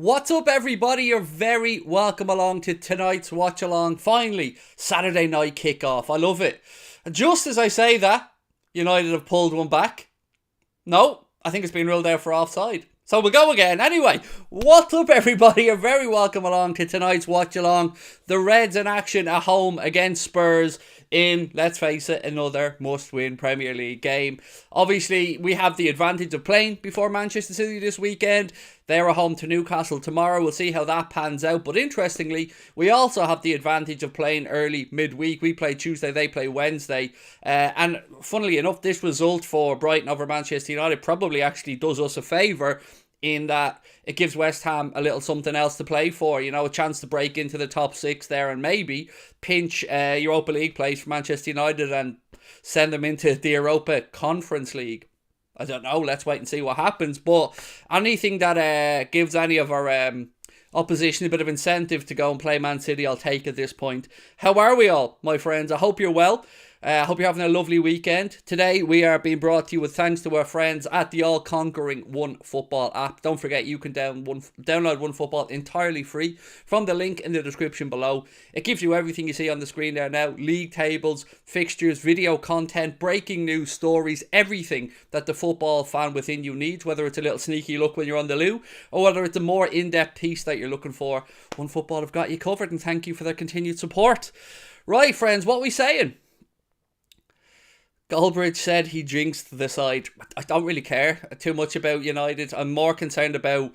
What's up, everybody? You're very welcome along to tonight's watch along. Finally, Saturday night kickoff. I love it. And just as I say that, United have pulled one back. No, I think it's been ruled out for offside. So we'll go again. Anyway, what's up, everybody? You're very welcome along to tonight's watch along. The Reds in action at home against Spurs in, let's face it, another must-win Premier League game. Obviously, we have the advantage of playing before Manchester City this weekend. They're at home to Newcastle tomorrow. We'll see how that pans out. But interestingly, we also have the advantage of playing early midweek. We play Tuesday, they play Wednesday. And funnily enough, this result for Brighton over Manchester United probably actually does us a favour, in that it gives West Ham a little something else to play for, a chance to break into the top six there and maybe pinch Europa League place for Manchester United and send them into the Europa Conference League. I don't know, let's wait and see what happens, but anything that gives any of our opposition a bit of incentive to go and play Man City, I'll take at this point. How are we all, my friends? I hope you're well. I hope you're having a lovely weekend. Today we are being brought to you with thanks to our friends at the all-conquering OneFootball app. Don't forget you can download OneFootball entirely free from the link in the description below. It gives you everything you see on the screen there now. League tables, fixtures, video content, breaking news, stories, everything that the football fan within you needs, whether it's a little sneaky look when you're on the loo or whether it's a more in-depth piece that you're looking for. OneFootball have got you covered, and thank you for their continued support. Right, friends, what are we saying? Goldbridge said he jinxed the side. I don't really care too much about United. I'm more concerned about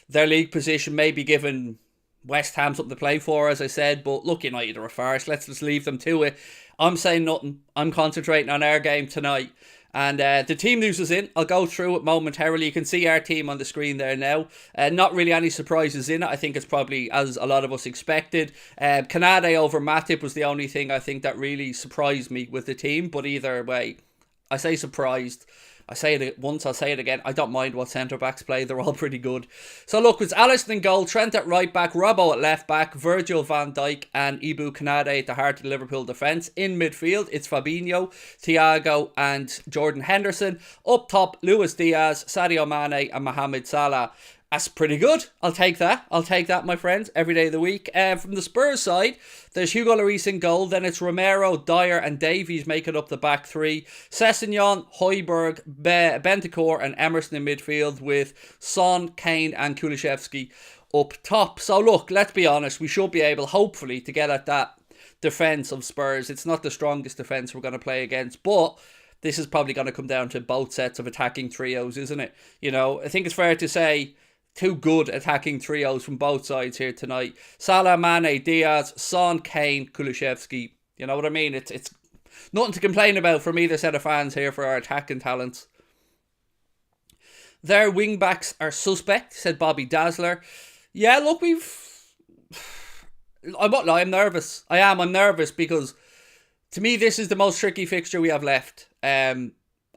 their league position, maybe giving West Ham something to play for, as I said. But look, United are a farce. Let's just leave them to it. I'm saying nothing. I'm concentrating on our game tonight. And the team news is in. I'll go through it momentarily. You can see our team on the screen there now. Not really any surprises in it. I think it's probably as a lot of us expected. Kanade over Matip was the only thing I think that really surprised me with the team. But either way, I say surprised. I say it once, I'll say it again. I don't mind what centre-backs play. They're all pretty good. So look, it's Alisson in goal, Trent at right back, Robbo at left back, Virgil van Dijk and Ibu Kanade at the heart of the Liverpool defence. In midfield, it's Fabinho, Thiago and Jordan Henderson. Up top, Luis Diaz, Sadio Mane and Mohamed Salah. That's pretty good. I'll take that. My friends, every day of the week. From the Spurs side, there's Hugo Lloris in goal. Then it's Romero, Dyer and Davies making up the back three. Sessegnon, Højbjerg, Bentancur and Emerson in midfield, with Son, Kane and Kulusevski up top. So look, let's be honest. We should be able, hopefully, to get at that defence of Spurs. It's not the strongest defence we're going to play against, but this is probably going to come down to both sets of attacking trios, isn't it? I think it's fair to say two good attacking trios from both sides here tonight. Salah, Mane, Diaz, Son, Kane, Kulusevski. You know what I mean? It's nothing to complain about from either set of fans here for our attacking talents. Their wing-backs are suspect, said Bobby Dazzler. Yeah, look, I won't lie, I'm nervous. I'm nervous because to me this is the most tricky fixture we have left.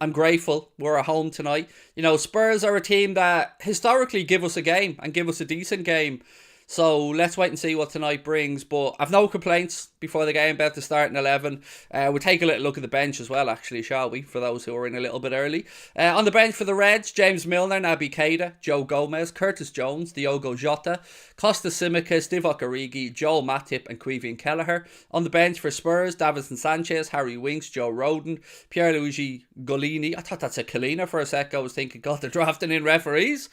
I'm grateful we're at home tonight. Spurs are a team that historically give us a game and give us a decent game. So let's wait and see what tonight brings. But I've no complaints before the game about the starting 11. We'll take a little look at the bench as well, actually, shall we? For those who are in a little bit early. On the bench for the Reds, James Milner, Naby Keita, Joe Gomez, Curtis Jones, Diogo Jota, Costa Tsimikas, Divock Origi, Joel Matip and Quevian Kelleher. On the bench for Spurs, Davinson Sanchez, Harry Winks, Joe Rodon, Pierluigi Golini. I thought that's a Kalina for a sec. I was thinking, God, they're drafting in referees.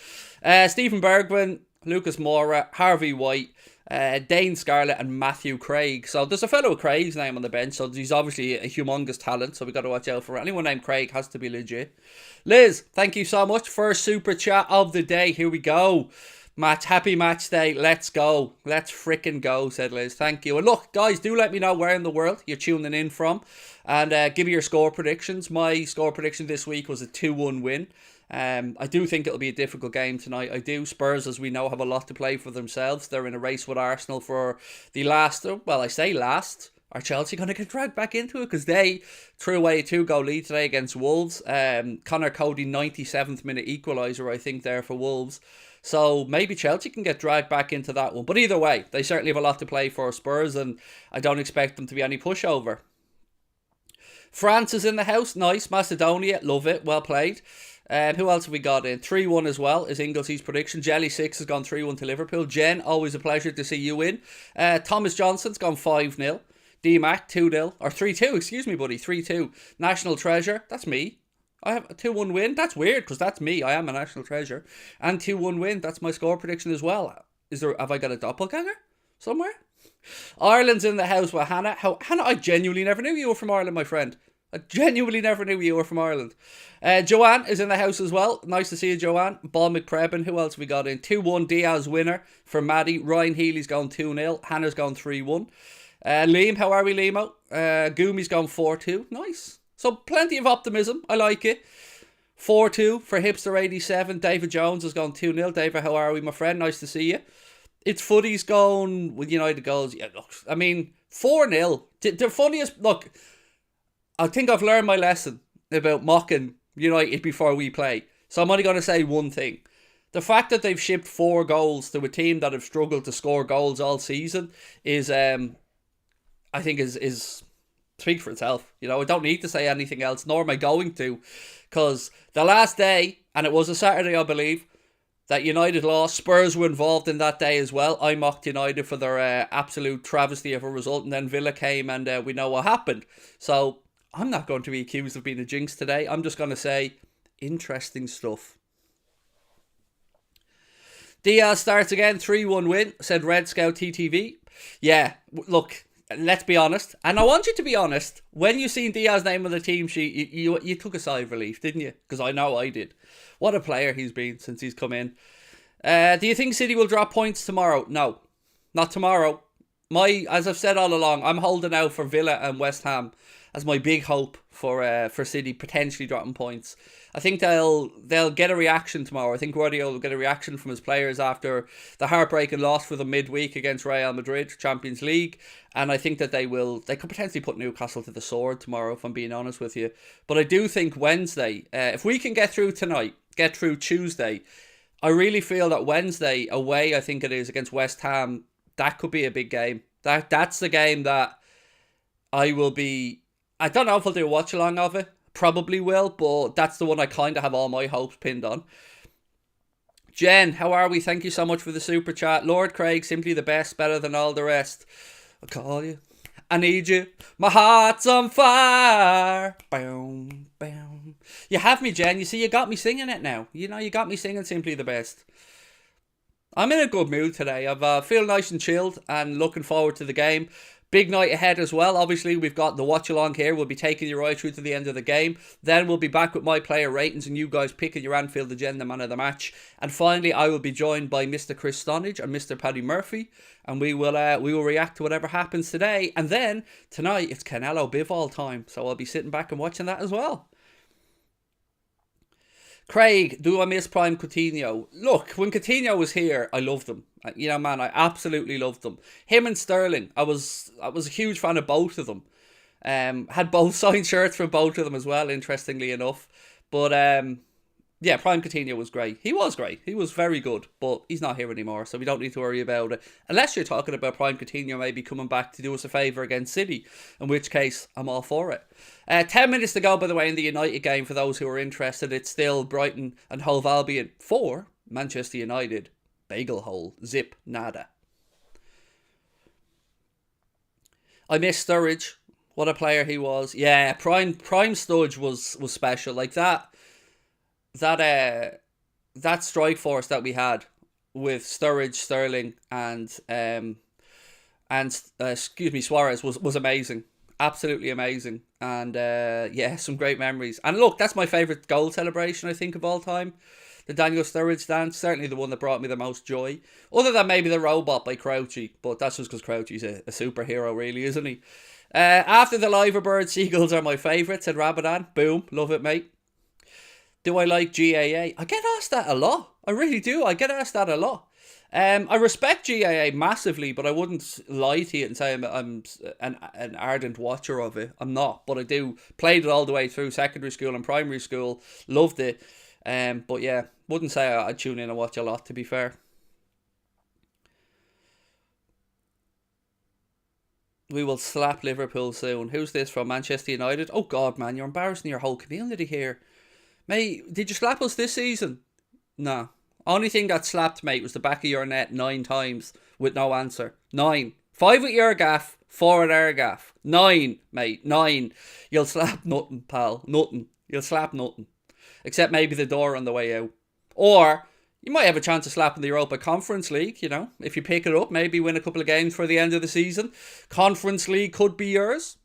Stephen Bergwijn, Lucas Moura, Harvey White, Dane Scarlett and Matthew Craig. So there's a fellow with Craig's name on the bench, so he's obviously a humongous talent, so we've got to watch out for it. Anyone named Craig has to be legit. Liz, thank you so much. First super chat of the day. Here we go. Happy match day. Let's go. Let's frickin' go, said Liz. Thank you. And look, guys, do let me know where in the world you're tuning in from. And give me your score predictions. My score prediction this week was a 2-1 win. I do think it'll be a difficult game tonight. I do. Spurs, as we know, have a lot to play for themselves. They're in a race with Arsenal for the last, well, I say last. Are Chelsea going to get dragged back into it? Because they threw away a 2-goal lead today against Wolves. Connor Cody, 97th minute equaliser, I think, there for Wolves. So maybe Chelsea can get dragged back into that one. But either way, they certainly have a lot to play for, Spurs, and I don't expect them to be any pushover. France is in the house. Nice. Macedonia. Love it. Well played. Who else have we got in? 3-1 as well is Inglesy's prediction. Jelly 6 has gone 3-1 to Liverpool. Jen, always a pleasure to see you in. Thomas Johnson's gone 5-0. D-Mac 2-0. Or 3-2, excuse me, buddy. 3-2. National Treasure, that's me. I have a 2-1 win. That's weird because that's me. I am a national treasure. And 2-1 win. That's my score prediction as well. Have I got a doppelganger somewhere? Ireland's in the house with Hannah. Hannah, I genuinely never knew you were from Ireland, my friend. I genuinely never knew you were from Ireland. Joanne is in the house as well. Nice to see you, Joanne. Ball McPrebin. Who else we got in? 2-1 Diaz winner for Maddie. Ryan Healy's gone 2-0. Hannah's gone 3-1. Liam, how are we, Liam? Goomy's gone 4-2. Nice. So plenty of optimism. I like it. 4-2 for Hipster87. David Jones has gone 2-0. David, how are we, my friend? Nice to see you. It's Footy's gone with United goals. Yeah, look, I mean, 4-0. The funniest... Look, I think I've learned my lesson about mocking United before we play. So I'm only going to say one thing. The fact that they've shipped 4 goals to a team that have struggled to score goals all season is, I think, is speak for itself. You know, I don't need to say anything else, nor am I going to. Because the last day, and it was a Saturday, I believe, that United lost. Spurs were involved in that day as well. I mocked United for their absolute travesty of a result. And then Villa came and we know what happened. So I'm not going to be accused of being a jinx today. I'm just going to say interesting stuff. Diaz starts again. 3-1 win, said Red Scout TTV. Yeah, look, let's be honest. And I want you to be honest. When you seen Diaz's name on the team sheet, you took a sigh of relief, didn't you? Because I know I did. What a player he's been since he's come in. Do you think City will drop points tomorrow? No, not tomorrow. As I've said all along, I'm holding out for Villa and West Ham as my big hope for City potentially dropping points. I think they'll get a reaction tomorrow. I think Guardiola will get a reaction from his players after the heartbreaking loss for them midweek against Real Madrid, Champions League. And I think that they could potentially put Newcastle to the sword tomorrow, if I'm being honest with you. But I do think Wednesday, if we can get through tonight, get through Tuesday, I really feel that Wednesday away, I think it is, against West Ham, that could be a big game. That's the game that I will be... I don't know if I'll do a watch along of it. Probably will, but that's the one I kind of have all my hopes pinned on. Jen, how are we? Thank you so much for the super chat. Lord Craig, simply the best, better than all the rest. I'll call you. I need you. My heart's on fire. Boom, boom. You have me, Jen. You see, you got me singing it now. You know, you got me singing simply the best. I'm in a good mood today. I feel nice and chilled and looking forward to the game. Big night ahead as well. Obviously, we've got the watch along here. We'll be taking you right through to the end of the game. Then we'll be back with my player ratings and you guys picking your Anfield agenda man of the match. And finally, I will be joined by Mr. Chris Stonage and Mr. Paddy Murphy, and we will react to whatever happens today. And then tonight it's Canelo Bivol time, so I'll be sitting back and watching that as well. Craig, do I miss Prime Coutinho? Look, when Coutinho was here, I loved him. You know, man, I absolutely loved them. Him and Sterling, I was a huge fan of both of them. Had both signed shirts from both of them as well, interestingly enough. But yeah, Prime Coutinho was great. He was great. He was very good, but he's not here anymore, so we don't need to worry about it. Unless you're talking about Prime Coutinho maybe coming back to do us a favour against City, in which case I'm all for it. 10 minutes to go, by the way, in the United game for those who are interested. It's still Brighton and Hove Albion 4, Manchester United. Bagel hole. Zip. Nada. I miss Sturridge. What a player he was. Yeah, Prime Sturridge was special. Like that strike force that we had with Sturridge, Sterling, and Suarez was amazing. Absolutely amazing. And yeah, some great memories. And look, that's my favourite goal celebration, I think, of all time. The Daniel Sturridge dance, certainly the one that brought me the most joy. Other than maybe the robot by Crouchy, but that's just because Crouchy's a superhero, really, isn't he? After the Liverbird, Seagulls are my favourite, said Rabadan. Boom, love it, mate. Do I like GAA? I get asked that a lot. I really do. I get asked that a lot. I respect GAA massively, but I wouldn't lie to you and say I'm an ardent watcher of it. I'm not, but I do. Played it all the way through secondary school and primary school. Loved it. But yeah, wouldn't say I'd tune in and watch a lot, to be fair. We will slap Liverpool soon. Who's this from? Manchester United? Oh God, man, you're embarrassing your whole community here. Mate, did you slap us this season? No. Only thing that slapped, mate, was the back of your net 9 times with no answer. 9. 5 with your gaff, 4 with our gaff. 9, mate, 9. You'll slap nothing, pal. Nothing. You'll slap nothing. Except maybe the door on the way out. Or you might have a chance of slapping the Europa Conference League, you know. If you pick it up, maybe win a couple of games for the end of the season. Conference League could be yours.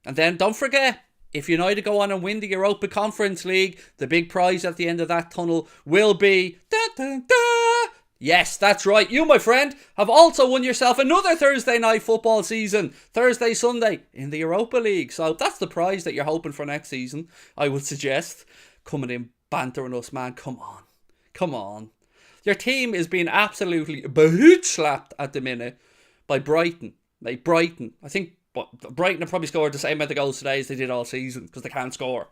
And then don't forget, if United go on and win the Europa Conference League, the big prize at the end of that tunnel will be... Da, da, da. Yes, that's right. You, my friend, have also won yourself another Thursday night football season. Thursday, Sunday in the Europa League. So that's the prize that you're hoping for next season, I would suggest. Coming in, bantering us, man. Come on. Come on. Your team is being absolutely slapped at the minute by Brighton. Like Brighton. I think Brighton have probably scored the same amount of goals today as they did all season because they can't score.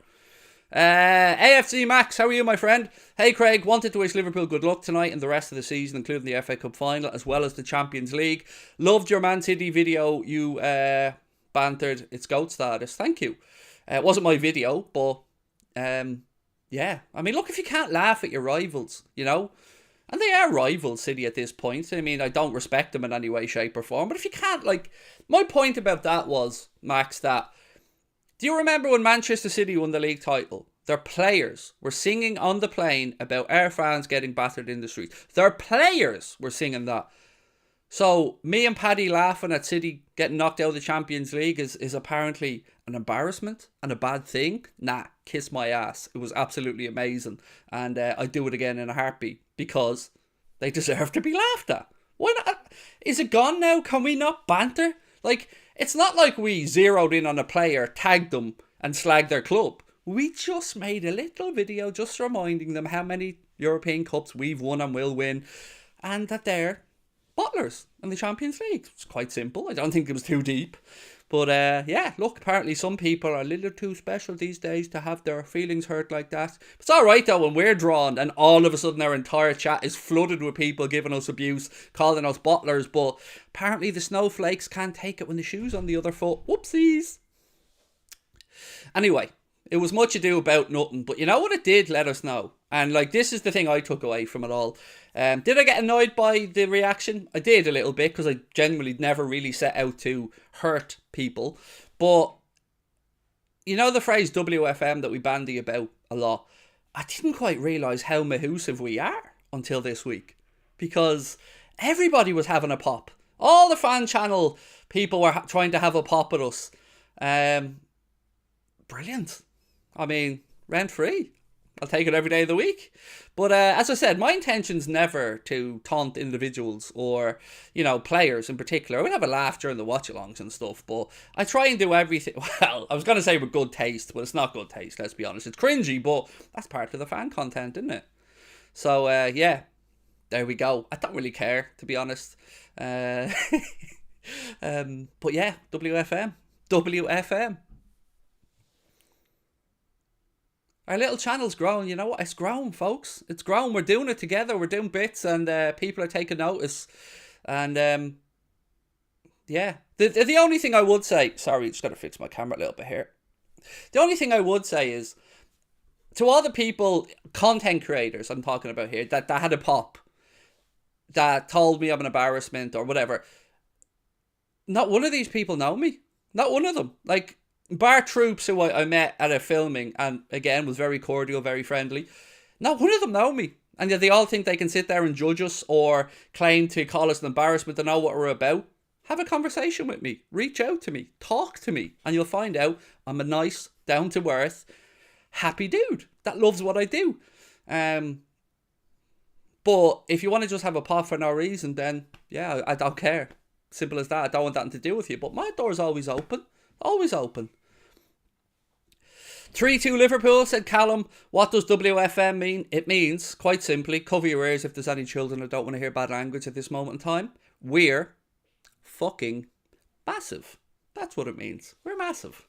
AFC Max, how are you, my friend? Hey Craig, wanted to wish Liverpool good luck tonight and the rest of the season, including the FA Cup final as well as the Champions League. Loved your Man City video. You bantered its GOAT status. Thank you. It wasn't my video, but yeah. I mean, look, if you can't laugh at your rivals, you know, and they are rivals, City, at this point. I mean, I don't respect them in any way, shape or form, but if you can't, like, my point about that was, Max, that do you remember when Manchester City won the league title? Their players were singing on the plane about our fans getting battered in the street. Their players were singing that. So me and Paddy laughing at City getting knocked out of the Champions League is apparently an embarrassment and a bad thing. Nah, kiss my ass. It was absolutely amazing. And I'd do it again in a heartbeat because they deserve to be laughed at. Why not? Is it gone now? Can we not banter? Like, it's not like we zeroed in on a player, tagged them and slagged their club. We just made a little video just reminding them how many European Cups we've won and will win and that they're bottlers in the Champions League. It's quite simple. I don't think it was too deep. But yeah, look, apparently some people are a little too special these days to have their feelings hurt like that. It's alright though when we're drawn and all of a sudden our entire chat is flooded with people giving us abuse, calling us bottlers, but apparently the snowflakes can't take it when the shoe's on the other foot. Whoopsies. Anyway, it was much ado about nothing, but you know what it did let us know? And like, this is the thing I took away from it all. Did I get annoyed by the reaction? I did a little bit because I genuinely never really set out to hurt people. But you know the phrase WFM that we bandy about a lot? I didn't quite realise how mahoosive we are until this week. Because everybody was having a pop. All the fan channel people were trying to have a pop at us. Brilliant. I mean, rent free. I'll take it every day of the week. But as I said, my intention's never to taunt individuals or, you know, players in particular. I would have a laugh during the watch-alongs and stuff, but I try and do everything. Well, I was going to say with good taste, but it's not good taste, let's be honest. It's cringy, but that's part of the fan content, isn't it? So, yeah, there we go. I don't really care, to be honest. But yeah, WFM. WFM. Our little channel's grown, you know what? It's grown, folks. It's grown. We're doing it together. We're doing bits and people are taking notice. And yeah. The only thing I would say... Sorry, just got to fix my camera a little bit here. The only thing I would say is, to all the people, content creators I'm talking about here, that had a pop, that told me I'm an embarrassment or whatever, not one of these people know me. Not one of them. Like... Bar Troops, who I met at a filming and again was very cordial, very friendly. Not one of them know me. And yet they all think they can sit there and judge us or claim to call us an embarrassment to know what we're about. Have a conversation with me. Reach out to me. Talk to me. And you'll find out I'm a nice, down-to-earth, happy dude that loves what I do. But if you want to just have a pop for no reason, then yeah, I don't care. Simple as that. I don't want that to do with you. But my door's always open. Always open. 3-2 Liverpool, said Callum. What does WFM mean? It means, quite simply, cover your ears if there's any children that don't want to hear bad language at this moment in time. We're fucking massive. That's what it means. We're massive.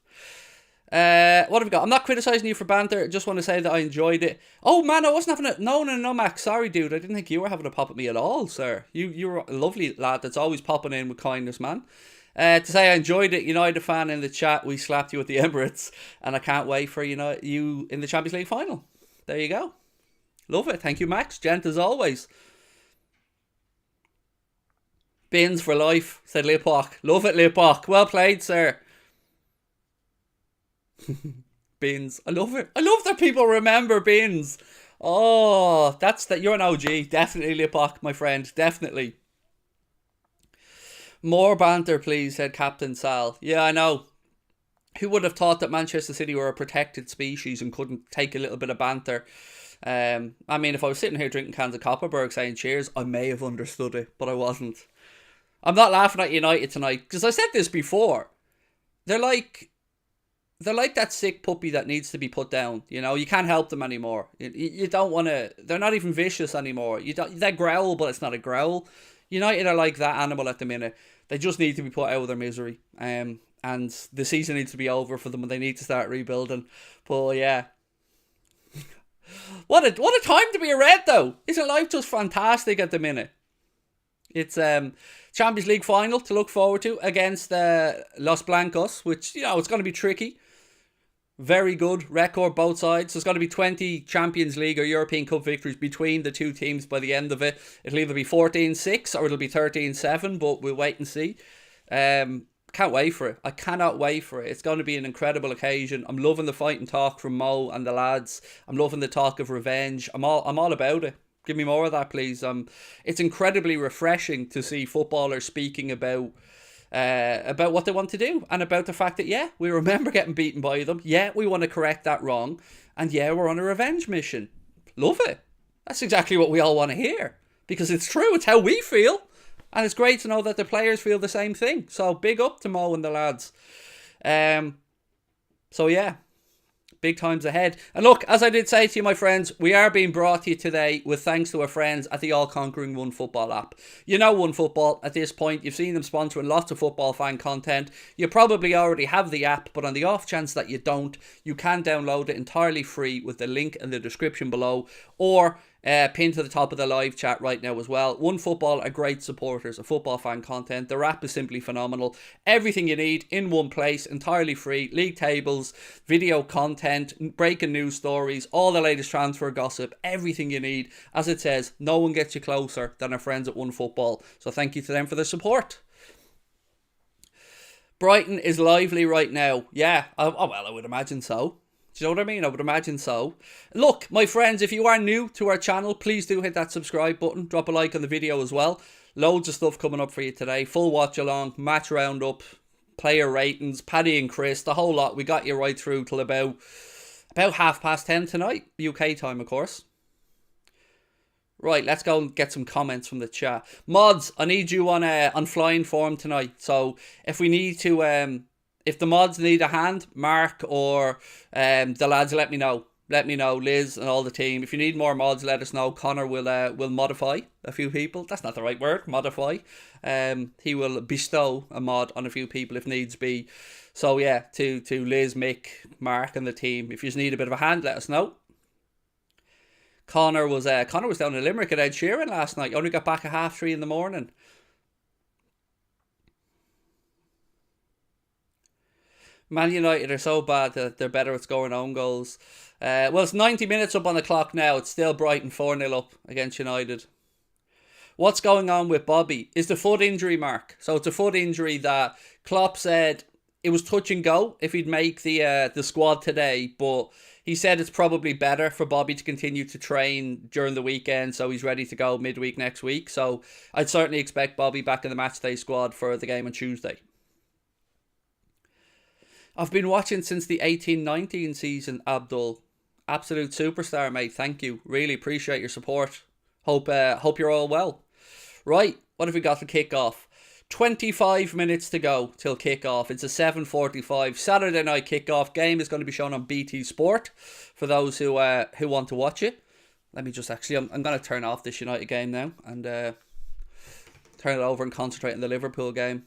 What have we got? I'm not criticising you for banter. I just want to say that I enjoyed it. Oh man, I wasn't having a... No, Max. Sorry, dude. I didn't think you were having a pop at me at all, sir. You're a lovely lad that's always popping in with kindness, man. To say I enjoyed it, United fan in the chat, we slapped you at the Emirates, and I can't wait for you in the Champions League final. There you go. Love it. Thank you, Max. Gent as always. Bins for life, said Lipok. Love it, Lipok. Well played, sir. Bins. I love it. I love that people remember Bins. Oh, you're an OG. Definitely, Lipok, my friend. Definitely. More banter, please, said Captain Sal. Yeah, I know. Who would have thought that Manchester City were a protected species and couldn't take a little bit of banter? I mean, if I was sitting here drinking cans of Copperberg saying cheers, I may have understood it, but I wasn't. I'm not laughing at United tonight, because I said this before. They're like that sick puppy that needs to be put down. You can't help them anymore. You don't want to. They're not even vicious anymore. They growl, but it's not a growl. United are like that animal at the minute. They just need to be put out of their misery. And the season needs to be over for them, and they need to start rebuilding. But yeah. What a time to be a Red, though. Isn't life just fantastic at the minute? It's Champions League final to look forward to against Los Blancos, which, it's going to be tricky. Very good record both sides. There's going to be 20 Champions League or European Cup victories between the two teams by the end of it. It'll either be 14-6 or it'll be 13-7, but we'll wait and see. Can't wait for it. I cannot wait for it. It's going to be an incredible occasion. I'm loving the fight and talk from Mo and the lads. I'm loving the talk of revenge. I'm all about it. Give me more of that, please. It's incredibly refreshing to see footballers speaking about what they want to do, and about the fact that, yeah, we remember getting beaten by them. Yeah, we want to correct that wrong. And yeah, we're on a revenge mission. Love it. That's exactly what we all want to hear. Because it's true. It's how we feel. And it's great to know that the players feel the same thing. So big up to Mo and the lads. So yeah. Big times ahead. And look, as I did say to you, my friends, we are being brought to you today with thanks to our friends at the all-conquering OneFootball app. You know OneFootball at this point. You've seen them sponsoring lots of football fan content. You probably already have the app, but on the off chance that you don't, you can download it entirely free with the link in the description below, or pinned to the top of the live chat right now as well. OneFootball are great supporters of football fan content. Their app is simply phenomenal. Everything you need in one place, entirely free. League tables, video content, breaking news stories, all the latest transfer gossip, everything you need. As it says, no one gets you closer than our friends at OneFootball. So thank you to them for their support. Brighton is lively right now. Yeah, well, I would imagine so. Do you know what I mean? I would imagine so. Look, my friends, if you are new to our channel, please do hit that subscribe button. Drop a like on the video as well. Loads of stuff coming up for you today. Full watch along, match roundup, player ratings, Paddy and Chris, the whole lot. We got you right through till about 10:30 tonight. UK time, of course. Right, let's go and get some comments from the chat. Mods, I need you on flying form tonight. So if we need to... if the mods need a hand, Mark or the lads, let me know. Let me know, Liz and all the team. If you need more mods, let us know. Connor will modify a few people. That's not the right word, modify. He will bestow a mod on a few people if needs be. So yeah, to Liz, Mick, Mark and the team, if you just need a bit of a hand, let us know. Connor was down in Limerick at Ed Sheeran last night. Only got back at 3:30 in the morning. Man United are so bad that they're better at scoring own goals. Well, it's 90 minutes up on the clock now. It's still Brighton 4-0 up against United. What's going on with Bobby? Is the foot injury, Mark? So it's a foot injury that Klopp said it was touch and go if he'd make the squad today, but he said it's probably better for Bobby to continue to train during the weekend, so he's ready to go midweek next week. So I'd certainly expect Bobby back in the matchday squad for the game on Tuesday. I've been watching since the 18-19 season, Abdul. Absolute superstar, mate. Thank you. Really appreciate your support. Hope you're all well. Right, what have we got for kick-off? 25 minutes to go till kick-off. It's a 7:45 Saturday night kick-off. Game is going to be shown on BT Sport for those who want to watch it. Let me just I'm going to turn off this United game now and turn it over and concentrate on the Liverpool game.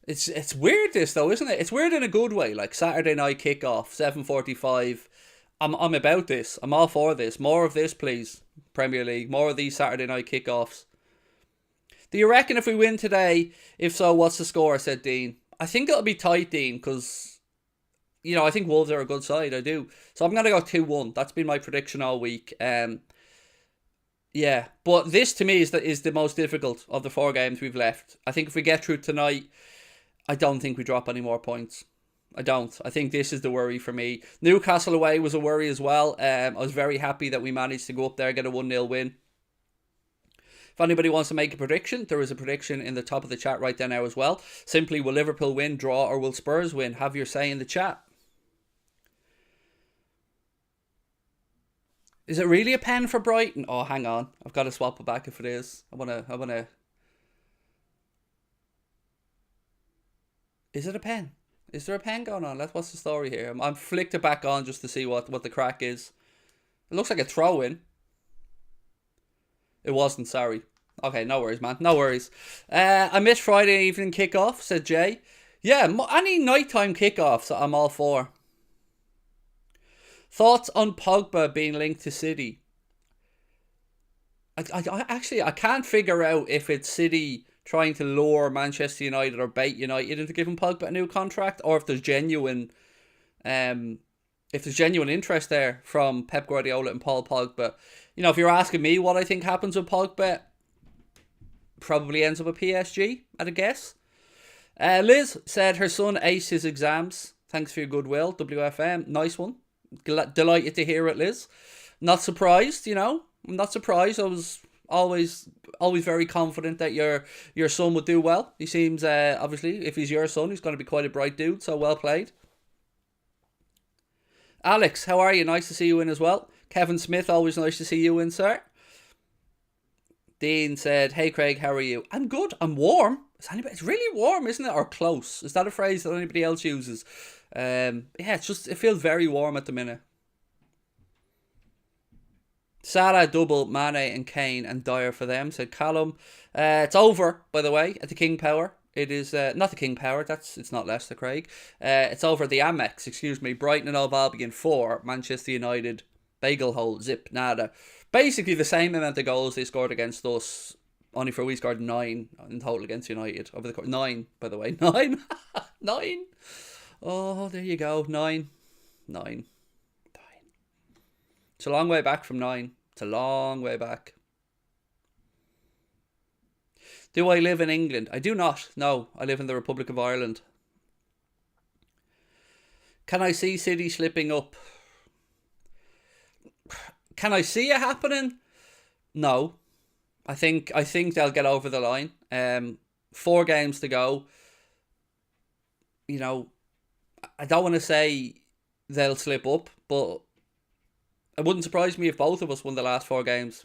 It's weird this though, isn't it? It's weird in a good way. Like Saturday night kickoff, 7:45. I'm about this. I'm all for this. More of this, please. Premier League. More of these Saturday night kickoffs. Do you reckon if we win today, if so, what's the score? Said Dean. I think it'll be tight, Dean, because, I think Wolves are a good side. I do. So I'm going to go 2-1. That's been my prediction all week. Yeah, but this to me is the most difficult of the 4 games we've left. I think if we get through tonight, I don't think we drop any more points. I don't. I think this is the worry for me. Newcastle away was a worry as well. I was very happy that we managed to go up there, get a 1-0 win. If anybody wants to make a prediction, there is a prediction in the top of the chat right there now as well. Simply, will Liverpool win, draw, or will Spurs win? Have your say in the chat. Is it really a pen for Brighton? Oh, hang on. I've got to swap it back if it is. I wanna. Is it a pen? Is there a pen going on? What's the story here? I'm flicked it back on just to see what the crack is. It looks like a throw-in. It wasn't, sorry. Okay, no worries, man. No worries. I missed Friday evening kickoff, said Jay. Yeah, any nighttime kickoffs I'm all for. Thoughts on Pogba being linked to City? I can't figure out if it's City trying to lure Manchester United or bait United into giving Pogba a new contract, or if there's genuine interest there from Pep Guardiola and Paul Pogba. If you're asking me what I think happens with Pogba, probably ends up at PSG, at a guess. Liz said her son aced his exams. Thanks for your goodwill, WFM. Nice one. Delighted to hear it, Liz. Not surprised, I'm not surprised. I was always very confident that your son would do well. He seems, obviously, if he's your son, he's going to be quite a bright dude, so well played. Alex, how are you? Nice to see you in as well. Kevin Smith, always nice to see you in, sir. Dean said, hey Craig, how are you? I'm good. I'm warm. It's really warm, isn't it? Or close. Is that a phrase that anybody else uses? It feels very warm at the minute. Salah double, Mane and Kane, and Dyer for them, said Callum. It's over, by the way, at the King Power. It is not the King Power. It's not Leicester, Craig. It's over the Amex. Excuse me. Brighton and Hove Albion 4, Manchester United bagel hole, zip nada. Basically the same amount of goals they scored against us. Only for we scored 9 in total against United over the course. 9, by the way. 9, 9. Oh, there you go. 9. It's a long way back from 9. It's a long way back. Do I live in England? I do not. No, I live in the Republic of Ireland. Can I see City slipping up? Can I see it happening? No. I think they'll get over the line. 4 games to go. I don't want to say they'll slip up, but it wouldn't surprise me if both of us won the last 4 games.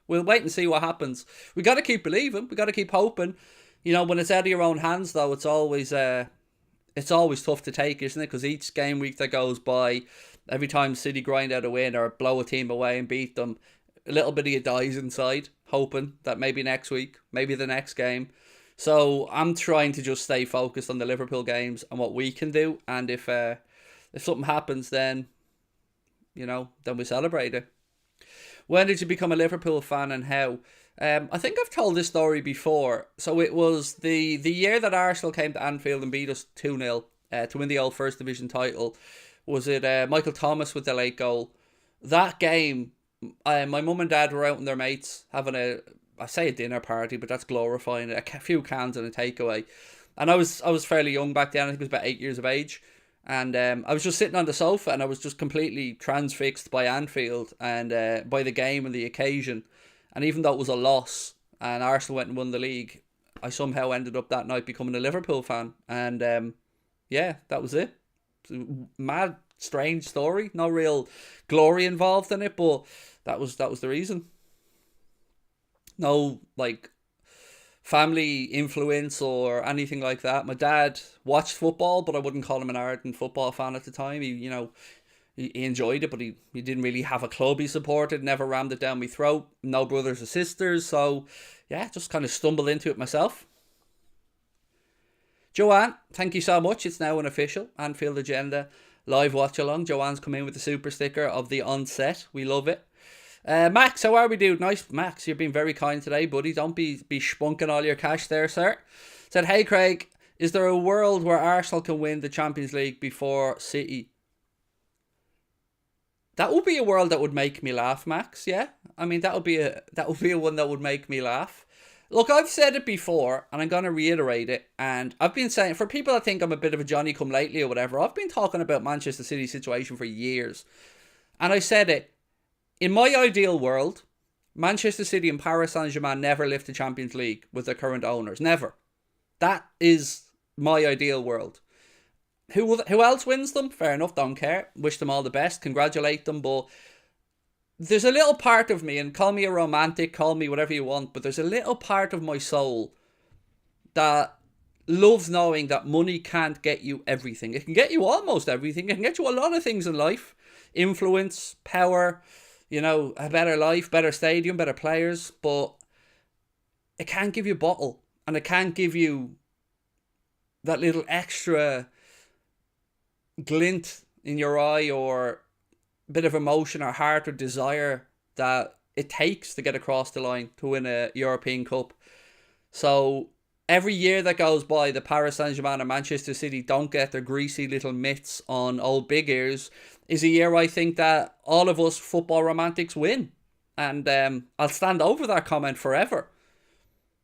We'll wait and see what happens. We got to keep believing. We got to keep hoping. When it's out of your own hands, though, it's always tough to take, isn't it? Because each game week that goes by, every time City grind out a win or blow a team away and beat them, a little bit of you dies inside, hoping that maybe next week, maybe the next game. So I'm trying to just stay focused on the Liverpool games and what we can do. And if something happens, then we celebrate it. When did you become a Liverpool fan and how? I think I've told this story before. So it was the year that Arsenal came to Anfield and beat us 2-0 to win the old First Division title. Was it Michael Thomas with the late goal? That game, my mum and dad were out with their mates having a dinner party, but that's glorifying it. A few cans and a takeaway. And I was fairly young back then. I think I was about 8 years of age. And I was just sitting on the sofa and I was just completely transfixed by Anfield and by the game and the occasion. And even though it was a loss and Arsenal went and won the league, I somehow ended up that night becoming a Liverpool fan. And that was it. Mad, strange story. No real glory involved in it, but that was the reason. No, family influence or anything like that. My dad watched football, but I wouldn't call him an ardent football fan at the time. He enjoyed it, but he didn't really have a club he supported, never rammed it down my throat. No brothers or sisters, so yeah, just kind of stumbled into it myself. Joanne, thank you so much. It's now an official Anfield Agenda live watch along. Joanne's come in with the super sticker of the onset. We love it. Max, how are we, dude? Nice, Max. You've been very kind today, buddy. Don't be spunking all your cash there, sir. Said, hey, Craig, is there a world where Arsenal can win the Champions League before City? That would be a world that would make me laugh, Max. Yeah, I mean that would be a one that would make me laugh. Look, I've said it before, and I'm going to reiterate it. And I've been saying, for people that think I'm a bit of a Johnny-come-lately or whatever, I've been talking about Manchester City's situation for years. And I said it, in my ideal world, Manchester City and Paris Saint-Germain never lift the Champions League with their current owners. Never. That is my ideal world. Who else wins them? Fair enough, don't care. Wish them all the best, congratulate them, but there's a little part of me, and call me a romantic, call me whatever you want, but there's a little part of my soul that loves knowing that money can't get you everything. It can get you almost everything. It can get you a lot of things in life. Influence, power, a better life, better stadium, better players, but it can't give you bottle, and it can't give you that little extra glint in your eye or bit of emotion or heart or desire that it takes to get across the line to win a European Cup. So every year that goes by, the Paris Saint-Germain and Manchester City don't get their greasy little mitts on old big ears is a year I think that all of us football romantics win. And I'll stand over that comment forever,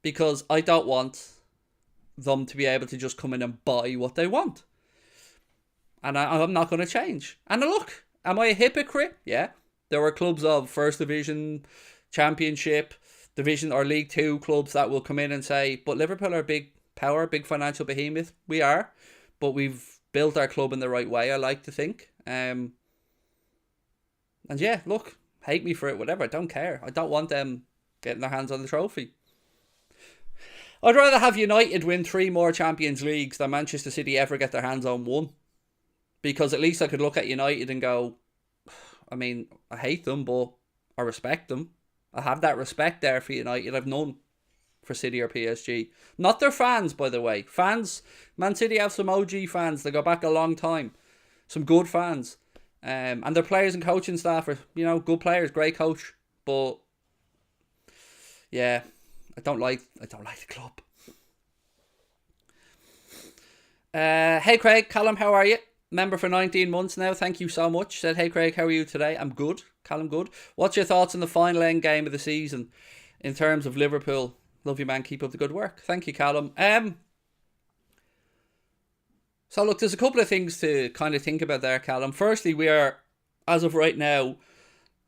because I don't want them to be able to just come in and buy what they want. And I'm not going to change. And look, am I a hypocrite? Yeah. There are clubs of First Division, Championship, Division or League 2 clubs that will come in and say, but Liverpool are a big power, big financial behemoth. We are. But we've built our club in the right way, I like to think. And yeah, look, hate me for it, whatever. I don't care. I don't want them getting their hands on the trophy. I'd rather have United win 3 more Champions Leagues than Manchester City ever get their hands on 1. Because at least I could look at United and go, I mean, I hate them, but I respect them. I have that respect there for United. I've none for City or PSG. Not their fans, by the way. Fans, Man City have some OG fans. They go back a long time. Some good fans. And their players and coaching staff are, good players, great coach. But, yeah, I don't like the club. Hey Craig, Callum, how are you? Member for 19 months now. Thank you so much. Said, hey Craig, how are you today? I'm good. Callum, good. What's your thoughts on the final end game of the season in terms of Liverpool? Love you, man. Keep up the good work. Thank you, Callum. So look, there's a couple of things to kind of think about there, Callum. Firstly, we are, as of right now,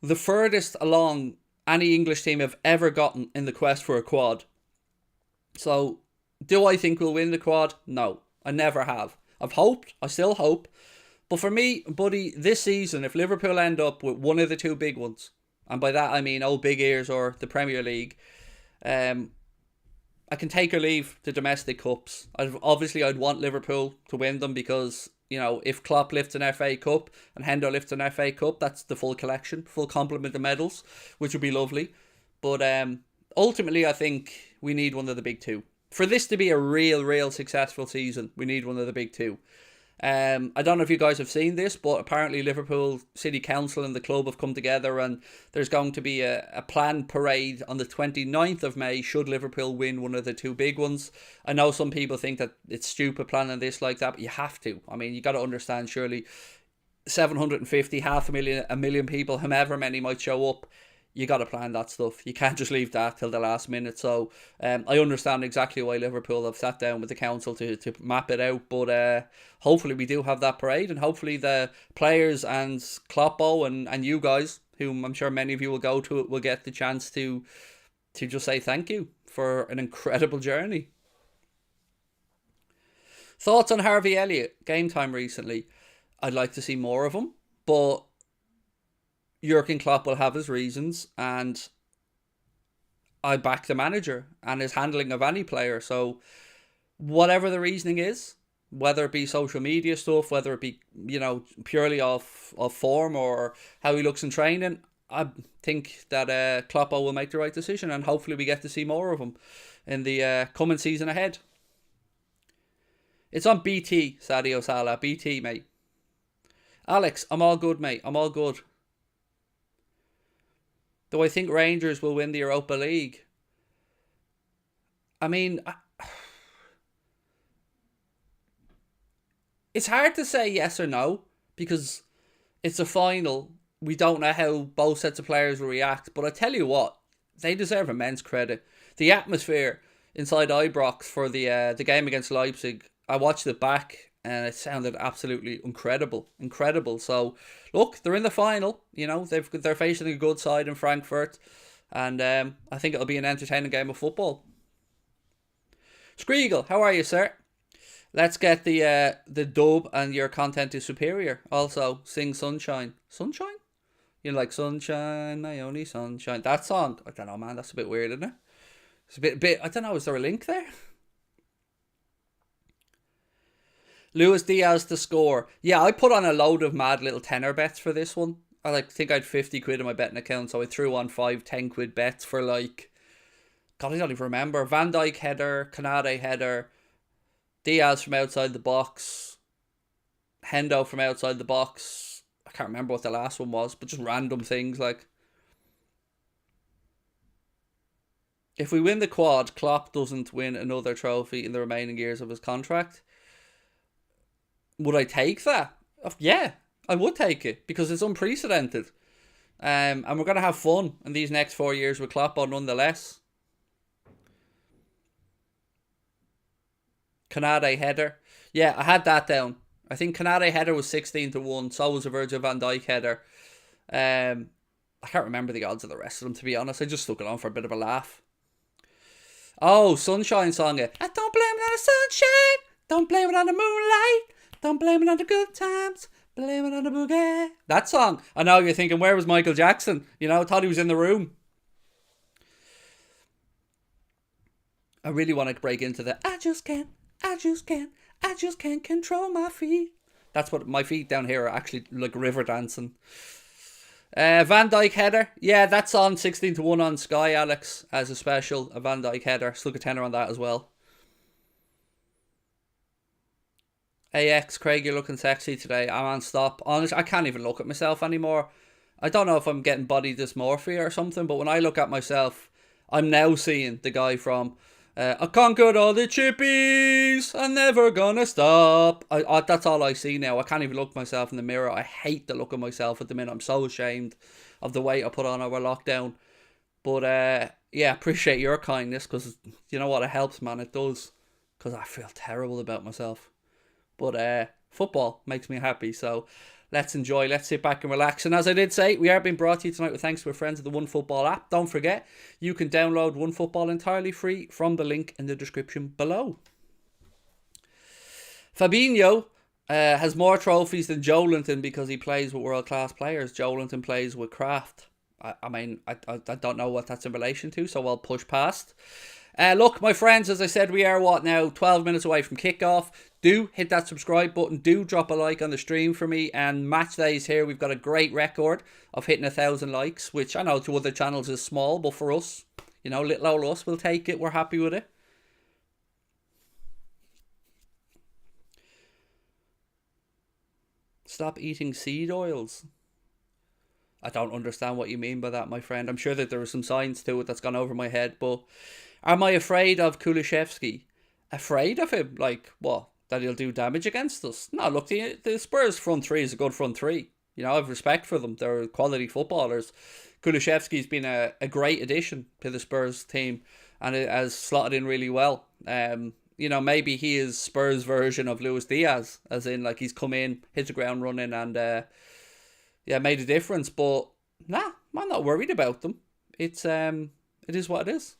the furthest along any English team have ever gotten in the quest for a quad. So, do I think we'll win the quad? No, I never have. I've hoped. I still hope. But for me, buddy, this season, if Liverpool end up with one of the 2 big ones, and by that I mean old big ears or the Premier League, I can take or leave the domestic cups. I'd want Liverpool to win them because, if Klopp lifts an FA Cup and Hendo lifts an FA Cup, that's the full collection, full complement of medals, which would be lovely. But ultimately, I think we need one of the big 2. For this to be a real successful season, we need one of the big 2. I don't know if you guys have seen this, but apparently Liverpool City Council and the club have come together, and there's going to be a planned parade on the 29th of May should Liverpool win one of the 2 big ones. I know some people think that it's stupid planning this like that, but you have to. I mean, you got to understand, surely 750, 500,000, 1 million people, however many might show up. You got to plan that stuff. You can't just leave that till the last minute. So I understand exactly why Liverpool have sat down with the council to map it out. But hopefully we do have that parade. And hopefully the players and Kloppo and you guys, whom I'm sure many of you will go to it, will get the chance to just say thank you for an incredible journey. Thoughts on Harvey Elliott? Game time recently. I'd like to see more of him. But Jurgen Klopp will have his reasons, and I back the manager and his handling of any player. So whatever the reasoning is, whether it be social media stuff, whether it be, purely off form or how he looks in training, I think that Kloppo will make the right decision, and hopefully we get to see more of him in the coming season ahead. It's on BT, Sadio Salah. BT, mate. Alex, I'm all good, mate. I'm all good. Do I think Rangers will win the Europa League? I mean, it's hard to say yes or no because it's a final. We don't know how both sets of players will react. But I tell you what, they deserve immense credit. The atmosphere inside Ibrox for the game against Leipzig, I watched it back and it sounded absolutely incredible. So look, they're in the final. You know, they're facing a good side in Frankfurt, and I think it'll be an entertaining game of football. Screagle, how are you, sir? Let's get the dub, and your content is superior. Also, sing Sunshine. Sunshine? You're like Sunshine, my only sunshine. That song, I don't know, man. That's a bit weird, isn't it? It's a bit. I don't know. Is there a link there? Luis Diaz to score. Yeah, I put on a load of mad little tenner bets for this one. Think I had 50 quid in my betting account, so I threw on 5 10 quid bets for like, God, I don't even remember. Van Dijk header, Canade header, Diaz from outside the box, Hendo from outside the box. I can't remember what the last one was, but just random things like. If we win the quad, Klopp doesn't win another trophy in the remaining years of his contract. Would I take that? Yeah, I would take it because it's unprecedented. And we're going to have fun in these next 4 years with Klopp on nonetheless. Canade header. Yeah, I had that down. I think Canade header was 16-1. So was a Virgil van Dijk header. I can't remember the odds of the rest of them, to be honest. I just stuck it on for a bit of a laugh. Oh, Sunshine song. I don't blame it on the sunshine. Don't blame it on the moonlight. Don't blame it on the good times. Blame it on the boogie. That song. I know you're thinking, where was Michael Jackson? You know, I thought he was in the room. I really want to break into the I just can't control my feet. That's what my feet down here are actually like river dancing. Van Dijk header. Yeah, that's on 16-1 on Sky, Alex, as a special. A Van Dijk header. Still a tenner on that as well. AX, Craig, you're looking sexy today. I'm on stop. Honestly, I can't even look at myself anymore. I don't know if I'm getting body dysmorphia or something, but when I look at myself, I'm now seeing the guy from I conquered all the chippies. I'm never gonna stop. That's all I see now. I can't even look at myself in the mirror. I hate the look of myself at the minute. I'm so ashamed of the weight I put on over lockdown. But yeah, appreciate your kindness because you know what? It helps, man. It does. Because I feel terrible about myself. But football makes me happy, so let's enjoy. Let's sit back and relax. And as I did say, we are being brought to you tonight with thanks to our friends at the OneFootball app. Don't forget, you can download OneFootball entirely free from the link in the description below. Fabinho has more trophies than Joelinton because he plays with world-class players. Joelinton plays with craft. I mean, I don't know what that's in relation to, so I'll push past. Look, my friends, as I said, we are, 12 minutes away from kickoff. Do hit that subscribe button. Do drop a like on the stream for me. And match days here, we've got a great record of hitting 1,000 likes, which I know to other channels is small, but for us, you know, little old us, we'll take it. We're happy with it. Stop eating seed oils. I don't understand what you mean by that, my friend. I'm sure that there is some science to it that's gone over my head, but am I afraid of Kulusevski? Afraid of him? Like, what? That he'll do damage against us? No, look, the Spurs front three is a good front three. You know, I have respect for them. They're quality footballers. Kulusevski's been a great addition to the Spurs team and it has slotted in really well. You know, maybe he is Spurs' version of Luis Diaz, as in, like, he's come in, hit the ground running and, made a difference. But, nah, I'm not worried about them. It is what it is.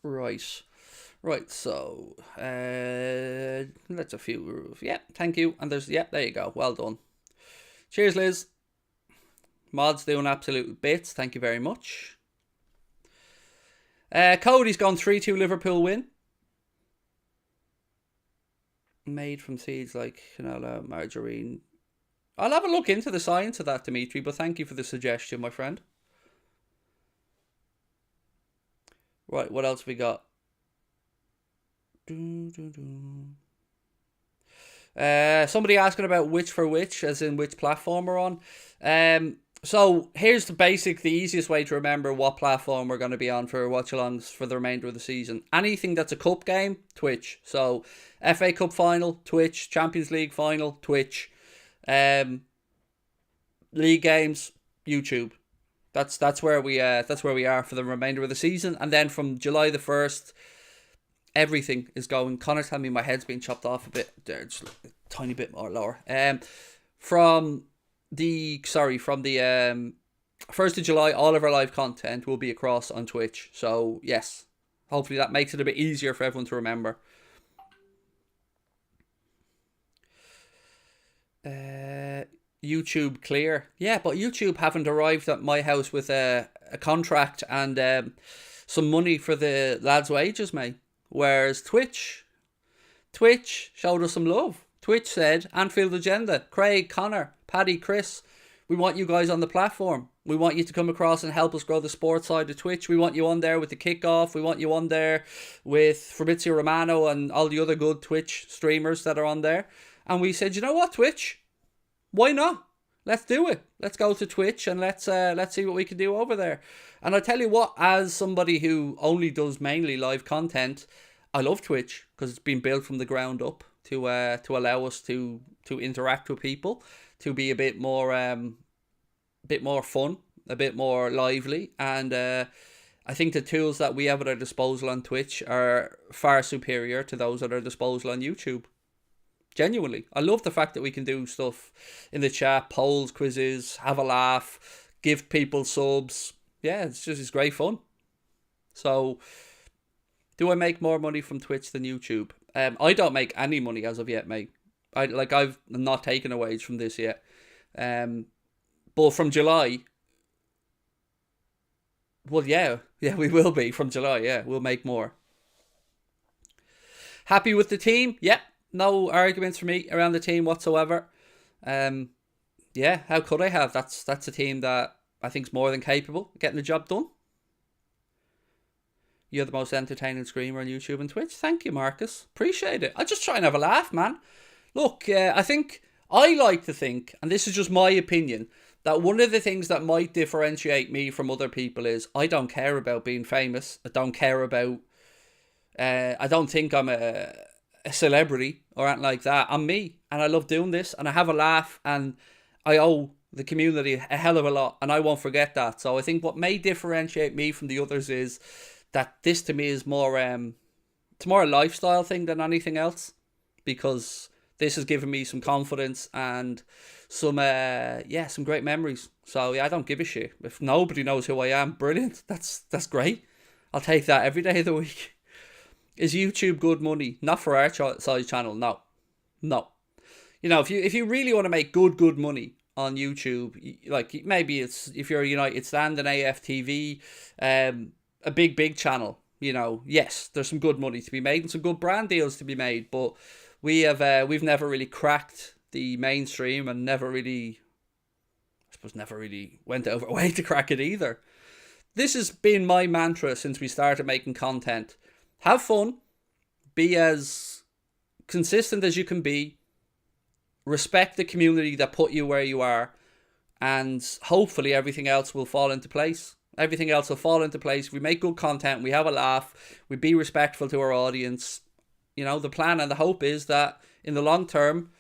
Right, so that's a few. Yeah, thank you. And there you go. Well done. Cheers, Liz. Mod's doing absolute bits. Thank you very much. Cody's gone 3-2 Liverpool win. Made from seeds like canola, margarine. I'll have a look into the science of that, Dimitri, but thank you for the suggestion, my friend. Right, what else we got? Somebody asking about which for which, as in which platform we're on. So here's the easiest way to remember what platform we're going to be on for watch-alongs for the remainder of the season. Anything that's a cup game, Twitch. So FA Cup final, Twitch. Champions League final, Twitch. League games, YouTube. That's where we are for the remainder of the season. And then from July the 1st, everything is going. Connor's telling me my head's been chopped off a bit there, just a tiny bit more lower. From the 1st of July, all of our live content will be across on Twitch. So yes, hopefully that makes it a bit easier for everyone to remember. YouTube clear. Yeah, but YouTube haven't arrived at my house with a contract and some money for the lads' wages, mate. Whereas Twitch showed us some love. Twitch said, Anfield agenda, Craig, Connor, Paddy, Chris, we want you guys on the platform. We want you to come across and help us grow the sports side of Twitch. We want you on there with the kickoff. We want you on there with Fabrizio Romano and all the other good Twitch streamers that are on there. And we said, you know what, Twitch? Why not? Let's do it. Let's go to Twitch and let's see what we can do over there. And I tell you what, as somebody who only does mainly live content, I love Twitch because it's been built from the ground up to allow us to interact with people, to be a bit more fun, a bit more lively, and I think the tools that we have at our disposal on Twitch are far superior to those at our disposal on YouTube. Genuinely, I love the fact that we can do stuff in the chat, polls, quizzes, have a laugh, give people subs. Yeah, it's great fun. So, do I make more money from Twitch than YouTube? I don't make any money as of yet, mate. I've not taken a wage from this yet. But from July, well, yeah, we will be from July. Yeah, we'll make more. Happy with the team? Yep. No arguments for me around the team whatsoever. Yeah, how could I have? That's a team that I think is more than capable of getting the job done. You're the most entertaining screamer on YouTube and Twitch. Thank you, Marcus. Appreciate it. I just try and have a laugh, man. Look, I like to think, and this is just my opinion, that one of the things that might differentiate me from other people is I don't care about being famous. I don't care about... I don't think I'm a celebrity or anything like that. I'm me, and I love doing this, and I have a laugh, and I owe the community a hell of a lot, and I won't forget that. So I think what may differentiate me from the others is that this to me is more it's more a lifestyle thing than anything else, because this has given me some confidence and some great memories. So yeah, I don't give a shit if nobody knows who I am. Brilliant. That's great. I'll take that every day of the week. Is YouTube good money? Not for our size channel. No. You know, if you really want to make good money on YouTube, like maybe it's if you're a United Stand and AFTV, a big channel, you know, yes, there's some good money to be made and some good brand deals to be made, but we've never really cracked the mainstream and never really went over our way to crack it either. This has been my mantra since we started making content. Have fun, be as consistent as you can be, respect the community that put you where you are, and hopefully everything else will fall into place. Everything else will fall into place. We make good content, we have a laugh, we be respectful to our audience. You know, the plan and the hope is that in the long term,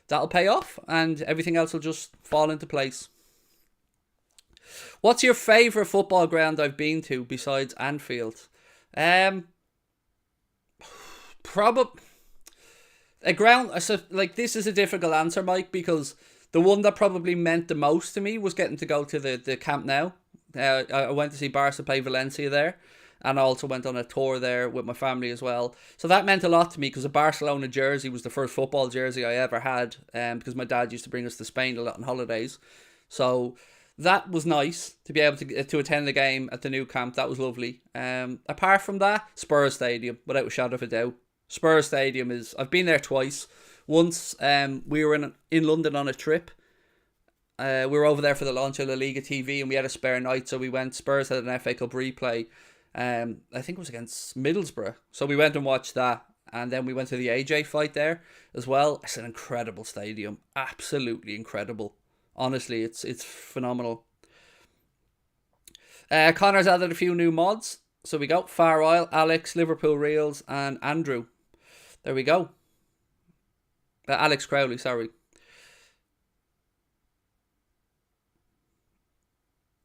that'll pay off and everything else will just fall into place. What's your favourite football ground I've been to besides Anfield? Probably a ground. So, like, this is a difficult answer, Mike, because the one that probably meant the most to me was getting to go to the Camp Nou. I went to see Barca play Valencia there, and I also went on a tour there with my family as well. So that meant a lot to me because a Barcelona jersey was the first football jersey I ever had, because my dad used to bring us to Spain a lot on holidays. So that was nice to be able to attend the game at the new camp. That was lovely. Apart from that, Spurs Stadium, without a shadow of a doubt. Spurs Stadium I've been there twice. Once we were in London on a trip. We were over there for the launch of La Liga TV and we had a spare night, so we went. Spurs had an FA Cup replay. I think it was against Middlesbrough. So we went and watched that. And then we went to the AJ fight there as well. It's an incredible stadium. Absolutely incredible. Honestly, it's phenomenal. Connor's added a few new mods. So we go Far Isle, Alex, Liverpool Reels, and Andrew. There we go. Alex Crowley, sorry.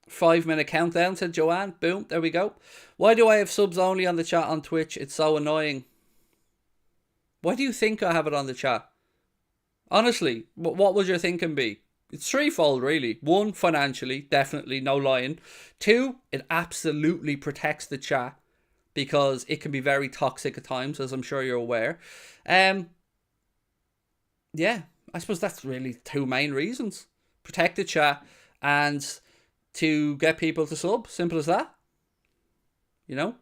5-minute countdown, said Joanne. Boom, there we go. Why do I have subs only on the chat on Twitch? It's so annoying. Why do you think I have it on the chat? Honestly, what would your thinking be? It's threefold, really. One, financially, definitely, no lying. Two, it absolutely protects the chat because it can be very toxic at times, as I'm sure you're aware. Yeah, I suppose that's really two main reasons. Protect the chat and to get people to sub. Simple as that. You know?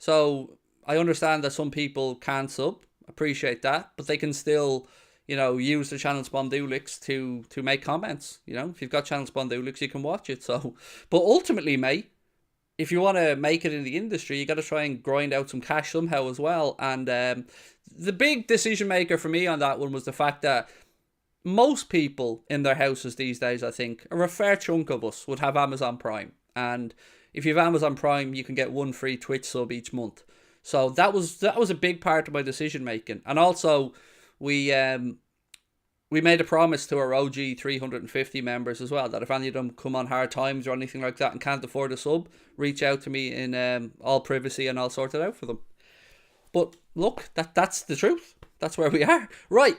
So I understand that some people can't sub. Appreciate that. But they can still, you know, use the channel Spondulix to make comments. You know, if you've got channel Spondulix, you can watch it. So, but ultimately, mate, if you want to make it in the industry, you got to try and grind out some cash somehow as well. And the big decision maker for me on that one was the fact that most people in their houses these days, I think, or a fair chunk of us, would have Amazon Prime. And if you have Amazon Prime, you can get one free Twitch sub each month. So that was a big part of my decision making. And also, we made a promise to our OG 350 members as well, that if any of them come on hard times or anything like that and can't afford a sub, reach out to me in all privacy and I'll sort it out for them. But look, that's the truth. That's where we are. Right.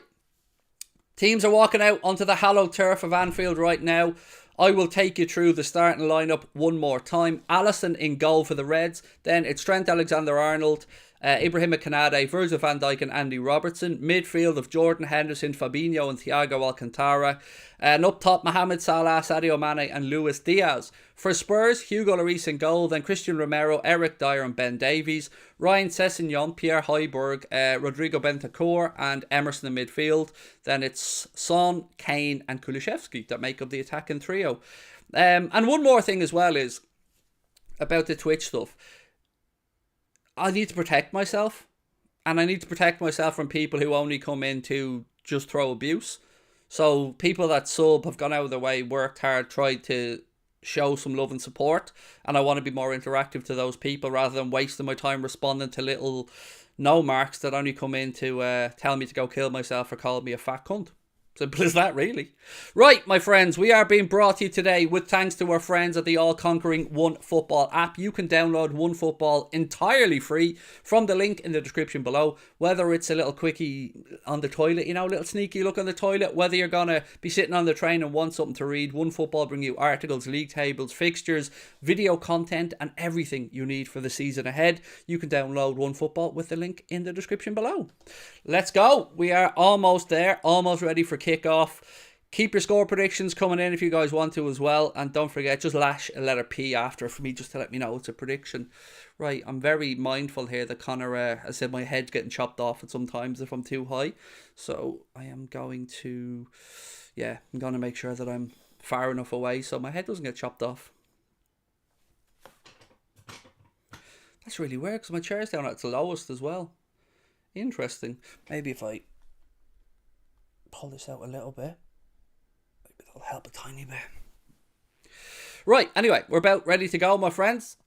Teams are walking out onto the hallowed turf of Anfield right now. I will take you through the starting lineup one more time. Alisson in goal for the Reds. Then it's Trent Alexander-Arnold, Ibrahima Konate, Virgil van Dijk and Andy Robertson. Midfield of Jordan Henderson, Fabinho and Thiago Alcantara. And up top, Mohamed Salah, Sadio Mane and Luis Diaz. For Spurs, Hugo Lloris in goal, then Christian Romero, Eric Dyer and Ben Davies. Ryan Sessegnon, Pierre Højbjerg, Rodrigo Bentancur and Emerson in midfield. Then it's Son, Kane and Kulusevski that make up the attacking trio. And one more thing as well is about the Twitch stuff. I need to protect myself, and I need to protect myself from people who only come in to just throw abuse. So people that sub have gone out of their way, worked hard, tried to show some love and support, and I want to be more interactive to those people rather than wasting my time responding to little no marks that only come in to tell me to go kill myself or call me a fat cunt. Simple as that, really. Right, my friends, we are being brought to you today with thanks to our friends at the all-conquering OneFootball app. You can download OneFootball entirely free from the link in the description below. Whether it's a little quickie on the toilet, you know, a little sneaky look on the toilet, whether you're going to be sitting on the train and want something to read, OneFootball bring you articles, league tables, fixtures, video content, and everything you need for the season ahead. You can download OneFootball with the link in the description below. Let's go. We are almost there, almost ready for kickoff. Keep your score predictions coming in if you guys want to as well, and don't forget, just lash a letter P after for me just to let me know it's a prediction. Right, I'm very mindful here that Connor, I said my head's getting chopped off at sometimes if I'm too high, so I am going to, I'm going to make sure that I'm far enough away so my head doesn't get chopped off. That's really weird because my chair's down at its lowest as well. Interesting. Maybe if I pull this out a little bit, maybe that'll help a tiny bit. Right, anyway, we're about ready to go, my friends.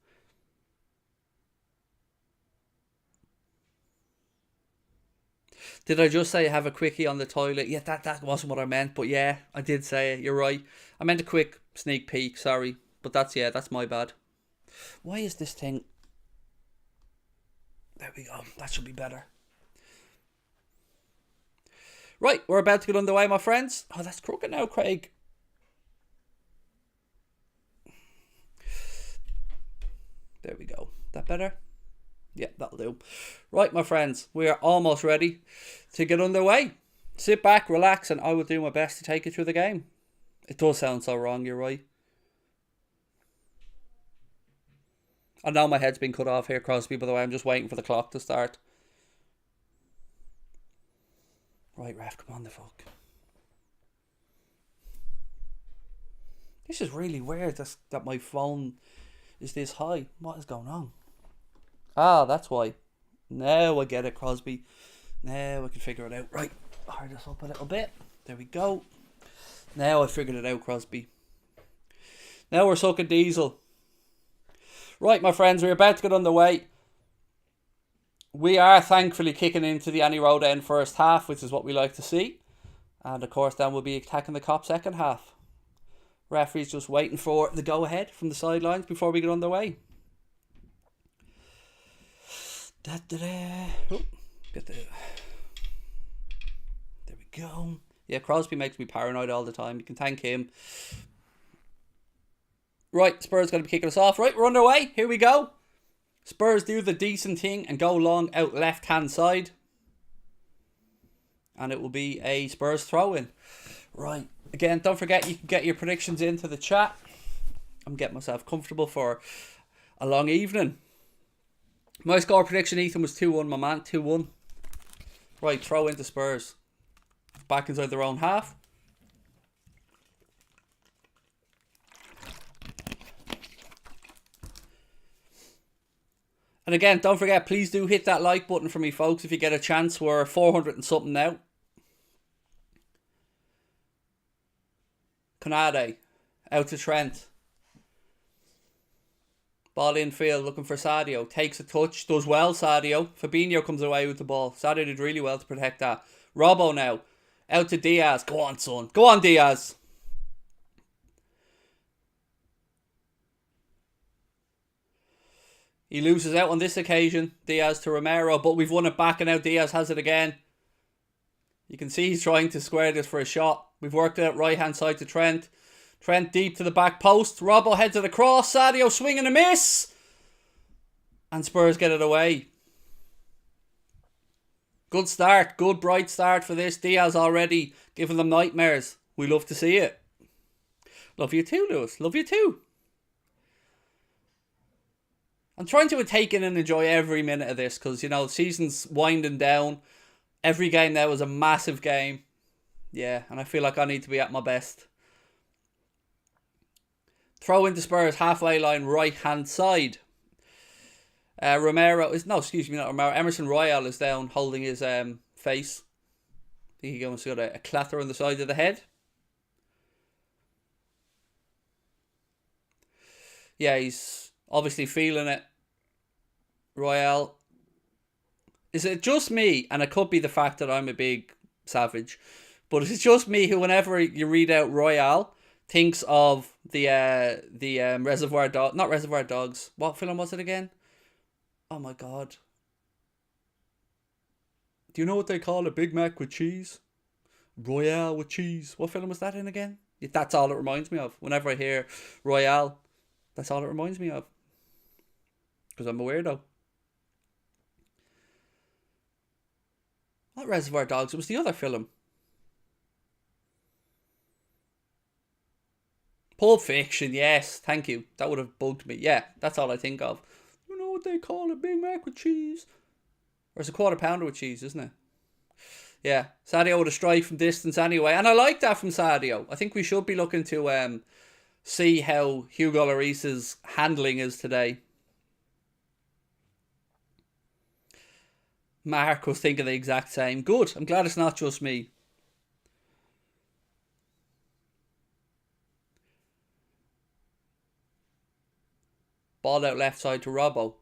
Did I just say have a quickie on the toilet? Yeah, that wasn't what I meant, but yeah, I did say it. You're right. I meant a quick sneak peek, sorry. But that's my bad. Why is this thing... There we go. That should be better. Right, we're about to get underway, my friends. Oh, that's crooked now, Craig. There we go. That better? Yeah, that'll do. Right, my friends, we are almost ready to get underway. Sit back, relax, and I will do my best to take you through the game. It does sound so wrong, you're right. I know my head's been cut off here, Crosby, by the way. I'm just waiting for the clock to start. Right, ref, come on the fuck. This is really weird that my phone is this high. What is going on? Ah, that's why. Now I get it, Crosby. Now I can figure it out. Right, hard this up a little bit. There we go. Now I figured it out, Crosby. Now we're sucking diesel. Right, my friends, we're about to get underway. We are thankfully kicking into the Annie Road end first half, which is what we like to see. And of course, then we'll be attacking the Cop second half. Referee's just waiting for the go-ahead from the sidelines before we get underway. Oh, get the... There we go. Yeah, Crosby makes me paranoid all the time. You can thank him. Right, Spurs going to be kicking us off. Right, we're underway. Here we go. Spurs do the decent thing and go long out left-hand side. And it will be a Spurs throw-in. Right. Again, don't forget you can get your predictions into the chat. I'm getting myself comfortable for a long evening. My score prediction, Ethan, was 2-1, my man. 2-1. Right, throw into Spurs. Back inside their own half. And again, don't forget, please do hit that like button for me, folks, if you get a chance. We're 400 and something now. Konate. Out to Trent. Ball infield, looking for Sadio. Takes a touch. Does well, Sadio. Fabinho comes away with the ball. Sadio did really well to protect that. Robbo now. Out to Diaz. Go on, son. Go on, Diaz. He loses out on this occasion. Diaz to Romero. But we've won it back and now Diaz has it again. You can see he's trying to square this for a shot. We've worked it out right hand side to Trent. Trent deep to the back post. Robbo heads it across. Sadio swing and a miss. And Spurs get it away. Good start. Good bright start for this. Diaz already giving them nightmares. We love to see it. Love you too, Lewis. Love you too. I'm trying to take in and enjoy every minute of this because, you know, the season's winding down. Every game now is a massive game. Yeah, and I feel like I need to be at my best. Throw into Spurs, halfway line, right-hand side. Romero is... No, excuse me, not Romero. Emerson Royale is down holding his face. I think he almost got a clatter on the side of the head. Yeah, he's obviously feeling it. Royale. Is it just me, and it could be the fact that I'm a big savage, but is it just me who, whenever you read out Royale, thinks of the Reservoir Dogs, not Reservoir Dogs. What film was it again? Oh my god. Do you know what they call a Big Mac with cheese? Royale with cheese. What film was that in again? That's all it reminds me of. Whenever I hear Royale, that's all it reminds me of. Because I'm a weirdo. Not Reservoir Dogs, it was the other film. Pulp Fiction, yes, thank you. That would have bugged me. Yeah, that's all I think of. You know what they call a Big Mac with cheese? Or it's a quarter pounder with cheese, isn't it? Yeah, Sadio with a strike from distance anyway. And I like that from Sadio. I think we should be looking to see how Hugo Lloris's handling is today. Mark was thinking the exact same. Good, I'm glad it's not just me. Ball out left side to Robbo.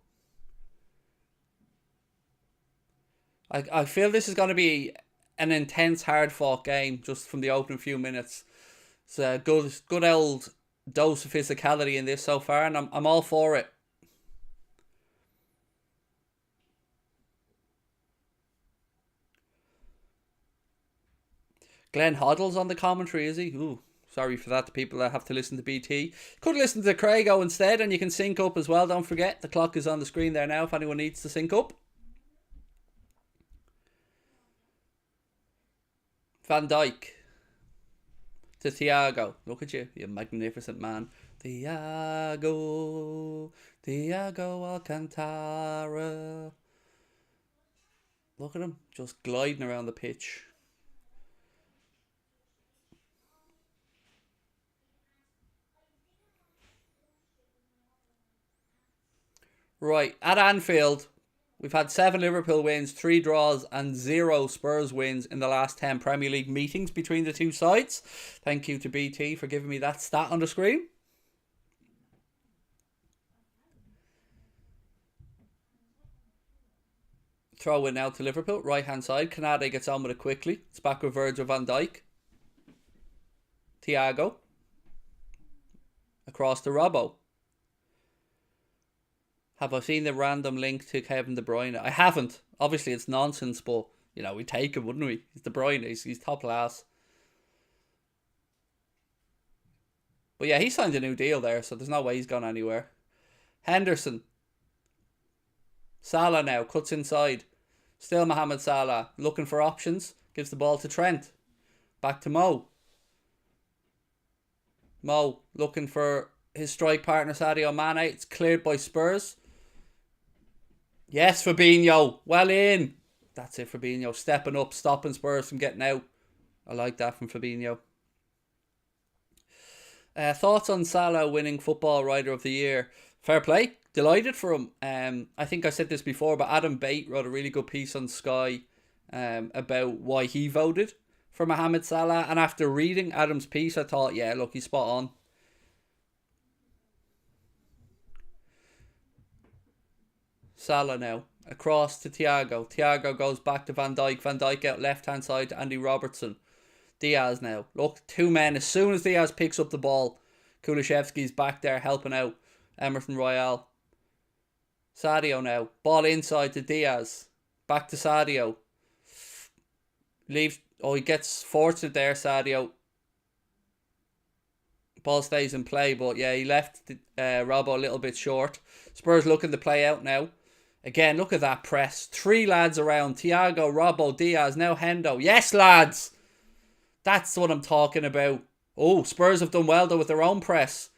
I feel this is going to be an intense, hard-fought game just from the opening few minutes. It's a good old dose of physicality in this so far, and I'm all for it. Glenn Hoddle's on the commentary, is he? Ooh, sorry for that, the people that have to listen to BT. Could listen to Craigo instead, and you can sync up as well. Don't forget, the clock is on the screen there now if anyone needs to sync up. Van Dijk to Thiago. Look at you, you magnificent man. Thiago Alcantara. Look at him, just gliding around the pitch. Right, at Anfield, We've had 7 Liverpool wins, 3 draws and 0 Spurs wins in the last 10 Premier League meetings between the two sides. Thank you to BT for giving me that stat on the screen. Throw in now to Liverpool, right hand side. Canade gets on with it quickly. It's back with Virgil van Dijk. Thiago. Across to Robbo. Have I seen the random link to Kevin De Bruyne? I haven't. Obviously, it's nonsense, but, you know, we'd take him, wouldn't we? He's De Bruyne. He's top class. But yeah, he signed a new deal there, so there's no way he's gone anywhere. Henderson. Salah now. Cuts inside. Still Mohamed Salah. Looking for options. Gives the ball to Trent. Back to Mo. Mo looking for his strike partner Sadio Mane. It's cleared by Spurs. Yes, Fabinho. Well in. That's it, Fabinho. Stepping up, stopping Spurs from getting out. I like that from Fabinho. Thoughts on Salah winning Football Writer of the Year? Fair play. Delighted for him. I think I said this before, but Adam Bate wrote a really good piece on Sky about why he voted for Mohamed Salah. And after reading Adam's piece, I thought, yeah, look, he's spot on. Salah now. Across to Thiago. Thiago goes back to Van Dijk. Van Dijk out left hand side to Andy Robertson. Diaz now. Look, 2 men. As soon as Diaz picks up the ball, Kulishevsky's back there helping out Emerson Royale. Sadio now. Ball inside to Diaz. Back to Sadio. Leaves. Oh, he gets fortunate there, Sadio. Ball stays in play, but yeah, he left Robbo a little bit short. Spurs looking to play out now. Again, look at that press. 3 lads around. Thiago, Robbo, Diaz, now Hendo. Yes, lads! That's what I'm talking about. Oh, Spurs have done well though with their own press.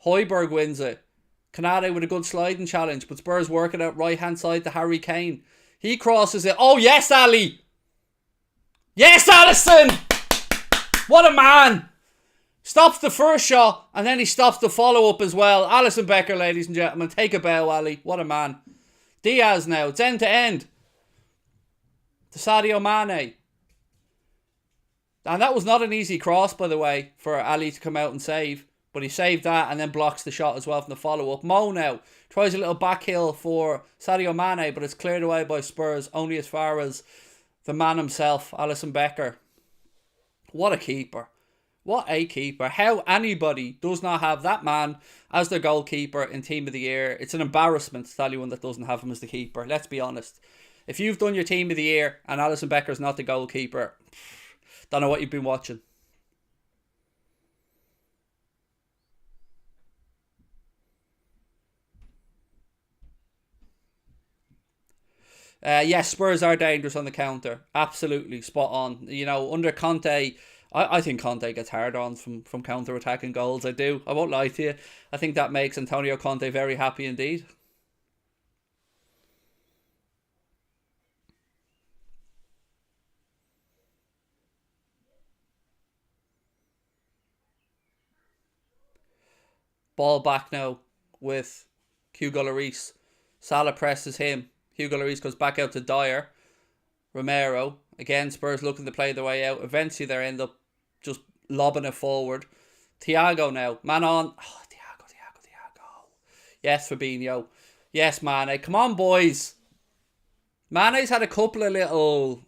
Højbjerg wins it. Canade with a good sliding challenge, but Spurs working out right hand side to Harry Kane. He crosses it. Oh, yes, Ali! Yes, Alisson! What a man! Stops the first shot and then he stops the follow-up as well. Alisson Becker, ladies and gentlemen. Take a bow, Ali. What a man. Diaz now. It's end to end. To Sadio Mane. And that was not an easy cross, by the way, for Ali to come out and save. But he saved that and then blocks the shot as well from the follow-up. Mo now tries a little back heel for Sadio Mane, but it's cleared away by Spurs only as far as the man himself, Alisson Becker. What a keeper. What a keeper. How anybody does not have that man as their goalkeeper in Team of the Year. It's an embarrassment to anyone that doesn't have him as the keeper. Let's be honest. If you've done your Team of the Year and Alisson Becker's not the goalkeeper, don't know what you've been watching. Yes, Spurs are dangerous on the counter. Absolutely, spot on. You know, under Conte, I think Conte gets hard on from counter-attacking goals. I do. I won't lie to you. I think that makes Antonio Conte very happy indeed. Ball back now with Hugo Lloris. Salah presses him. Hugo Lloris goes back out to Dyer. Romero. Again, Spurs looking to play their way out. Eventually they end up just lobbing it forward. Thiago now. Man on. Oh, Thiago. Yes, Fabinho. Yes, Mane. Come on, boys. Mane's had a couple of little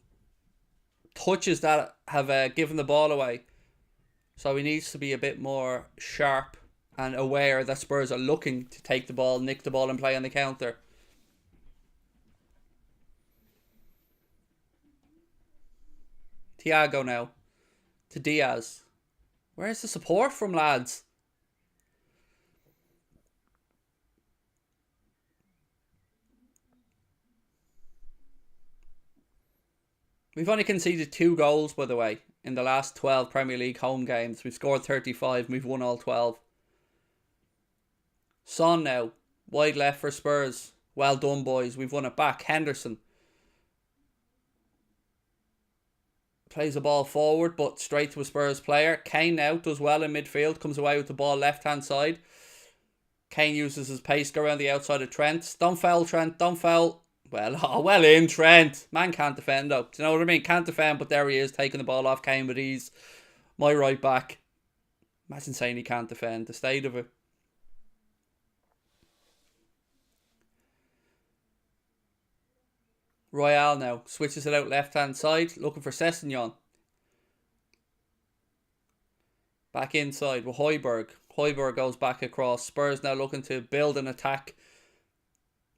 touches that have given the ball away. So he needs to be a bit more sharp and aware that Spurs are looking to take the ball, nick the ball and play on the counter. Thiago now. To Diaz. Where's the support from, lads? We've only conceded 2 goals, by the way, in the last 12 Premier League home games. We've scored 35 and we've won all 12. Son now. Wide left for Spurs. Well done, boys. We've won it back. Henderson. Plays the ball forward, but straight to a Spurs player. Kane now does well in midfield. Comes away with the ball left-hand side. Kane uses his pace, go around the outside of Trent. Don't foul, Trent. Don't foul. Well, oh, well in, Trent. Man can't defend though. Do you know what I mean? Can't defend, but there he is, taking the ball off Kane with ease. My right back. Imagine saying he can't defend. The state of it. Royale now. Switches it out left-hand side. Looking for Sessegnon. Back inside with Højbjerg. Højbjerg goes back across. Spurs now looking to build an attack.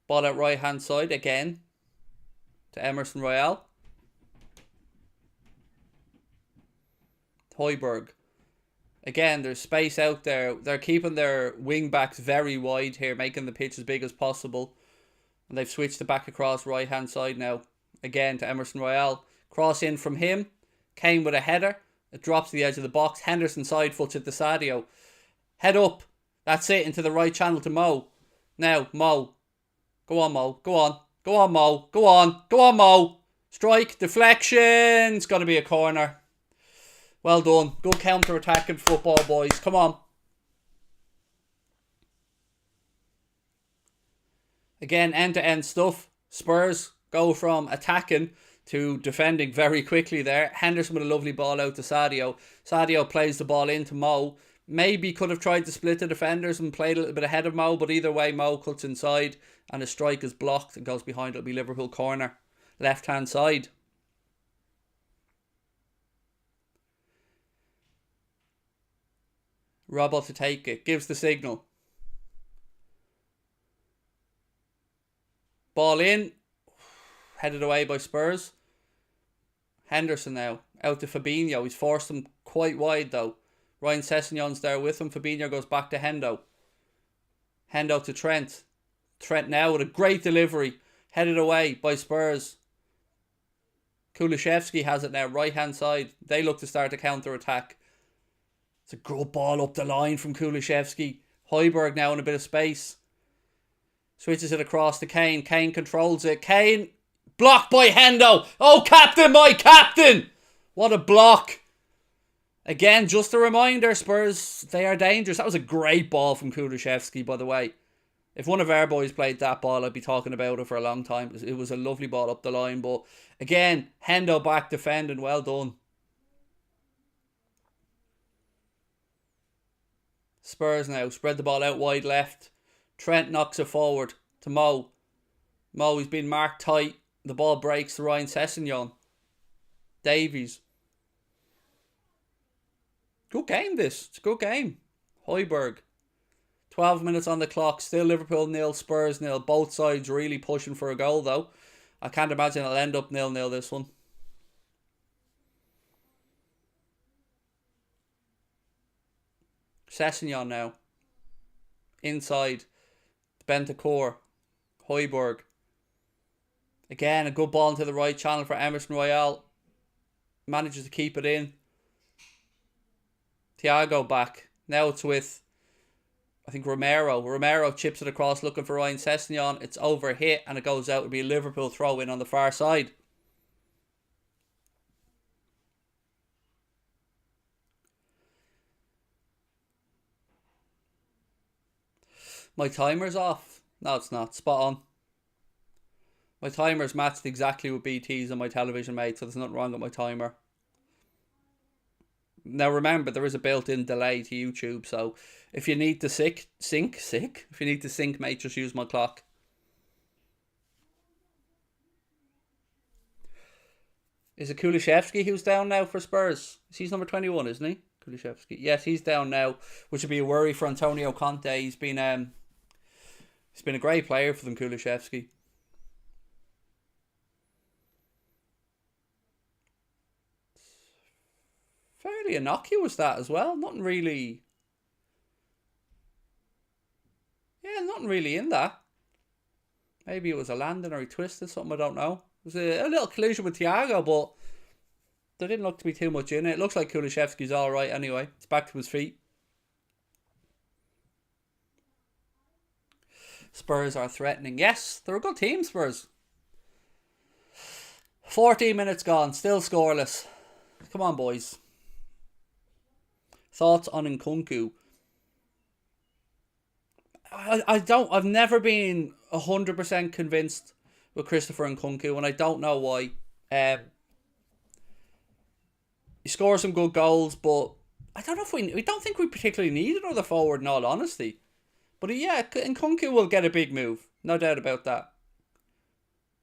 Ball out right-hand side again. To Emerson Royale. Højbjerg. Again, there's space out there. They're keeping their wing backs very wide here, making the pitch as big as possible. And they've switched it back across right-hand side now. Again to Emerson Royale. Cross in from him. Kane with a header. It drops to the edge of the box. Henderson side foots it to Sadio. Head up. That's it. Into the right channel to Mo. Now, Mo. Go on, Mo. Go on. Go on, Mo. Go on. Go on, Mo. Strike. Deflection. It's going to be a corner. Well done. Good counter-attacking football, boys. Come on. Again, end-to-end stuff. Spurs go from attacking to defending very quickly there. Henderson with a lovely ball out to Sadio. Sadio plays the ball into Mo. Maybe could have tried to split the defenders and played a little bit ahead of Mo, but either way, Mo cuts inside and a strike is blocked and goes behind. It'll be Liverpool corner. Left-hand side. Robbo to take it. Gives the signal. Ball in. Headed away by Spurs. Henderson now. Out to Fabinho. He's forced him quite wide though. Ryan Sessegnon's there with him. Fabinho goes back to Hendo. Hendo to Trent. Trent now with a great delivery. Headed away by Spurs. Kulusevski has it now. Right hand side. They look to start a counter-attack. It's a good ball up the line from Kulusevski. Højbjerg now in a bit of space. Switches it across to Kane. Kane controls it. Kane blocked by Hendo. Oh, captain, my captain. What a block. Again, just a reminder, Spurs, they are dangerous. That was a great ball from Kulusevski, by the way. If one of our boys played that ball, I'd be talking about it for a long time. It was a lovely ball up the line. But again, Hendo back defending. Well done. Spurs now spread the ball out wide left. Trent knocks it forward to Mo. Mo, he's been marked tight. The ball breaks to Ryan Sessegnon. Davies. Good game this. It's a good game. Højbjerg. 12 minutes on the clock. Still Liverpool 0, Spurs 0. Both sides really pushing for a goal though. I can't imagine it'll end up 0-0 this one. Sessegnon now. Inside. Bentancur. Højbjerg. Again, a good ball into the right channel for Emerson Royale. Manages to keep it in. Thiago back. Now it's with, I think, Romero. Romero chips it across looking for Ryan Sessegnon. It's over hit and it goes out. It'll be a Liverpool throw in on the far side. My timer's off. No, it's not. Spot on. My timer's matched exactly with BT's on my television, mate, so there's nothing wrong with my timer. Now remember, there is a built-in delay to YouTube, so if you need to sync, if you need to sync, mate, just use my clock. Is it Kulusevski who's down now for Spurs? He's number 21, isn't he? Kulusevski. Yes, he's down now, which would be a worry for Antonio Conte. He's been a great player for them, Kulusevski. Fairly innocuous that as well. Nothing really. Yeah, nothing really in that. Maybe it was a landing or he twisted something, I don't know. It was a little collision with Thiago, but there didn't look to be too much in it. It looks like Kulusevski's alright anyway. It's back to his feet. Spurs are threatening. Yes, they're a good team, Spurs. 14 minutes gone, still scoreless. Come on, boys. Thoughts on Nkunku? I've never been 100% convinced with Christopher Nkunku, and I don't know why. He scores some good goals, but I don't know if we don't think we particularly need another forward in all honesty. But yeah, Nkunku will get a big move, no doubt about that.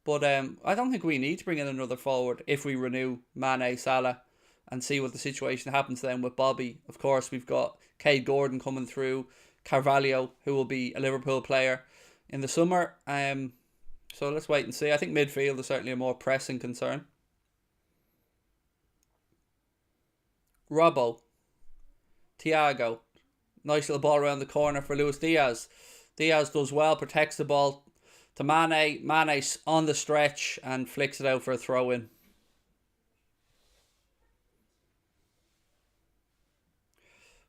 But I don't think we need to bring in another forward if we renew Mane, Salah, and see what the situation happens then with Bobby. Of course, we've got Cade Gordon coming through, Carvalho, who will be a Liverpool player in the summer. So let's wait and see. I think midfield is certainly a more pressing concern. Robbo, Thiago, nice little ball around the corner for Luis Diaz. Diaz does well, protects the ball to Mane. Mane's on the stretch and flicks it out for a throw in.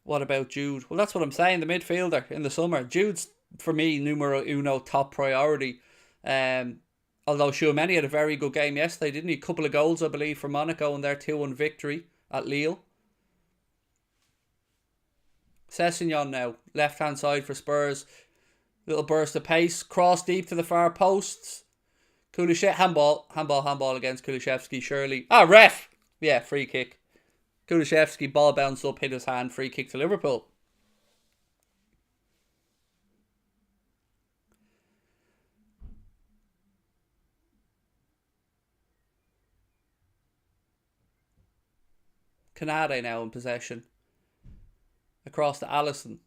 What about Jude? Well, that's what I'm saying. The midfielder in the summer. Jude's, for me, numero uno, top priority. Although Tchouaméni had a very good game yesterday, didn't he? A couple of goals, I believe, for Monaco in their 2-1 victory at Lille. Sessegnon now, left-hand side for Spurs. Little burst of pace. Cross deep to the far posts. Handball against Kulusevski, surely. Ref! Yeah, free kick. Kulusevski, ball bounced up, hit his hand, free kick to Liverpool. Canade now in possession. Across to Alisson.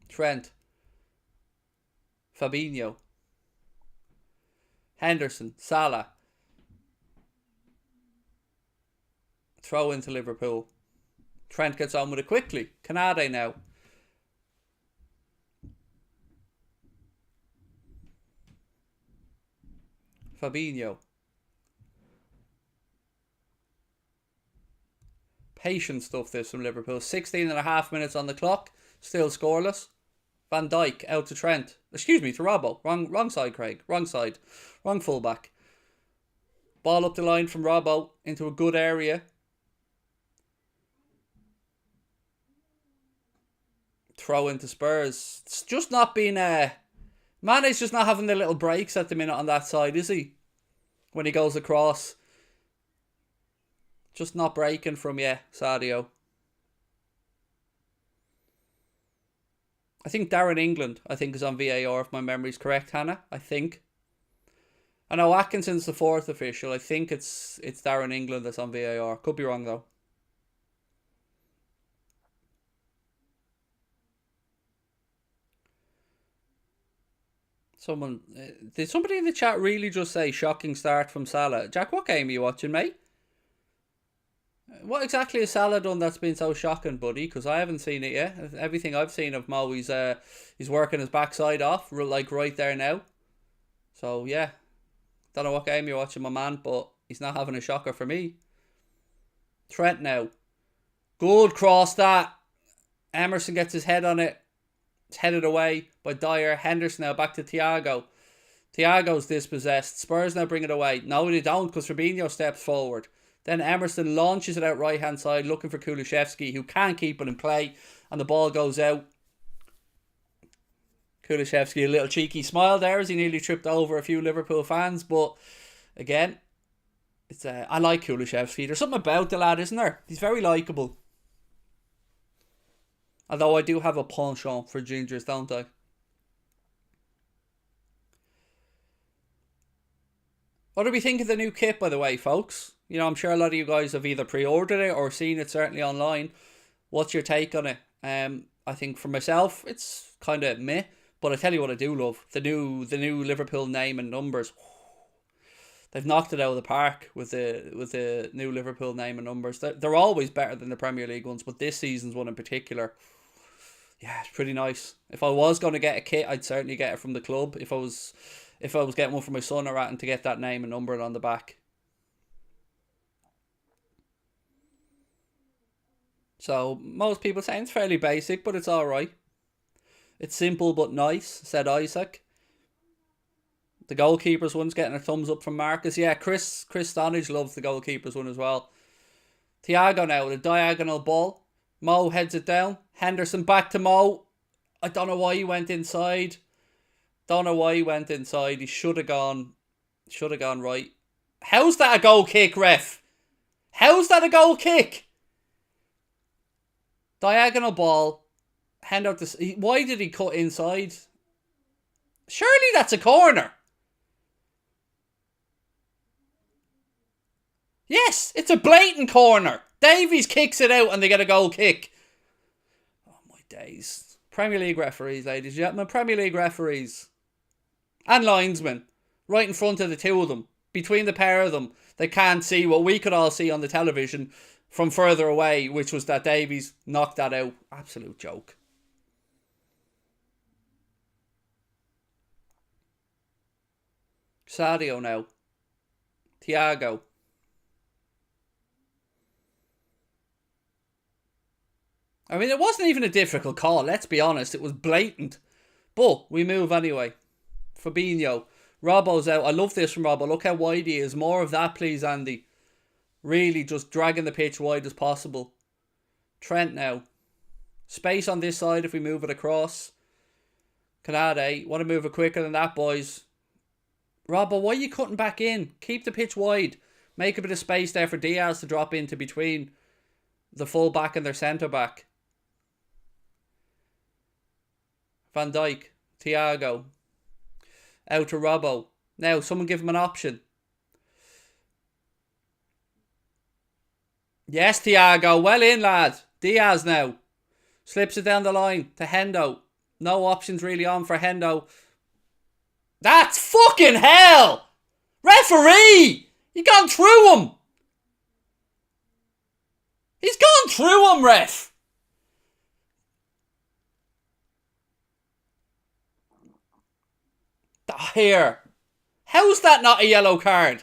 Trent. Fabinho. Henderson. Salah. Throw into Liverpool. Trent gets on with it quickly. Canade now. Fabinho. Patient stuff this from Liverpool. 16.5 minutes on the clock. Still scoreless. Van Dijk out to Trent. Excuse me, to Robbo. Wrong side, Craig. Wrong side. Wrong fullback. Ball up the line from Robbo into a good area. Throw into Spurs. It's just not been... Mane's just not having the little breaks at the minute on that side, is he? When he goes across. Just not breaking from Sadio. I think Darren England, is on VAR if my memory's correct, Hannah. I think. I know Atkinson's the fourth official. I think it's Darren England that's on VAR. Could be wrong though. Did somebody in the chat really just say shocking start from Salah? Jack, what game are you watching, mate? What exactly has Salah done that's been so shocking, buddy? Because I haven't seen it yet. Everything I've seen of Mo, he's working his backside off, like right there now. So, yeah. Don't know what game you're watching, my man, but he's not having a shocker for me. Trent now. Good cross that. Emerson gets his head on it. It's headed away by Dyer. Henderson now back to Thiago. Thiago's dispossessed. Spurs now bring it away. No, they don't, because Fabinho steps forward. Then Emerson launches it out right hand side looking for Kulusevski, who can't keep it in play, and the ball goes out. Kulusevski, a little cheeky smile there as he nearly tripped over a few Liverpool fans, but again, it's I like Kulusevski. There's something about the lad, isn't there? He's very likeable. Although I do have a penchant for gingers, don't I? What do we think of the new kit, by the way, folks? You know, I'm sure a lot of you guys have either pre-ordered it or seen it certainly online. What's your take on it? I think for myself, it's kind of meh. But I tell you what I do love. The new Liverpool name and numbers. They've knocked it out of the park with the new Liverpool name and numbers. They're always better than the Premier League ones, but this season's one in particular, yeah, it's pretty nice. If I was going to get a kit, I'd certainly get it from the club. If I was getting one for my son or anything, to get that name and number on the back. So most people saying it's fairly basic, but it's alright. It's simple but nice, said Isaac. The goalkeepers one's getting a thumbs up from Marcus. Yeah, Chris Stonage loves the goalkeepers one as well. Thiago now with a diagonal ball. Mo heads it down. Henderson back to Mo. I don't know why he went inside. He should have gone right. How's that a goal kick, ref? How's that a goal kick? Diagonal ball. Hand out this. Why did he cut inside? Surely that's a corner. Yes, it's a blatant corner. Davies kicks it out and they get a goal kick. Oh my days. Premier League referees, ladies and gentlemen. Premier League referees. And linesmen. Right in front of the two of them. Between the pair of them. They can't see what we could all see on the television from further away, which was that Davies knocked that out. Absolute joke. Sadio now. Thiago. I mean, it wasn't even a difficult call, let's be honest. It was blatant. But we move anyway. Fabinho. Robbo's out. I love this from Robbo. Look how wide he is. More of that, please, Andy. Really just dragging the pitch wide as possible. Trent now. Space on this side if we move it across. Canade. Want to move it quicker than that, boys. Robbo, why are you cutting back in? Keep the pitch wide. Make a bit of space there for Diaz to drop into between the full back and their centre back. Van Dijk. Thiago. Out to Robbo. Now, someone give him an option. Yes, Thiago. Well in, lad. Diaz now. Slips it down the line to Hendo. No options really on for Hendo. That's fucking hell! Referee! You gone through him! He's gone through him, ref! Here. How's that not a yellow card?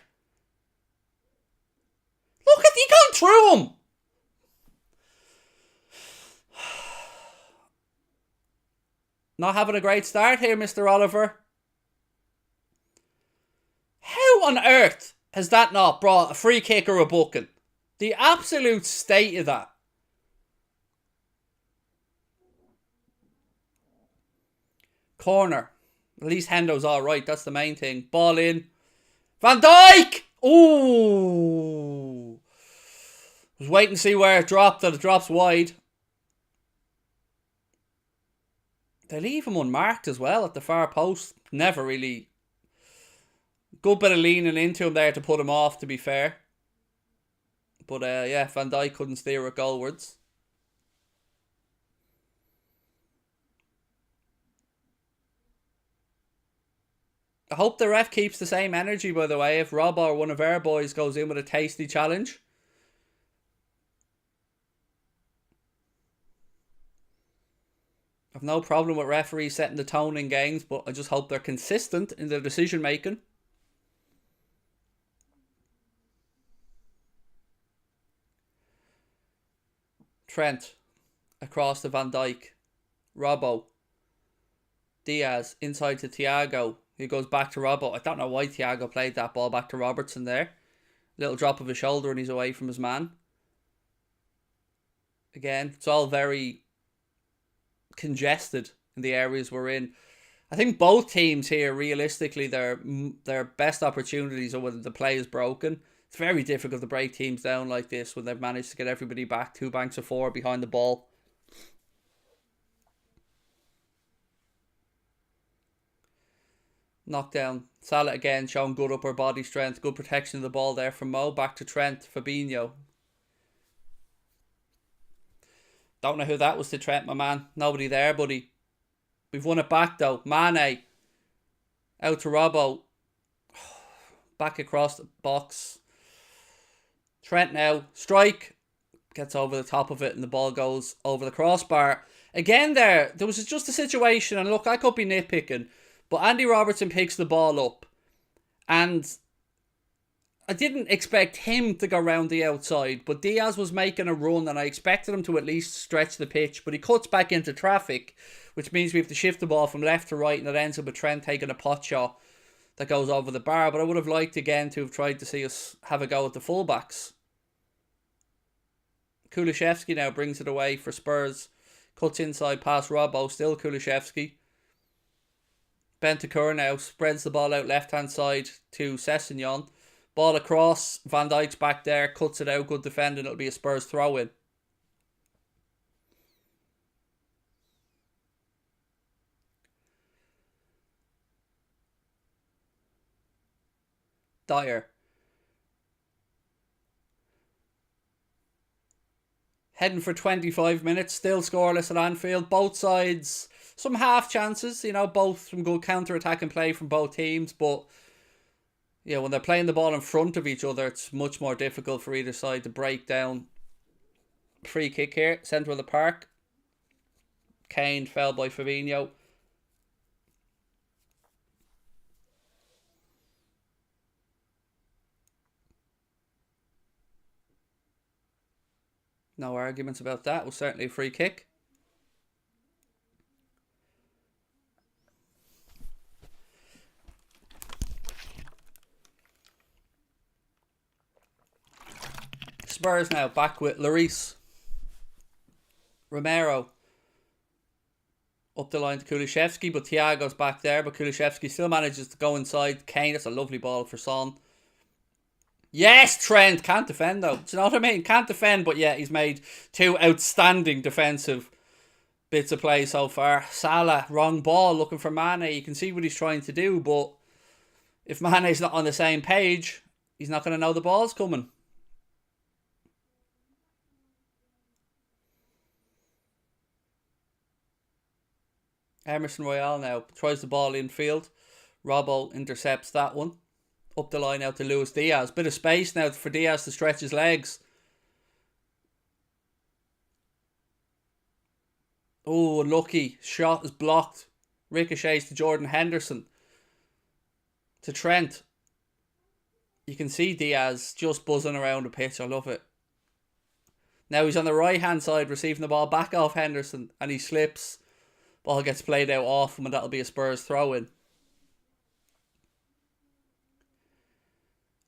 Look at, he gone through him! Not having a great start here, Mr. Oliver. How on earth has that not brought a free kick or a booking? The absolute state of that. Corner. At least Hendo's alright, that's the main thing. Ball in. Van Dijk! Ooh. Was waiting to see where it dropped, that it drops wide. They leave him unmarked as well at the far post. Never really. Good bit of leaning into him there to put him off, to be fair. But yeah, Van Dijk couldn't steer it goalwards. I hope the ref keeps the same energy, by the way, if Rob or one of our boys goes in with a tasty challenge. I've no problem with referees setting the tone in games, but I just hope they're consistent in their decision making. Trent across to Van Dijk. Robbo. Diaz inside to Thiago. He goes back to Robbo. I don't know why Thiago played that ball back to Robertson there. Little drop of his shoulder and he's away from his man. Again, it's all very congested in the areas we're in. I think both teams here, realistically, their best opportunities are when the play is broken. It's very difficult to break teams down like this when they've managed to get everybody back 2 banks of 4 behind the ball. Knockdown. Salah again showing good upper body strength. Good protection of the ball there from Mo. Back to Trent. Fabinho. Don't know who that was to Trent, my man. Nobody there, buddy. We've won it back though. Mane. Out to Robbo. Back across the box. Trent now. Strike. Gets over the top of it and the ball goes over the crossbar. Again there was just a situation, and look, I could be nitpicking, but Andy Robertson picks the ball up, and I didn't expect him to go round the outside, but Diaz was making a run and I expected him to at least stretch the pitch, but he cuts back into traffic, which means we have to shift the ball from left to right, and it ends up with Trent taking a pot shot that goes over the bar. But I would have liked again to have tried to see us have a go at the fullbacks. Kulusevski now brings it away for Spurs. Cuts inside past Robbo. Still Kulusevski. Bentancur now spreads the ball out left hand side to Sessegnon. Ball across. Van Dijk's back there. Cuts it out. Good defending. It'll be a Spurs throw in. Dyer. Heading for 25 minutes. Still scoreless at Anfield. Both sides, some half chances. You know, both from good counter-attacking play from both teams. But, yeah, when they're playing the ball in front of each other, it's much more difficult for either side to break down. Free kick here. Centre of the park. Kane fell by Fabinho. No arguments about that. It was certainly a free kick. Spurs now back with Lloris. Romero. Up the line to Kulusevski, but Thiago's back there. But Kulusevski still manages to go inside. Kane, that's a lovely ball for Son. Yes, Trent. Can't defend though. Do you know what I mean? Can't defend, but yeah, he's made two outstanding defensive bits of play so far. Salah, wrong ball, looking for Mane. You can see what he's trying to do, but if Mane's not on the same page, he's not going to know the ball's coming. Emerson Royale now tries the ball infield. Robbo intercepts that one. Up the line out to Luis Diaz. Bit of space now for Diaz to stretch his legs. Oh, unlucky. Shot is blocked. Ricochets to Jordan Henderson. To Trent. You can see Diaz just buzzing around the pitch. I love it. Now he's on the right hand side receiving the ball back off Henderson. And he slips. Ball gets played out off him and that'll be a Spurs throw in.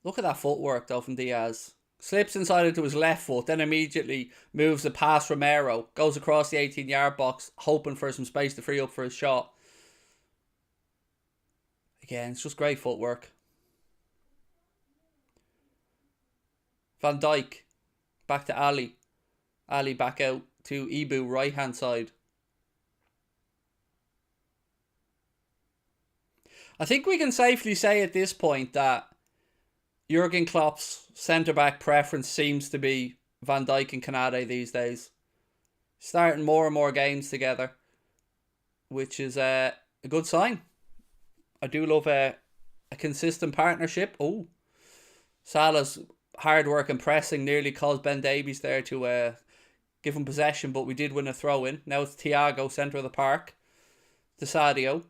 Look at that footwork though from Diaz. Slips inside into his left foot, then immediately moves it past Romero. Goes across the 18-yard box, hoping for some space to free up for his shot. Again, it's just great footwork. Van Dijk. Back to Ali. Ali back out to Ibu, right hand side. I think we can safely say at this point that Jurgen Klopp's centre-back preference seems to be Van Dijk and Kanade these days. Starting more and more games together, which is a good sign. I do love a consistent partnership. Oh, Salah's hard work and pressing nearly caused Ben Davies there to give him possession, but we did win a throw-in. Now it's Thiago, centre of the park, to Sadio.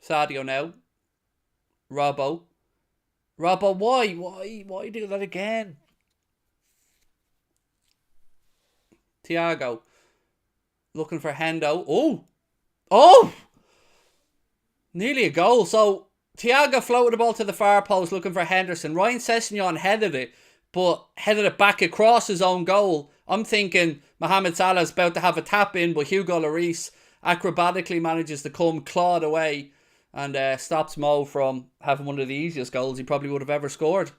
Sadio now. Robbo. Robbo, why do that again? Thiago. Looking for Hendo. Oh! Nearly a goal. So, Thiago floated the ball to the far post looking for Henderson. Ryan Sessegnon headed it, but headed it back across his own goal. I'm thinking Mohamed Salah's about to have a tap in, but Hugo Lloris acrobatically manages to come clawed away and stops Mo from having one of the easiest goals he probably would have ever scored.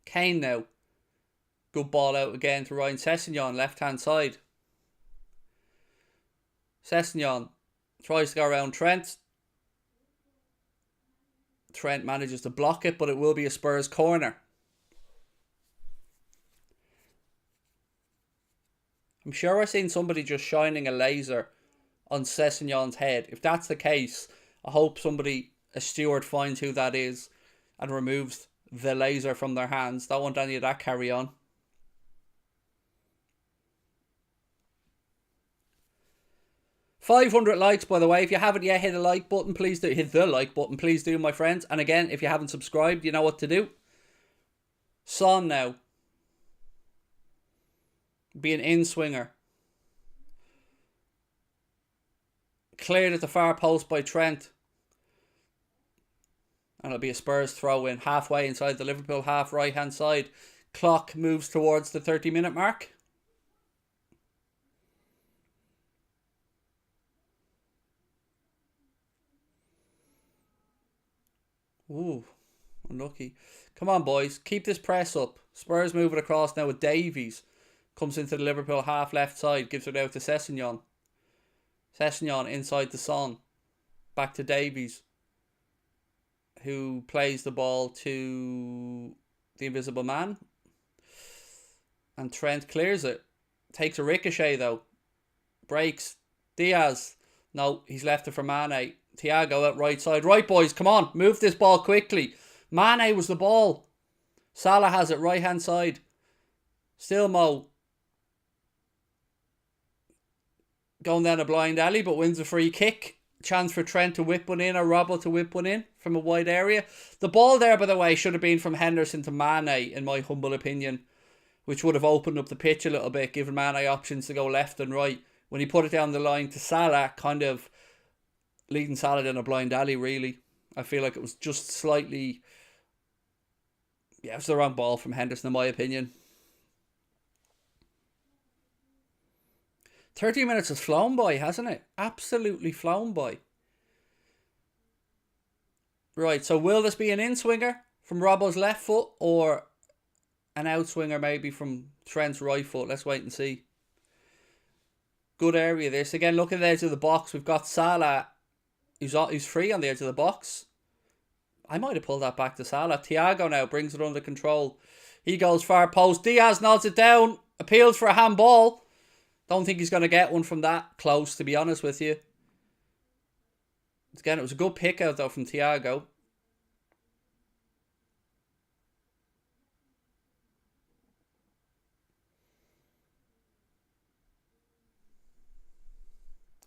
Kane now. Good ball out again to Ryan Sessegnon, left hand side. Sessegnon tries to go around Trent. Trent manages to block it, but it will be a Spurs corner. I'm sure I've seen somebody just shining a laser on Sessegnon's head. If that's the case, I hope a steward finds who that is and removes the laser from their hands. Don't want any of that carry on. $500 likes, by the way. If you haven't yet hit a like button, please do. Hit the like button, please do, my friends. And again, if you haven't subscribed, you know what to do. Son now. Be an in-swinger. Cleared at the far post by Trent. And it'll be a Spurs throw in halfway inside the Liverpool half right hand side. Clock moves towards the 30-minute mark. Ooh, unlucky. Come on, boys. Keep this press up. Spurs moving across now with Davies. Comes into the Liverpool half left side. Gives it out to Sessegnon. Sessegnon inside the Son. Back to Davies, who plays the ball to the invisible man. And Trent clears it. Takes a ricochet though. Breaks. Diaz. No, he's left it for Mane. Thiago out right side. Right, boys, come on. Move this ball quickly. Mane was the ball. Salah has it right hand side. Still Mo. Going down a blind alley, but wins a free kick. Chance for Trent to whip one in, or Robbo to whip one in from a wide area. The ball there, by the way, should have been from Henderson to Mane, in my humble opinion, which would have opened up the pitch a little bit, given Mane options to go left and right. When he put it down the line to Salah, kind of leading Salah in a blind alley, really. I feel like it was just slightly... Yeah, it was the wrong ball from Henderson, in my opinion. 30 minutes has flown by, hasn't it? Absolutely flown by. Right, so will this be an in-swinger from Robbo's left foot, or an outswinger maybe from Trent's right foot? Let's wait and see. Good area this. Again, look at the edge of the box. We've got Salah. He's free on the edge of the box. I might have pulled that back to Salah. Thiago now brings it under control. He goes far post. Diaz nods it down. Appeals for a handball. Don't think he's going to get one from that close, to be honest with you. Again, it was a good pick out, though, from Thiago.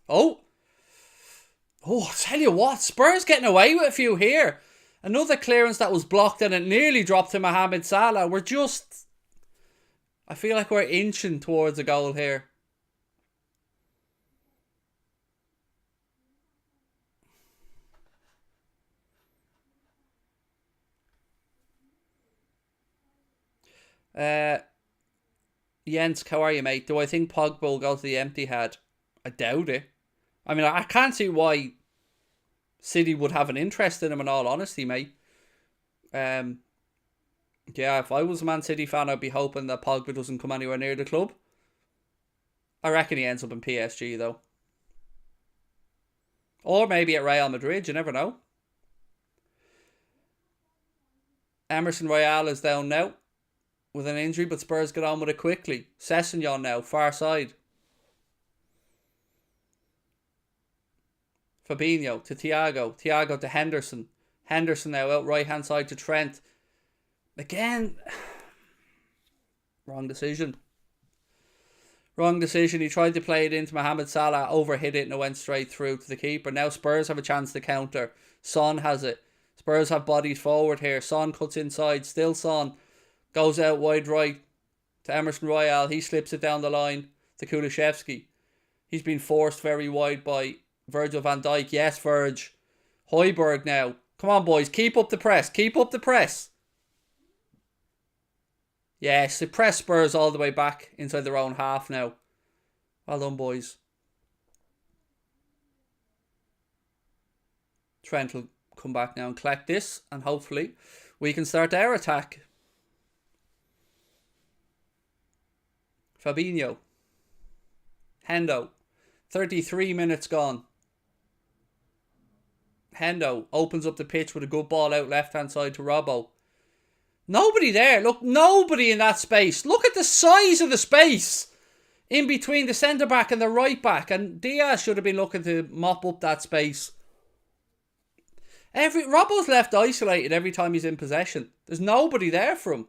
Oh, I tell you what, Spurs getting away with a few here. Another clearance that was blocked and it nearly dropped to Mohamed Salah. I feel like we're inching towards a goal here. Jens, how are you, mate? Do I think Pogba will go to the empty head? I doubt it. I mean, I can't see why City would have an interest in him, in all honesty, mate. Yeah, if I was a Man City fan, I'd be hoping that Pogba doesn't come anywhere near the club. I reckon he ends up in PSG, though. Or maybe at Real Madrid, you never know. Emerson Royale is down now with an injury, but Spurs get on with it quickly. Sessegnon now, far side. Fabinho to Thiago. Thiago to Henderson. Henderson now out right hand side to Trent. Again, wrong decision. Wrong decision. He tried to play it into Mohamed Salah, overhit it, and it went straight through to the keeper. Now Spurs have a chance to counter. Son has it. Spurs have bodies forward here. Son cuts inside. Still Son. Goes out wide right to Emerson Royale. He slips it down the line to Kulusevski. He's been forced very wide by Virgil van Dijk. Yes, Virg. Højbjerg now. Come on, boys. Keep up the press. Keep up the press. Yes, they press Spurs all the way back inside their own half now. Well done, boys. Trent will come back now and collect this, and hopefully we can start our attack. Fabinho. Hendo. 33 minutes gone. Hendo opens up the pitch with a good ball out left hand side to Robbo. Nobody there. Look, nobody in that space. Look at the size of the space in between the centre back and the right back. And Diaz should have been looking to mop up that space. Robbo's left isolated every time he's in possession. There's nobody there for him.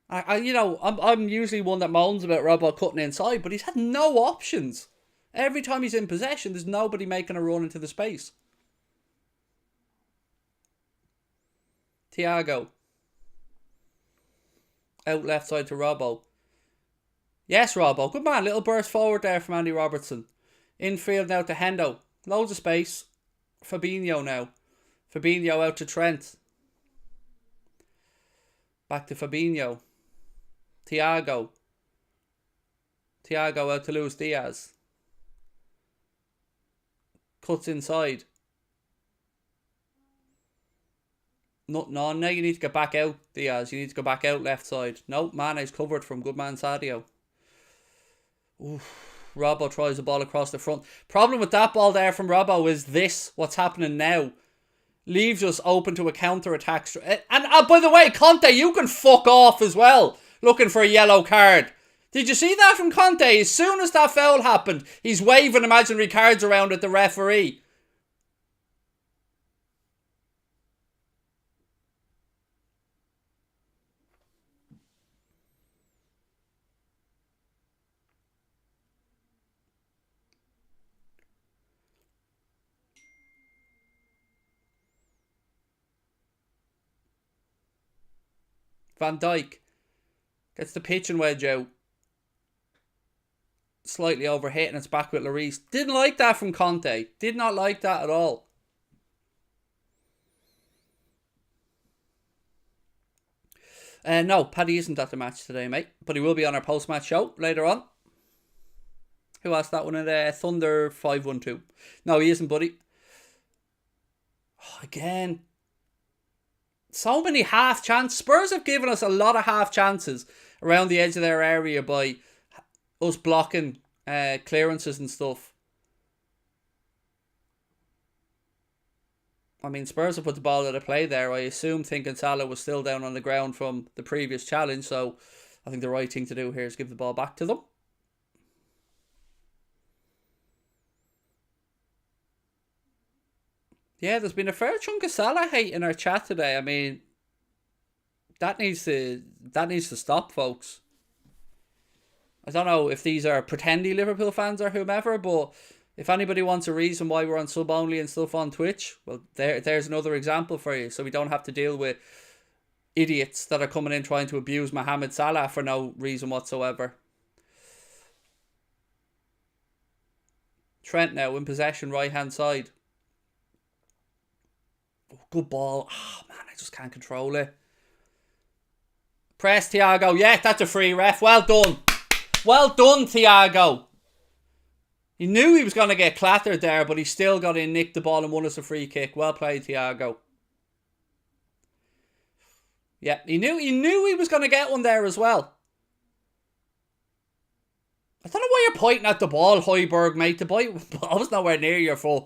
I'm usually one that moans about Robbo cutting inside, but he's had no options. Every time he's in possession, there's nobody making a run into the space. Thiago. Out left side to Robbo. Yes, Robbo. Good man. Little burst forward there from Andy Robertson. Infield now to Hendo. Loads of space. Fabinho now. Fabinho out to Trent. Back to Fabinho. Thiago. Thiago out to Luis Diaz. Cuts inside. Nothing on now. You need to get back out, Diaz. You need to go back out left side. No, Mane's covered from good man Sadio. Oof. Robbo tries the ball across the front. Problem with that ball there from Robbo is this, what's happening now. Leaves us open to a counter-attack. And by the way, Conte, you can fuck off as well. Looking for a yellow card. Did you see that from Conte? As soon as that foul happened, he's waving imaginary cards around at the referee. Van Dijk gets the pitching wedge out. Slightly overhit and it's back with Lloris. Didn't like that from Conte. Did not like that at all. No, Paddy isn't at the match today, mate. But he will be on our post-match show later on. Who asked that one at Thunder 512? No, he isn't, buddy. Oh, again. So many half chances. Spurs have given us a lot of half chances around the edge of their area by us blocking clearances and stuff. I mean, Spurs have put the ball out of play there. I assume thinking Salah was still down on the ground from the previous challenge. So I think the right thing to do here is give the ball back to them. Yeah, there's been a fair chunk of Salah hate in our chat today. I mean, that needs to stop, folks. I don't know if these are pretendy Liverpool fans or whomever, but if anybody wants a reason why we're on sub only and stuff on Twitch, well, there's another example for you. So we don't have to deal with idiots that are coming in trying to abuse Mohamed Salah for no reason whatsoever. Trent now in possession, right hand side. Good ball. Oh, man, I just can't control it. Press, Thiago. Yeah, that's a free, ref. Well done. Well done, Thiago. He knew he was going to get clattered there, but he still got in, nicked the ball and won us a free kick. Well played, Thiago. Yeah, he knew he was going to get one there as well. I don't know why you're pointing at the ball, Højbjerg, mate. The ball was nowhere near your foot.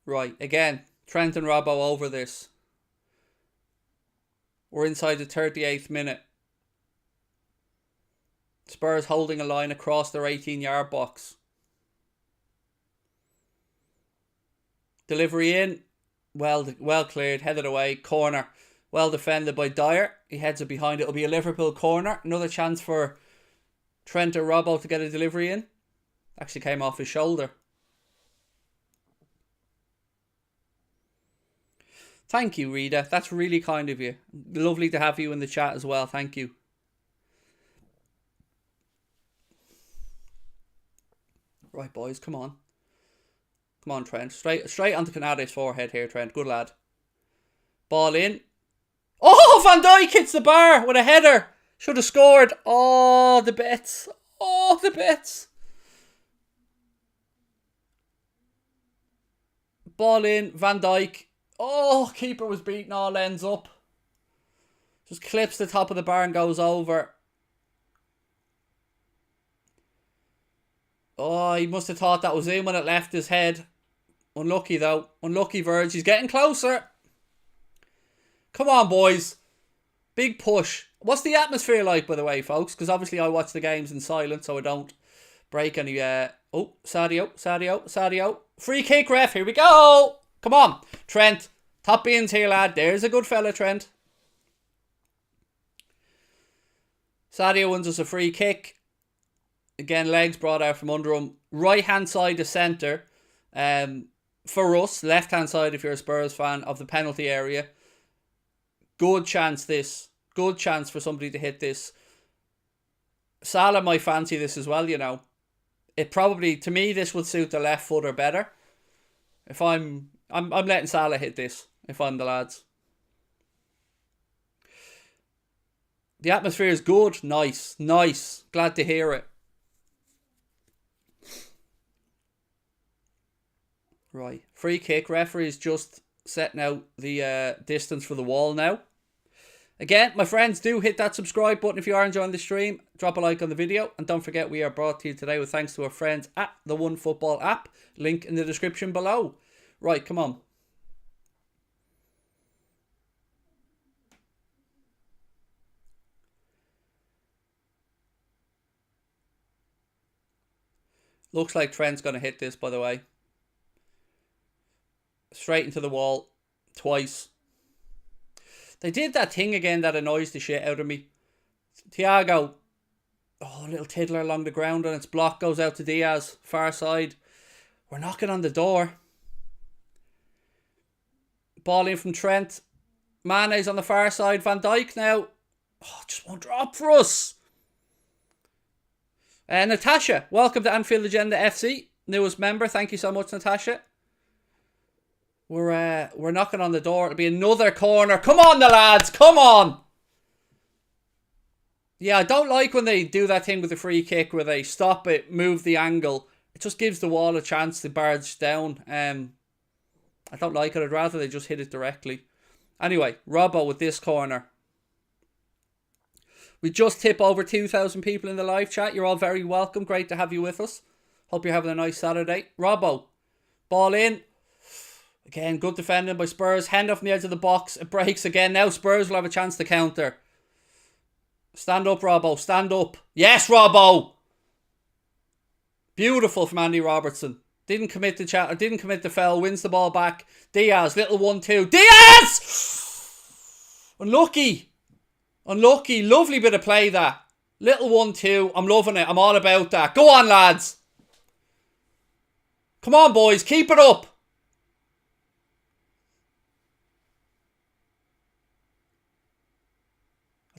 Right, again, Trent and Robbo over this. We're inside the 38th minute. Spurs holding a line across their 18-yard box. Delivery in. Well cleared, headed away, corner. Well defended by Dyer. He heads it behind. It'll be a Liverpool corner. Another chance for Trent or Robbo to get a delivery in. Actually came off his shoulder. Thank you, Rita. That's really kind of you. Lovely to have you in the chat as well. Thank you. Right, boys. Come on. Come on, Trent. Straight onto Canade's forehead here, Trent. Good lad. Ball in. Oh, Van Dijk hits the bar with a header. Should have scored. Oh, the bets. Oh, the bets. Ball in. Van Dijk. Oh, keeper was beaten all ends up. Just clips the top of the bar and goes over. Oh, he must have thought that was in when it left his head. Unlucky though. Unlucky Verge. He's getting closer. Come on, boys. Big push. What's the atmosphere like, by the way, folks? Because obviously I watch the games in silence, so I don't break any... Oh, Sadio. Free kick, ref. Here we go. Come on, Trent. Top beans here, lad. There's a good fella, Trent. Sadio wins us a free kick. Again, legs brought out from under him. Right hand side to centre. For us, left hand side if you're a Spurs fan, of the penalty area. Good chance this. Good chance for somebody to hit this. Salah might fancy this as well, you know. It probably, to me, this would suit the left footer better. If I'm letting Salah hit this, if I'm the lads. The atmosphere is good. Nice. Nice. Glad to hear it. Right. Free kick. Referee's just setting out the distance for the wall now. Again, my friends, do hit that subscribe button if you are enjoying the stream. Drop a like on the video. And don't forget, we are brought to you today with thanks to our friends at the OneFootball app. Link in the description below. Right, come on. Looks like Trent's going to hit this, by the way. Straight into the wall. Twice. They did that thing again that annoys the shit out of me. Thiago. Oh, a little tiddler along the ground and its block goes out to Diaz. Far side. We're knocking on the door. Ball in from Trent. Mane's on the far side. Van Dijk now. Oh, just one drop for us. Natasha, welcome to Anfield Agenda FC. Newest member. Thank you so much, Natasha. We're knocking on the door. It'll be another corner. Come on, the lads. Come on. Yeah, I don't like when they do that thing with the free kick where they stop it, move the angle. It just gives the wall a chance to barge down. I don't like it. I'd rather they just hit it directly. Anyway, Robbo with this corner. We just tip over 2,000 people in the live chat. You're all very welcome. Great to have you with us. Hope you're having a nice Saturday. Robbo. Ball in. Again, good defending by Spurs. Hand off from the edge of the box. It breaks again. Now Spurs will have a chance to counter. Stand up, Robbo. Stand up. Yes, Robbo. Beautiful from Andy Robertson. Didn't commit the foul. Wins the ball back. Diaz. Little 1-2. Diaz! Unlucky. Unlucky. Lovely bit of play that. Little 1-2. I'm loving it. I'm all about that. Go on, lads. Come on, boys. Keep it up.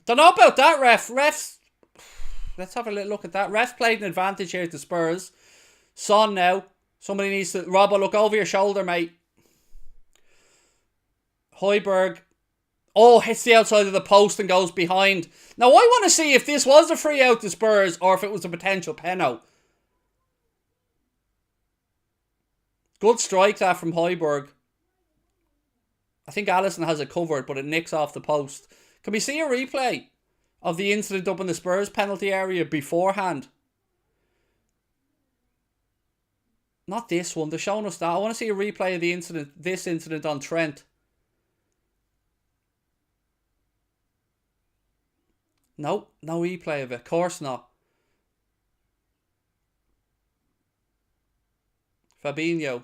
Don't know about that, refs. Let's have a little look at that. Refs played an advantage here to Spurs. Son now. Somebody needs to... Robbo, look over your shoulder, mate. Højbjerg. Oh, hits the outside of the post and goes behind. Now, I want to see if this was a free out to Spurs or if it was a potential penalty. Good strike that from Højbjerg. I think Alisson has it covered, but it nicks off the post. Can we see a replay of the incident up in the Spurs penalty area beforehand? Not this one. They're showing us that. I want to see a replay of the incident, this incident on Trent. No replay of it. Of course not. Fabinho.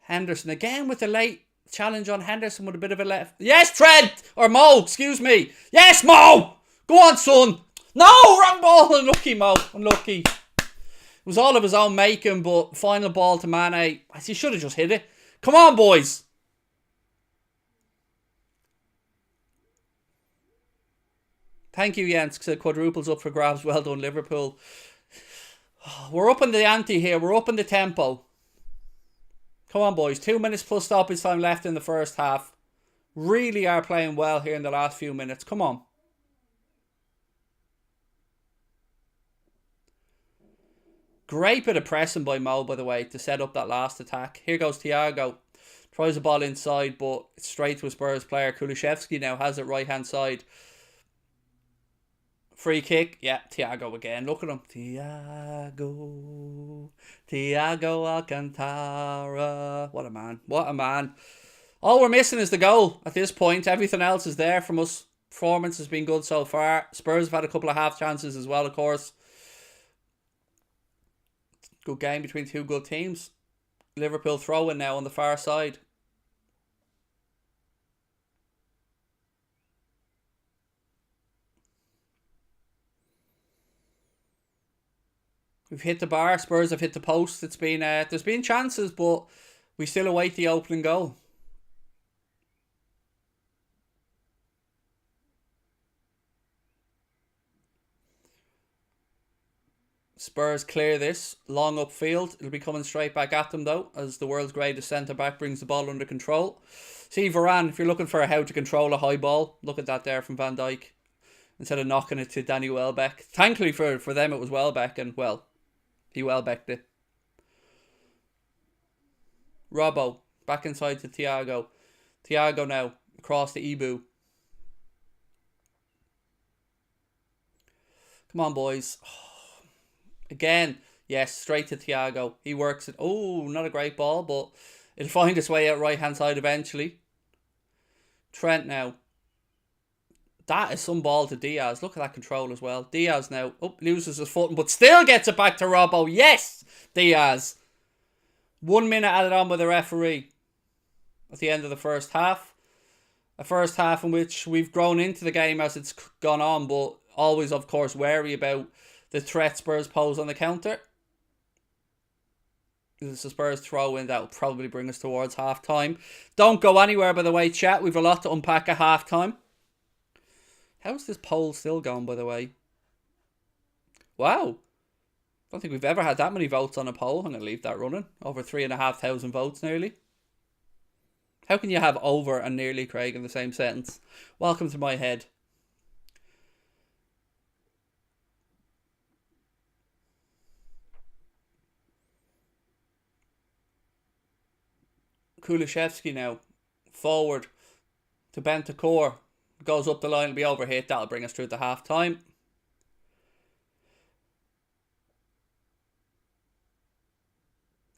Henderson again with the late challenge on Henderson with a bit of a left. Yes, Trent! Or Mo, excuse me. Yes, Mo! Go on, son. No, wrong ball. Unlucky, Mo. Unlucky. It was all of his own making, but final ball to Mane. He should have just hit it. Come on, boys. Thank you, Jens. Quadruples up for grabs. Well done, Liverpool. We're up in the ante here. We're up in the tempo. Come on, boys. 2 minutes plus stoppage time left in the first half. Really are playing well here in the last few minutes. Come on. Great bit of pressing by Mo, by the way, to set up that last attack. Here goes Thiago. Tries the ball inside, but it's straight to a Spurs player. Kulusevski now has it right-hand side. Free kick. Yeah, Thiago again. Look at him. Thiago Alcantara. What a man. What a man. All we're missing is the goal at this point. Everything else is there from us. Performance has been good so far. Spurs have had a couple of half chances as well, of course. Good game between two good teams. Liverpool throw-in now on the far side. We've hit the bar. Spurs have hit the post. It's been there's been chances, but we still await the opening goal. Spurs clear this. Long upfield. It'll be coming straight back at them, though, as the world's greatest centre-back brings the ball under control. See, Varane, if you're looking for how to control a high ball, look at that there from Van Dijk. Instead of knocking it to Danny Welbeck. Thankfully for them, it was Welbeck, and, well, he Welbecked it. Robbo, back inside to Thiago. Thiago now, across to Ibu. Come on, boys. Again, yes, straight to Thiago. He works it. Oh, not a great ball, but it'll find its way out right-hand side eventually. Trent now. That is some ball to Diaz. Look at that control as well. Diaz now. Oh, loses his footing, but still gets it back to Robbo. Yes, Diaz. 1 minute added on by the referee at the end of the first half. A first half in which we've grown into the game as it's gone on, but always, of course, wary about the threat Spurs pose on the counter. It's a Spurs throw in that will probably bring us towards half time. Don't go anywhere, by the way, chat. We've a lot to unpack at half time. How's this poll still going, by the way? Wow. I don't think we've ever had that many votes on a poll. I'm going to leave that running. Over 3,500 votes nearly. How can you have over and nearly, Craig, in the same sentence? Welcome to my head. Kulishevsky now. Forward to Bentancur. Goes up the line, will be overhit. That'll bring us through to half time.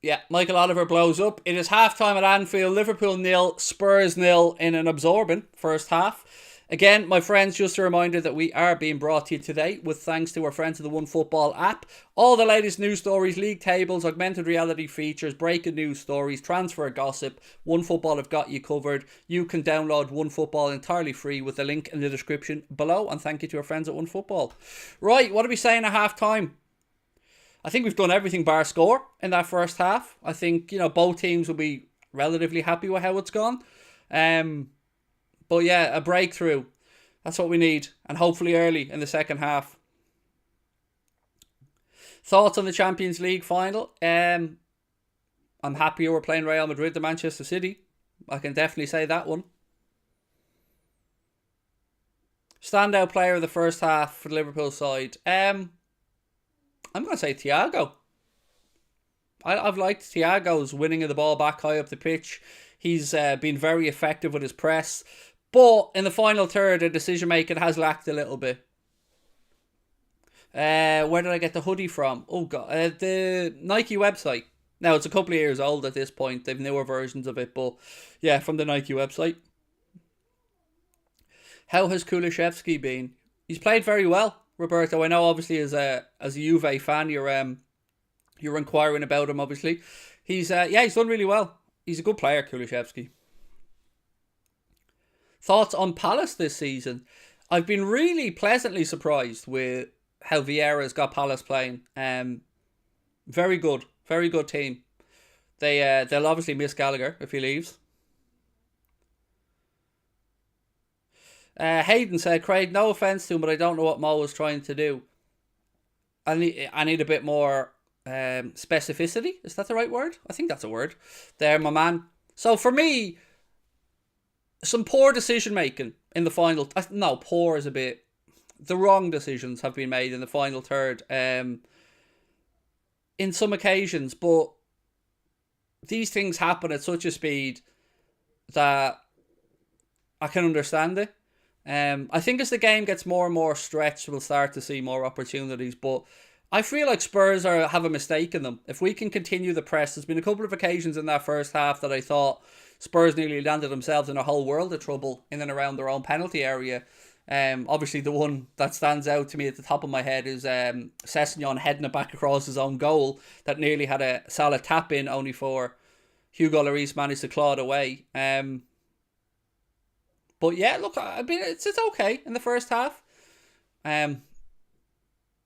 Yeah, Michael Oliver blows up. It is half time at Anfield. Liverpool 0, Spurs 0 in an absorbing first half. Again, my friends, just a reminder that we are being brought to you today with thanks to our friends of the OneFootball app. All the latest news stories, league tables, augmented reality features, breaking news stories, transfer gossip. OneFootball have got you covered. You can download OneFootball entirely free with the link in the description below. And thank you to our friends at OneFootball. Right, what are we saying at half time? I think we've done everything bar score in that first half. I think, both teams will be relatively happy with how it's gone. But yeah, a breakthrough. That's what we need. And hopefully early in the second half. Thoughts on the Champions League final? I'm happier we're playing Real Madrid than Manchester City. I can definitely say that one. Standout player of the first half for the Liverpool side. I'm going to say Thiago. I've liked Thiago's winning of the ball back high up the pitch. He's been very effective with his press. But in the final third, the decision making has lacked a little bit. Where did I get the hoodie from? Oh, God. The Nike website. Now, it's a couple of years old at this point. They've newer versions of it. But yeah, from the Nike website. How has Kulishevsky been? He's played very well, Roberto. I know, obviously, as a Juve fan, you're inquiring about him, obviously. He's done really well. He's a good player, Kulishevsky. Thoughts on Palace this season? I've been really pleasantly surprised with how Vieira's got Palace playing. Very good team. They'll obviously miss Gallagher if he leaves. Hayden said, Craig, no offence to him, but I don't know what Mo was trying to do. I need a bit more specificity. Is that the right word? I think that's a word. There, my man. So for me, some poor decision making in the final. No, poor is a bit. The wrong decisions have been made in the final third. In some occasions, but these things happen at such a speed that I can understand it. I think as the game gets more and more stretched, we'll start to see more opportunities. But I feel like Spurs have a mistake in them. If we can continue the press, there's been a couple of occasions in that first half that I thought Spurs nearly landed themselves in a whole world of trouble in and around their own penalty area. Obviously, the one that stands out to me at the top of my head is Sessegnon heading it back across his own goal that nearly had a Salah tap in, only for Hugo Lloris managed to claw it away. But yeah, look, I mean, it's okay in the first half.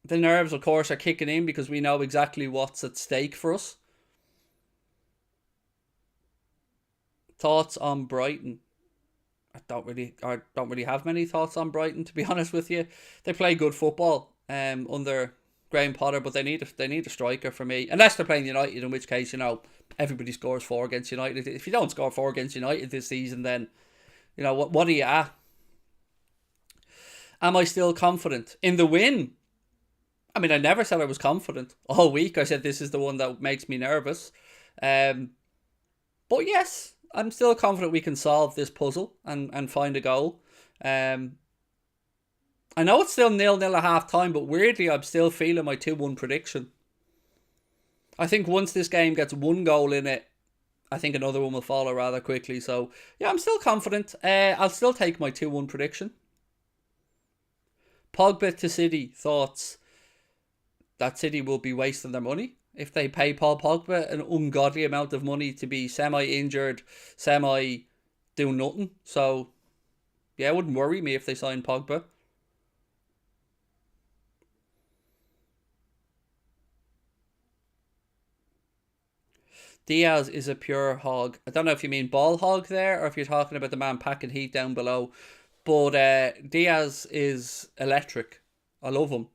The nerves, of course, are kicking in because we know exactly what's at stake for us. Thoughts on Brighton? I don't really have many thoughts on Brighton, to be honest with you. They play good football under Graham Potter, but they need a striker for me. Unless they're playing United, in which case, everybody scores 4 against United. If you don't score 4 against United this season, then, what are you at? Am I still confident in the win? I mean, I never said I was confident. All week I said this is the one that makes me nervous. But yes, I'm still confident we can solve this puzzle and find a goal. I know it's still 0-0 at half time, but weirdly I'm still feeling my 2-1 prediction. I think once this game gets 1 goal in it, I think another one will follow rather quickly. So yeah, I'm still confident. I'll still take my 2-1 prediction. Pogba to City, thoughts? That City will be wasting their money if they pay Paul Pogba an ungodly amount of money to be semi-injured, semi-doing nothing. So yeah, it wouldn't worry me if they signed Pogba. Diaz is a pure hog. I don't know if you mean ball hog there or if you're talking about the man packing heat down below. But Diaz is electric. I love him.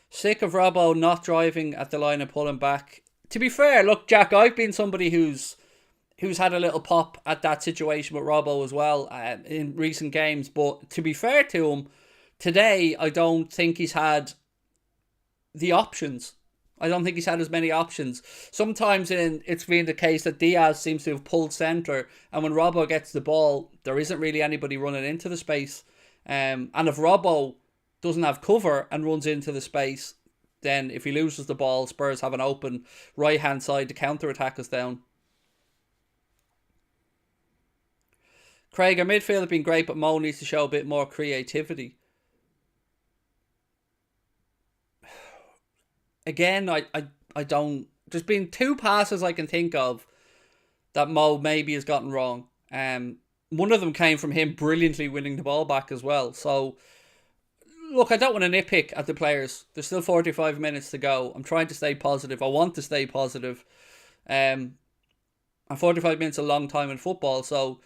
Sick of Robbo not driving at the line and pulling back. To be fair, look, Jack, I've been somebody who's had a little pop at that situation with Robbo as well in recent games. But to be fair to him, today I don't think he's had the options. I don't think he's had as many options. Sometimes it's been the case that Diaz seems to have pulled centre, and when Robbo gets the ball, there isn't really anybody running into the space. And if Robbo doesn't have cover and runs into the space, then if he loses the ball, Spurs have an open right-hand side to counter-attack us down. Craig, our midfield have been great, but Mo needs to show a bit more creativity. Again, I don't... There's been 2 passes I can think of that Mo maybe has gotten wrong. One of them came from him brilliantly winning the ball back as well. So, look, I don't want to nitpick at the players. There's still 45 minutes to go. I'm trying to stay positive. I want to stay positive. And 45 minutes is a long time in football, so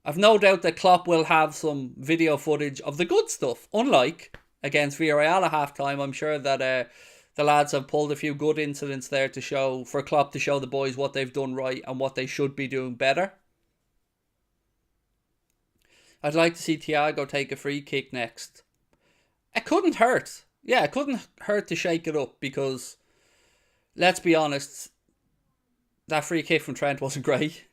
I've no doubt that Klopp will have some video footage of the good stuff. Unlike against Villarreal at half-time, I'm sure that the lads have pulled a few good incidents there for Klopp to show the boys what they've done right and what they should be doing better. I'd like to see Thiago take a free kick next. It couldn't hurt. Yeah, it couldn't hurt to shake it up because, let's be honest, that free kick from Trent wasn't great.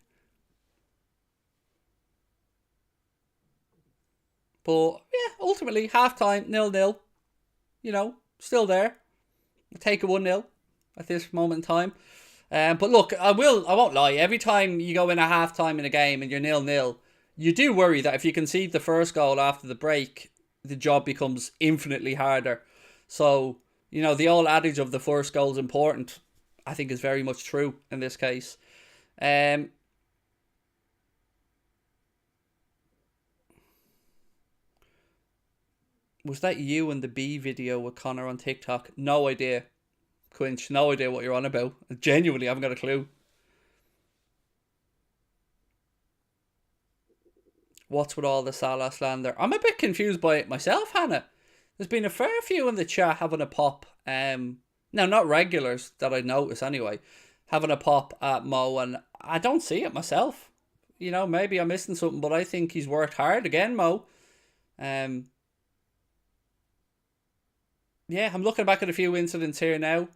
But yeah, ultimately, half-time, 0-0. Still there. Take a 1-0 at this moment in time. But look, I won't lie. Every time you go in a half-time in a game and you're 0-0, you do worry that if you concede the first goal after the break, the job becomes infinitely harder. So, the old adage of the first goal is important, I think is very much true in this case. Was that you in the B video with Connor on TikTok? No idea. Quinch, no idea what you're on about. I genuinely haven't got a clue. What's with all the Salah slander? I'm a bit confused by it myself, Hannah. There's been a fair few in the chat having a pop. Now, not regulars that I notice anyway. Having a pop at Mo, and I don't see it myself. Maybe I'm missing something, but I think he's worked hard again, Mo. Yeah, I'm looking back at a few incidents here now.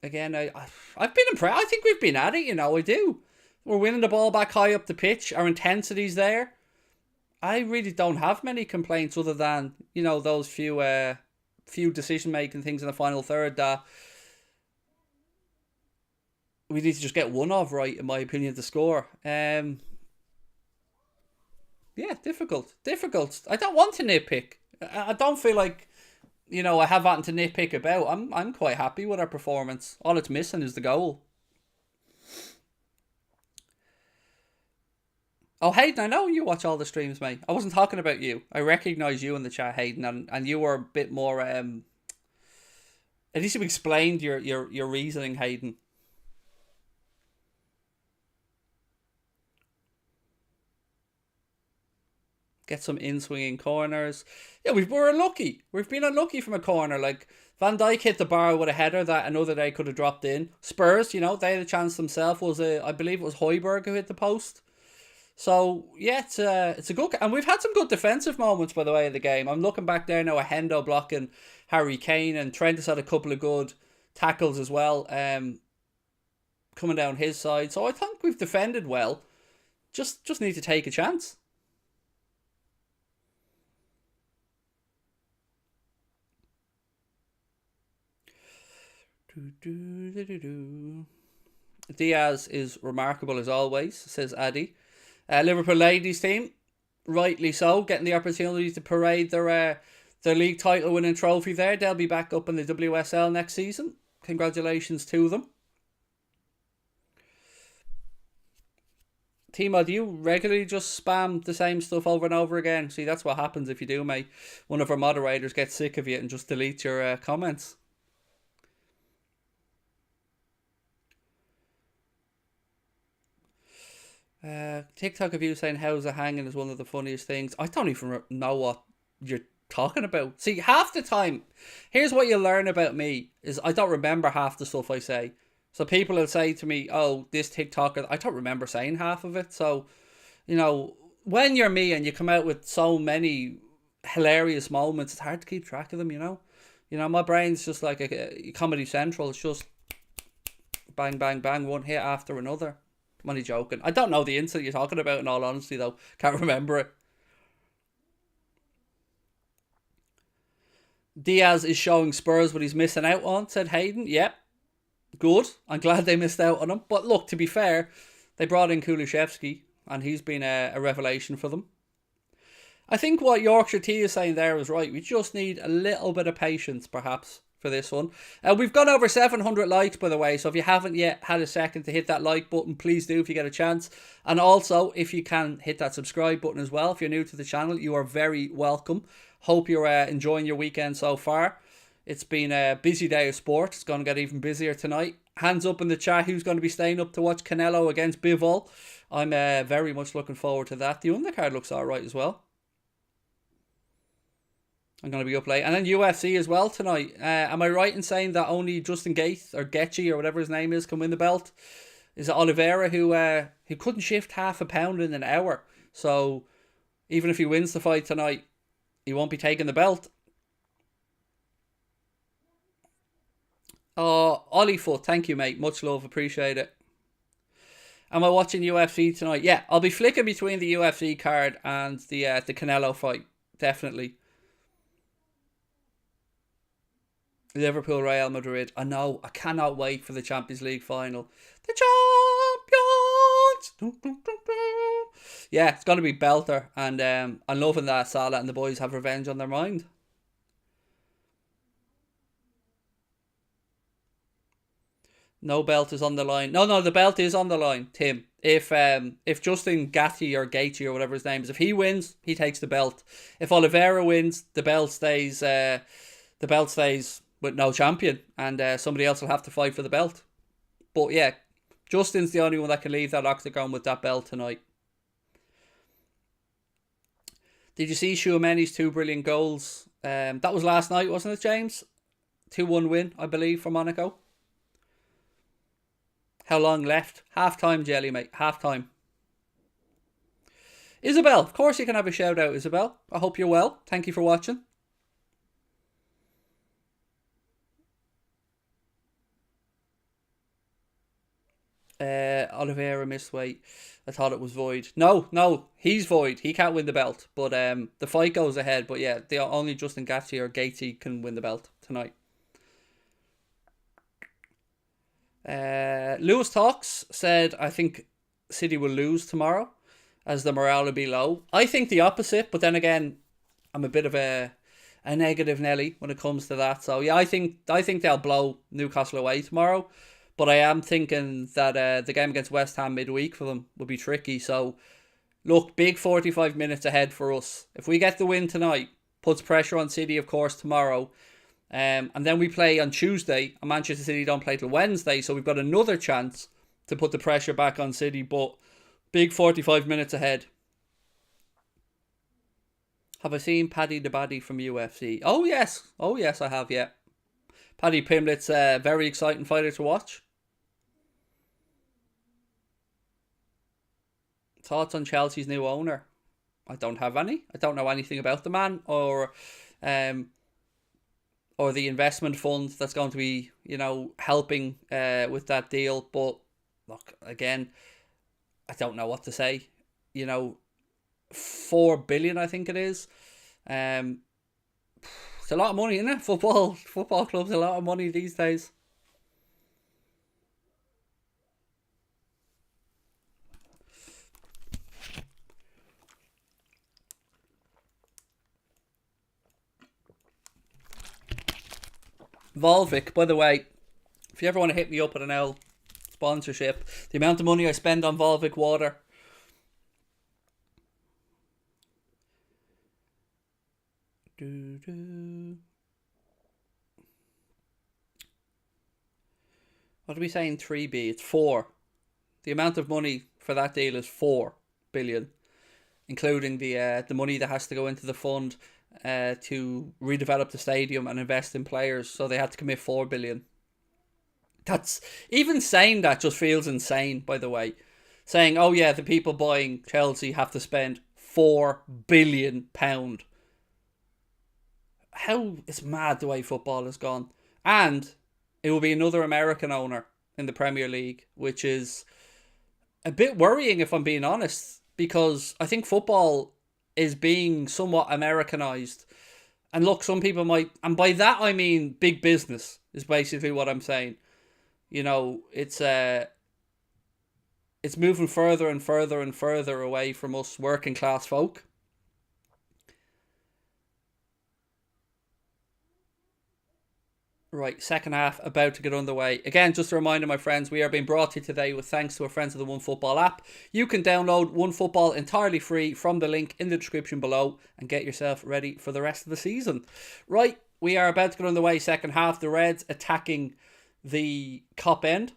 Again, I've been impressed. I think we've been at it, I do. We're winning the ball back high up the pitch. Our intensity's there. I really don't have many complaints other than, those few decision-making things in the final third that we need to just get one of right, in my opinion, to score. Yeah, difficult. I don't want to nitpick. I don't feel like, I have nothing to nitpick about. I'm quite happy with our performance. All it's missing is the goal. Oh, Hayden, I know you watch all the streams, mate. I wasn't talking about you. I recognise you in the chat, Hayden, and you were a bit more... At least you explained your reasoning, Hayden. get some in-swinging corners. Yeah, we're unlucky. We've been unlucky from a corner. Like, Van Dijk hit the bar with a header that another day could have dropped in. Spurs, you know, they had a chance themselves. I believe it was Højbjerg who hit the post. So, yeah, it's a good... And we've had some good defensive moments, by the way, in the game. I'm looking back there now at Hendo blocking Harry Kane, and Trent has had a couple of good tackles as well, coming down his side. So I think we've defended well. Just need to take a chance. Diaz is remarkable as always, says Addy. Liverpool ladies team, rightly so, getting the opportunity to parade their league title winning trophy there. They'll be back up in the WSL next season. Congratulations to them. Timo, do you regularly just spam the same stuff over and over again? See, that's what happens if you do, mate. One of our moderators gets sick of you and just deletes your comments. TikTok of you saying how's it hanging is one of the funniest things. I don't even know what you're talking about. See, half the time, here's what you learn about me, is I don't remember half the stuff I say. So people will say to me, oh, this TikToker, I don't remember saying half of it. So, you know, when you're me and you come out with so many hilarious moments, it's hard to keep track of them, you know. You know, my brain's just like a Comedy Central. It's just bang, bang, bang, one hit after another. I'm only joking. I don't know the incident you're talking about, in all honesty, though. Can't remember it. Diaz is showing Spurs what he's missing out on, said Hayden. Yep. Good. I'm glad they missed out on him. But look, to be fair, they brought in Kulusevski, and he's been a revelation for them. I think what Yorkshire T is saying there is right. We just need a little bit of patience, perhaps, for this one. We've gone over 700 likes, by the way, so if you haven't yet had a second to hit that like button, please do if you get a chance. And also, if you can, hit that subscribe button as well. If you're new to the channel, you are very welcome. Hope you're enjoying your weekend so far. It's been a busy day of sport. It's going to get even busier tonight. Hands up in the chat who's going to be staying up to watch Canelo against Bivol. I'm very much looking forward to that. The undercard looks alright as well. I'm going to be up late. And then UFC as well tonight. Am I right in saying that only Justin Gaethje or Gaethje or whatever his name is can win the belt? Is it Oliveira who couldn't shift half a pound in an hour? So even if he wins the fight tonight, he won't be taking the belt. Oh, Ollie-foot, thank you, mate. Much love, appreciate it. Am I watching UFC tonight? Yeah, I'll be flicking between the UFC card and the Canelo fight. Definitely. Liverpool, Real Madrid. I know. I cannot wait for the Champions League final. The champions! Yeah, it's going to be belter. And I'm loving that Salah and the boys have revenge on their mind. No belt is on the line. No, the belt is on the line, Tim. If Justin Gaethje or Gaethje or whatever his name is, if he wins, he takes the belt. If Oliveira wins, the belt stays with no champion, and somebody else will have to fight for the belt. But yeah, Justin's the only one that can leave that octagon with that belt tonight. Did you see Tchouaméni's 2 brilliant goals? That was last night, wasn't it, James? 2-1 win, I believe, for Monaco. How long left? Half time, Jelly, mate. Half time. Isabel, of course you can have a shout out, Isabel. I hope you're well. Thank you for watching. Oliveira missed weight. I thought it was void. No, he's void. He can't win the belt. But the fight goes ahead. But yeah, only Justin Gaethje or Gaethje can win the belt tonight. Lewis Talks said, I think City will lose tomorrow as the morale will be low. I think the opposite, but then again, I'm a bit of a negative Nelly when it comes to that. So yeah, I think they'll blow Newcastle away tomorrow. But I am thinking that the game against West Ham midweek for them will be tricky. So look, big 45 minutes ahead for us. If we get the win tonight, puts pressure on City, of course, tomorrow. And then we play on Tuesday, and Manchester City don't play till Wednesday, so we've got another chance to put the pressure back on City, but big 45 minutes ahead. Have I seen Paddy the Baddy from UFC? Oh yes. Oh yes, I have, yeah. Paddy Pimblett's a very exciting fighter to watch. Thoughts on Chelsea's new owner? I don't have any. I don't know anything about the man um, or the investment fund that's going to be, helping with that deal. But look, again, I don't know what to say. 4 billion, I think it is. It's a lot of money, isn't it? Football clubs, a lot of money these days. Volvic, by the way, if you ever want to hit me up with an L sponsorship, the amount of money I spend on Volvic water. What are we saying? 3B? It's 4. The amount of money for that deal is 4 billion, including the money that has to go into the fund to redevelop the stadium and invest in players. So they had to commit 4 billion. That's, even saying that just feels insane, by the way. Saying, oh yeah, the people buying Chelsea have to spend £4 billion. How, it's mad the way football has gone. And it will be another American owner in the Premier League, which is a bit worrying if I'm being honest, because I think football is being somewhat Americanized. And look, some people might, and by that I mean big business is basically what I'm saying. It's moving further and further and further away from us working class folk. Right, second half about to get underway. Again, just a reminder, my friends, we are being brought to you today with thanks to our friends of the OneFootball app. You can download OneFootball entirely free from the link in the description below and get yourself ready for the rest of the season. Right, we are about to get underway, second half. The Reds attacking the Kop end.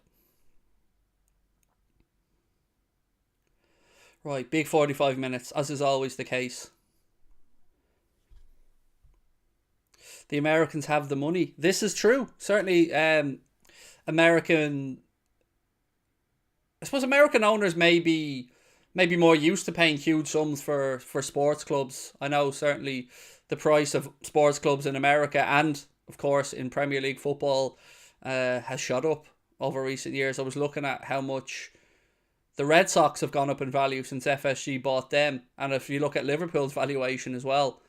Right, big 45 minutes, as is always the case. The Americans have the money. This is true. Certainly, American owners may be more used to paying huge sums for sports clubs. I know certainly the price of sports clubs in America and, of course, in Premier League football has shot up over recent years. I was looking at how much the Red Sox have gone up in value since FSG bought them. And if you look at Liverpool's valuation as well,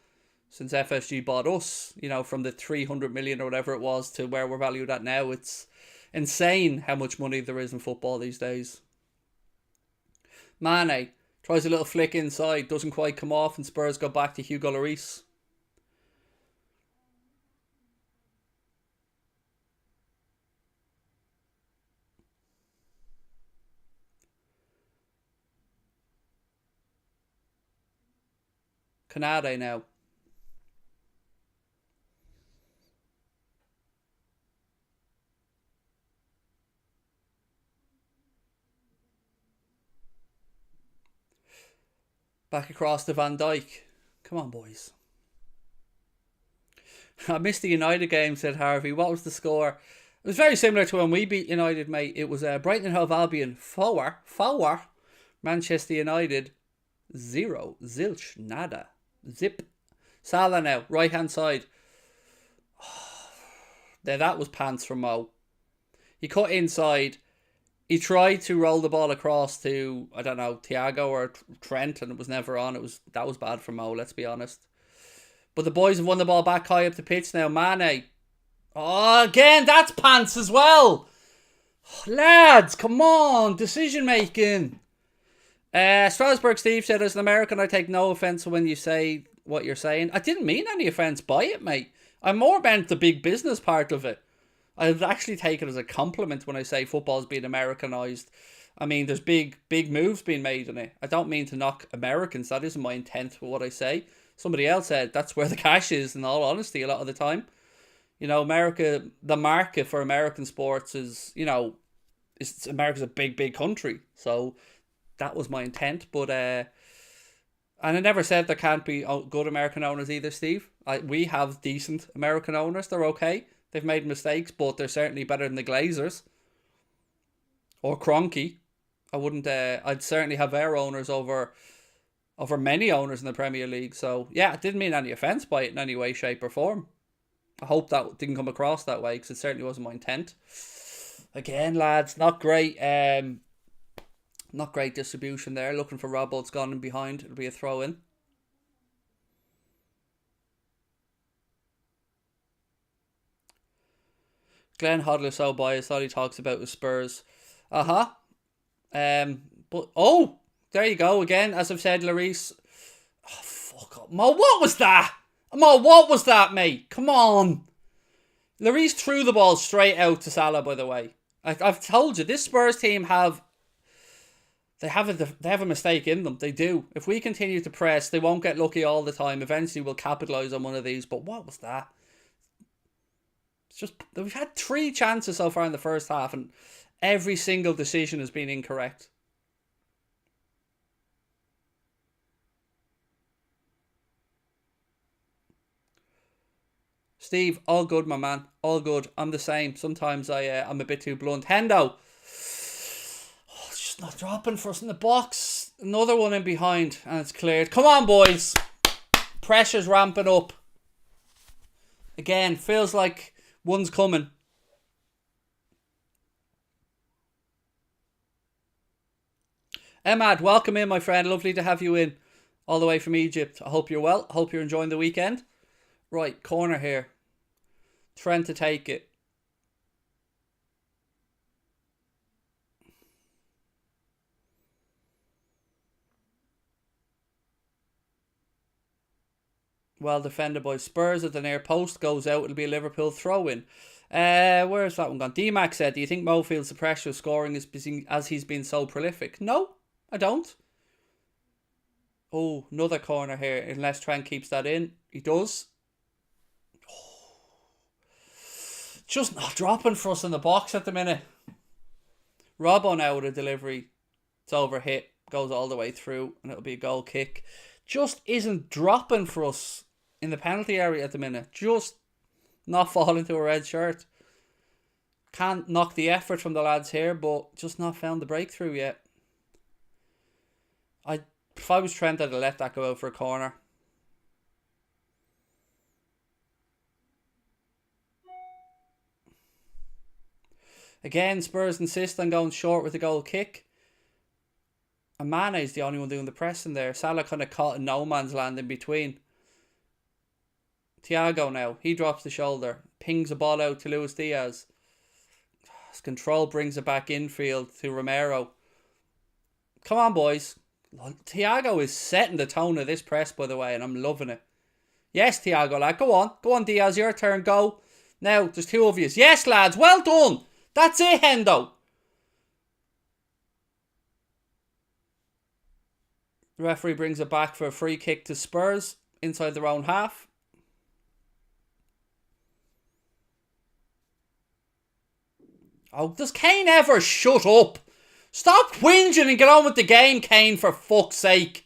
since FSG bought us, from the 300 million or whatever it was to where we're valued at now, it's insane how much money there is in football these days. Mane tries a little flick inside, doesn't quite come off, and Spurs go back to Hugo Lloris. Canade now. Back across to Van Dijk. Come on, boys. I missed the United game, said Harvey. What was the score? It was very similar to when we beat United, mate. It was Brighton and Hove Albion 4. Manchester United 0. Zilch. Nada. Zip. Salah now. Right hand side. There, that was pants from Mo. He cut inside. He tried to roll the ball across to, I don't know, Thiago or Trent, and it was never on. That was bad for Mo, let's be honest. But the boys have won the ball back high up the pitch now. Mane. Oh, again, that's pants as well. Lads, come on. Decision making. Strasbourg Steve said, as an American, I take no offence when you say what you're saying. I didn't mean any offence by it, mate. I'm more about the big business part of it. I'd actually take it as a compliment when I say football's being Americanized. I mean, there's big moves being made in it. I don't mean to knock Americans. That isn't my intent with what I say. Somebody else said that's where the cash is, in all honesty, a lot of the time. America, the market for American sports is, America's a big country. So that was my intent. But And I never said there can't be good American owners either, Steve. We have decent American owners. They're okay. They've made mistakes, but they're certainly better than the Glazers or Kroenke. I wouldn't. I'd certainly have their owners over many owners in the Premier League. So yeah, it didn't mean any offence by it in any way, shape, or form. I hope that didn't come across that way because it certainly wasn't my intent. Again, lads, not great. Not great distribution there. Looking for Rob Oates gone in behind. It'll be a throw in. Glenn Hodler so biased. All he talks about is Spurs. But there you go again. As I've said, Lloris. Oh, fuck up, Mo. What was that? Mo, what was that, mate? Come on. Lloris threw the ball straight out to Salah. By the way, I've told you this Spurs team have a mistake in them. They do. If we continue to press, they won't get lucky all the time. Eventually, we'll capitalise on one of these. But what was that? It's just we've had 3 chances so far in the first half, and every single decision has been incorrect. Steve, all good, my man. All good. I'm the same. Sometimes I'm a bit too blunt. Hendo. Oh, it's just not dropping for us in the box. Another one in behind, and it's cleared. Come on, boys. Pressure's ramping up. Again, feels like one's coming. Emad, welcome in, my friend. Lovely to have you in. All the way from Egypt. I hope you're well. I hope you're enjoying the weekend. Right, corner here. Trent to take it. Well defended by Spurs at the near post. Goes out. It'll be a Liverpool throw-in. Where's that one gone? D-Mac said, do you think Mo feels the pressure of scoring as he's been so prolific? No, I don't. Oh, another corner here. Unless Trent keeps that in. He does. Just not dropping for us in the box at the minute. Robbo now with a delivery. It's overhit. Goes all the way through. And it'll be a goal kick. Just isn't dropping for us in the penalty area at the minute. Just not falling to a red shirt. Can't knock the effort from the lads here, but just not found the breakthrough yet. If I was Trent, I'd have let that go out for a corner. Again, Spurs insist on going short with a goal kick. And Mane's the only one doing the pressing there. Salah kind of caught in no man's land in between. Thiago now. He drops the shoulder. Pings a ball out to Luis Diaz. His control brings it back infield to Romero. Come on, boys. Thiago is setting the tone of this press, by the way, and I'm loving it. Yes, Thiago, lad. Go on. Go on, Diaz. Your turn. Go. Now, there's 2 of you. Yes, lads. Well done. That's it, Hendo. The referee brings it back for a free kick to Spurs inside their own half. Oh, does Kane ever shut up? Stop whinging and get on with the game, Kane, for fuck's sake.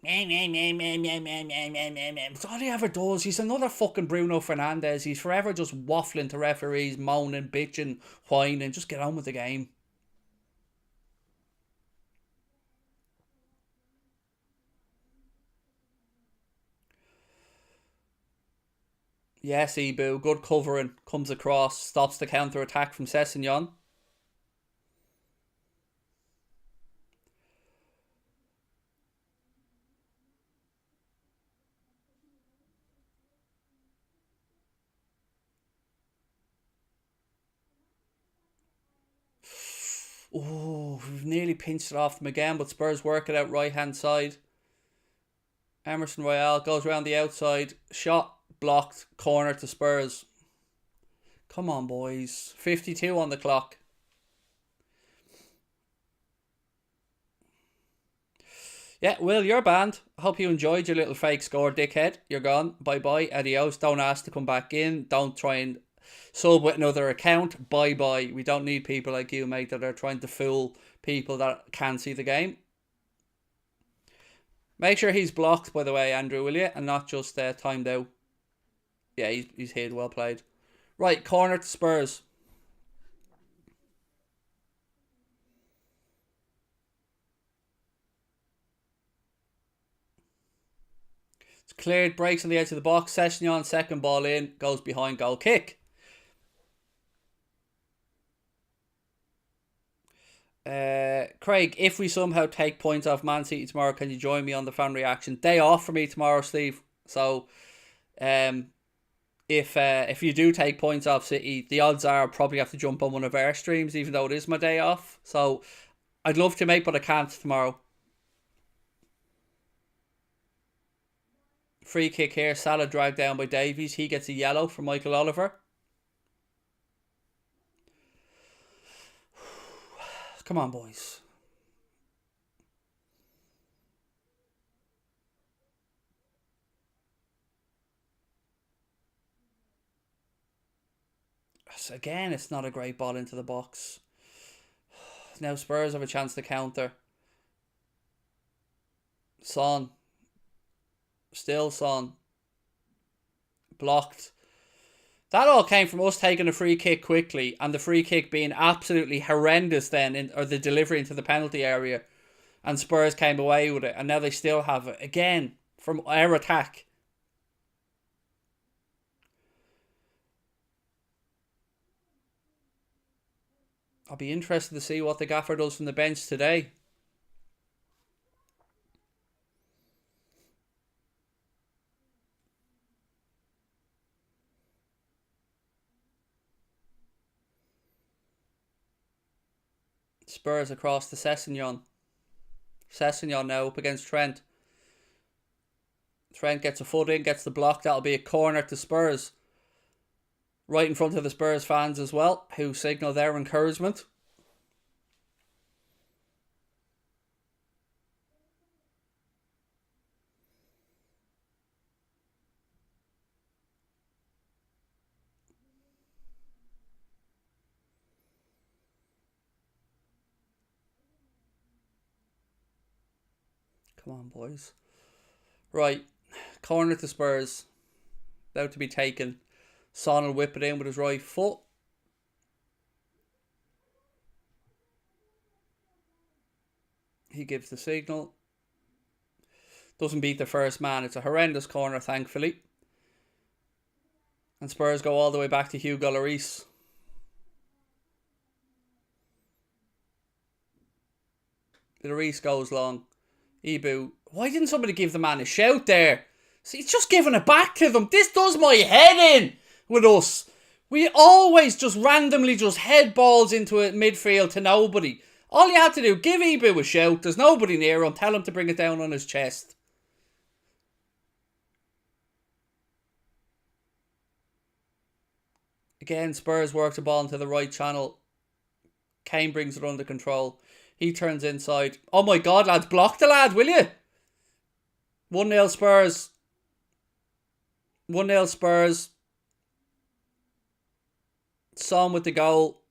That's all he ever does. He's another fucking Bruno Fernandes. He's forever just waffling to referees, moaning, bitching, whining. Just get on with the game. Yes, Ibu. Good covering. Comes across. Stops the counter-attack from Sessegnon. Oh, we've nearly pinched it off them again, but Spurs work it out right-hand side. Emerson Royale goes around the outside. Shot blocked. Corner to Spurs. Come on, boys. 52 on the clock. Yeah, Will, you're banned. I hope you enjoyed your little fake score, dickhead. You're gone. Bye-bye. Adios. Don't ask to come back in. Don't try and sub with another account. Bye-bye. We don't need people like you, mate, that are trying to fool people that can't see the game. Make sure he's blocked, by the way, Andrew, will you? And not just timed out. Yeah, he's hid. Well played. Right, corner to Spurs. It's cleared, breaks on the edge of the box. Sessegnon, second ball in, goes behind, goal kick. Craig, if we somehow take points off Man City tomorrow, can you join me on the fan reaction? Day off for me tomorrow, Steve. So, if you do take points off City, the odds are I'll probably have to jump on one of our streams, even though it is my day off. So, I'd love to, mate, but I can't tomorrow. Free kick here. Salah dragged down by Davies. He gets a yellow from Michael Oliver. Come on, boys. Again, it's not a great ball into the box. Now Spurs have a chance to counter. Son. Still Son. Blocked. That all came from us taking a free kick quickly and the free kick being absolutely horrendous then, or the delivery into the penalty area. And Spurs came away with it. And now they still have it. Again, from our attack. I'll be interested to see what the gaffer does from the bench today. Spurs across to Sessegnon. Sessegnon now up against Trent. Trent gets a foot in, gets the block. That'll be a corner to Spurs. Right in front of the Spurs fans as well, who signal their encouragement. Come on, boys. Right. Corner to Spurs. About to be taken. Son will whip it in with his right foot. He gives the signal. Doesn't beat the first man. It's a horrendous corner, thankfully. And Spurs go all the way back to Hugo Lloris. Lloris goes long. Ibu. Why didn't somebody give the man a shout there? See, it's just giving it back to them. This does my head in with us. We always just randomly just head balls into a midfield to nobody. All you have to do, give Ibu a shout. There's nobody near him. Tell him to bring it down on his chest. Again, Spurs work the ball into the right channel. Kane brings it under control. He turns inside. Oh my God, lads. Block the lad, will you? 1-0 Spurs. 1-0 Spurs. Son with the goal.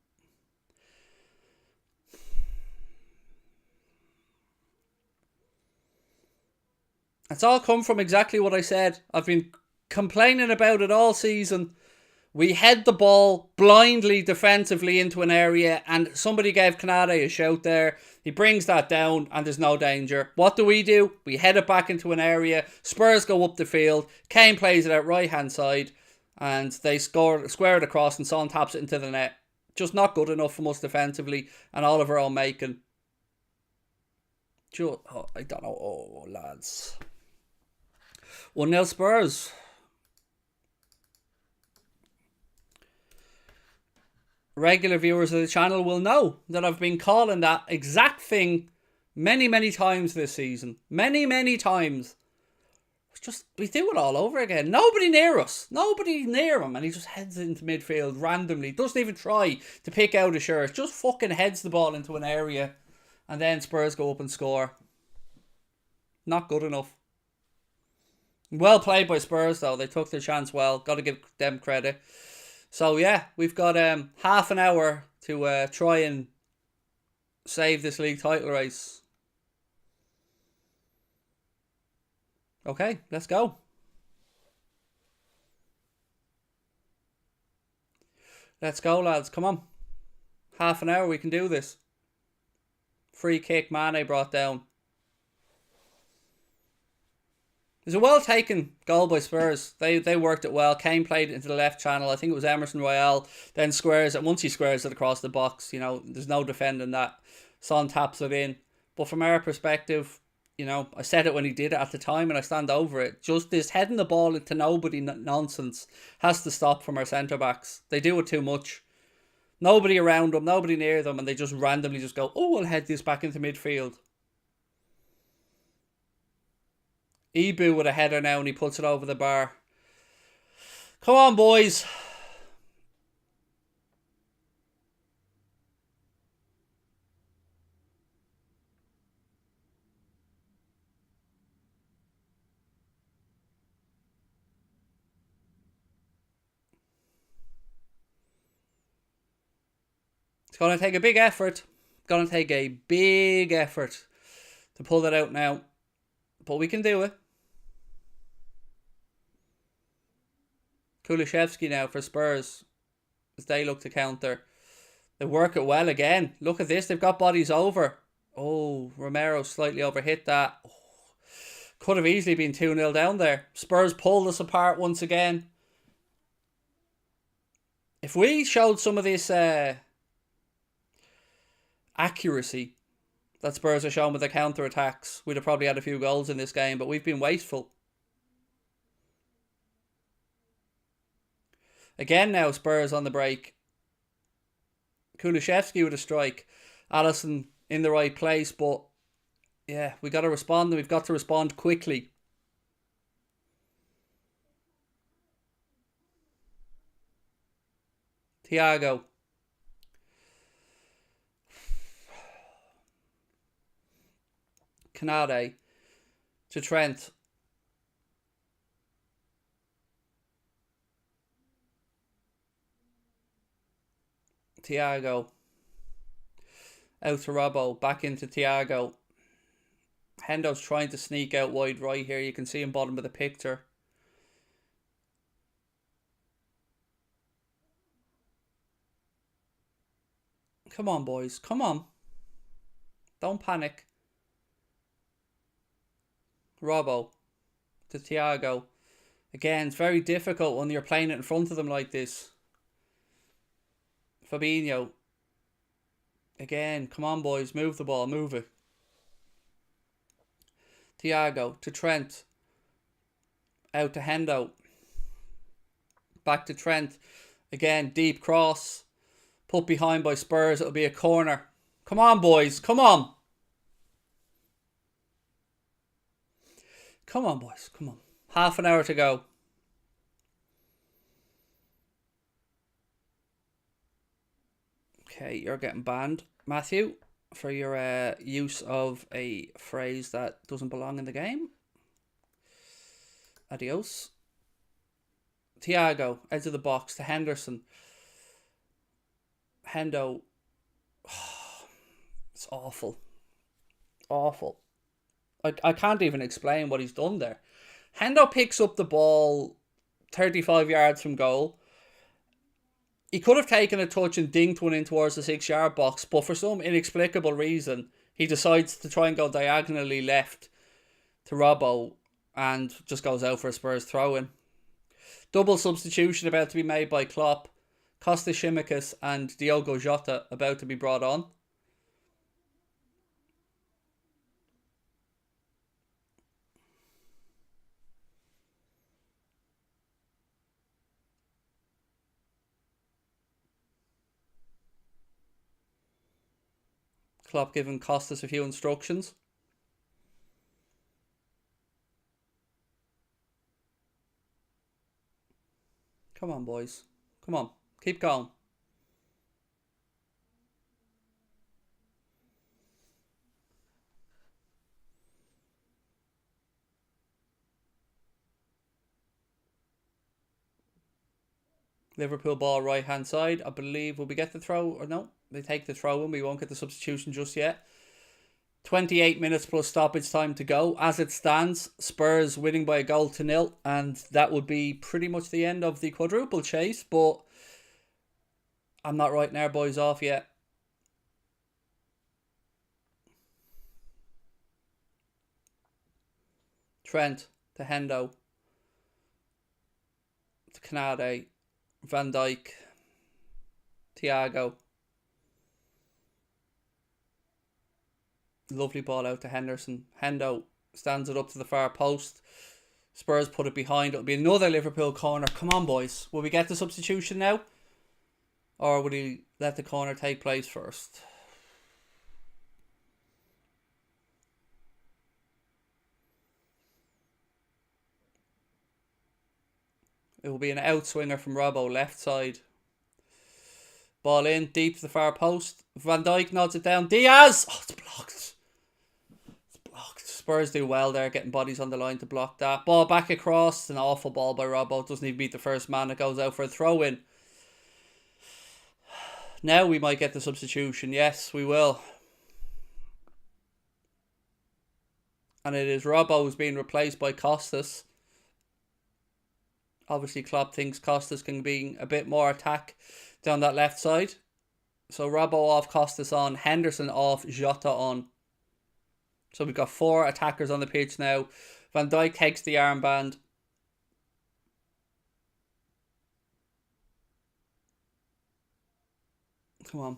It's all come from exactly what I said. I've been complaining about it all season. We head the ball blindly defensively into an area and somebody gave Canade a shout there. He brings that down and there's no danger. What do? We head it back into an area. Spurs go up the field. Kane plays it out right hand side and they square it across and Son taps it into the net. Just not good enough from us defensively and all of our own making. I don't know. Oh, lads. 1-0 Spurs. Regular viewers of the channel will know that I've been calling that exact thing many, many times this season. Many, many times. It's just, we do it all over again. Nobody near us. Nobody near him. And he just heads into midfield randomly. Doesn't even try to pick out a shirt. Just fucking heads the ball into an area. And then Spurs go up and score. Not good enough. Well played by Spurs though. They took their chance well. Got to give them credit. So yeah, we've got half an hour to try and save this league title race. Okay, let's go. Let's go, lads. Come on. Half an hour, we can do this. Free kick, Mane brought down. It was a well taken goal by Spurs. They worked it well. Kane played it into the left channel. I think it was Emerson Royale. Then squares it. Once he squares it across the box, there's no defending that. Son taps it in. But from our perspective, I said it when he did it at the time and I stand over it. Just this heading the ball into nobody nonsense has to stop from our centre backs. They do it too much. Nobody around them, nobody near them, and they just randomly just go, oh, we'll head this back into midfield. Ibu with a header now and he puts it over the bar. Come on, boys. It's going to take a big effort. Going to take a big effort to pull that out now. But we can do it. Kulishevsky now for Spurs as they look to counter. They work it well again. Look at this. They've got bodies over. Oh, Romero slightly overhit that. Oh, could have easily been 2-0 down there. Spurs pulled us apart once again. If we showed some of this accuracy that Spurs are showing with their counter-attacks, we'd have probably had a few goals in this game, but we've been wasteful. Again now, Spurs on the break. Kulishevsky with a strike. Alisson in the right place, but yeah, we got to respond and we've got to respond quickly. Thiago. Canade to Trent. Thiago. Out to Robbo. Back into Thiago. Hendo's trying to sneak out wide right here. You can see him bottom of the picture. Come on, boys. Come on. Don't panic. Robbo to Thiago. Again, it's very difficult when you're playing it in front of them like this. Fabinho. Again, come on, boys. Move the ball. Move it. Thiago to Trent. Out to Hendo. Back to Trent. Again, deep cross. Put behind by Spurs. It'll be a corner. Come on, boys. Come on. Come on, boys. Come on. Half an hour to go. Okay, you're getting banned, Matthew, for your use of a phrase that doesn't belong in the game. Adios. Thiago, edge of the box to Henderson. Hendo. Oh, it's awful. Awful. I can't even explain what he's done there. Hendo picks up the ball 35 yards from goal. He could have taken a touch and dinked one in towards the 6-yard box, but for some inexplicable reason, he decides to try and go diagonally left to Robbo and just goes out for a Spurs throw-in. Double substitution about to be made by Klopp. Kostas Tsimikas and Diogo Jota about to be brought on. Klopp giving Kostas a few instructions. Come on, boys. Come on. Keep going. Liverpool ball right hand side. I believe, will we get the throw or no? They take the throw and we won't get the substitution just yet. 28 minutes plus stoppage time to go. As it stands, Spurs winning by a goal to nil, and that would be pretty much the end of the quadruple chase, but I'm not writing our boys off yet. Trent to Hendo to Canade, Van Dijk, Thiago. Lovely ball out to Henderson. Hendo stands it up to the far post. Spurs put it behind. It'll be another Liverpool corner. Come on, boys. Will we get the substitution now? Or will he let the corner take place first? It will be an outswinger from Robbo, left side. Ball in, deep to the far post. Van Dijk nods it down. Diaz! Oh, it's blocked. Spurs do well there, getting bodies on the line to block that. Ball back across. An awful ball by Robbo. Doesn't even beat the first man. It goes out for a throw in. Now we might get the substitution. Yes, we will. And it is Robbo who's being replaced by Costas. Obviously, Klopp thinks Costas can be a bit more attack down that left side. So Robbo off, Costas on, Henderson off, Jota on. So we've got 4 attackers on the pitch now. Van Dijk takes the armband. Come on.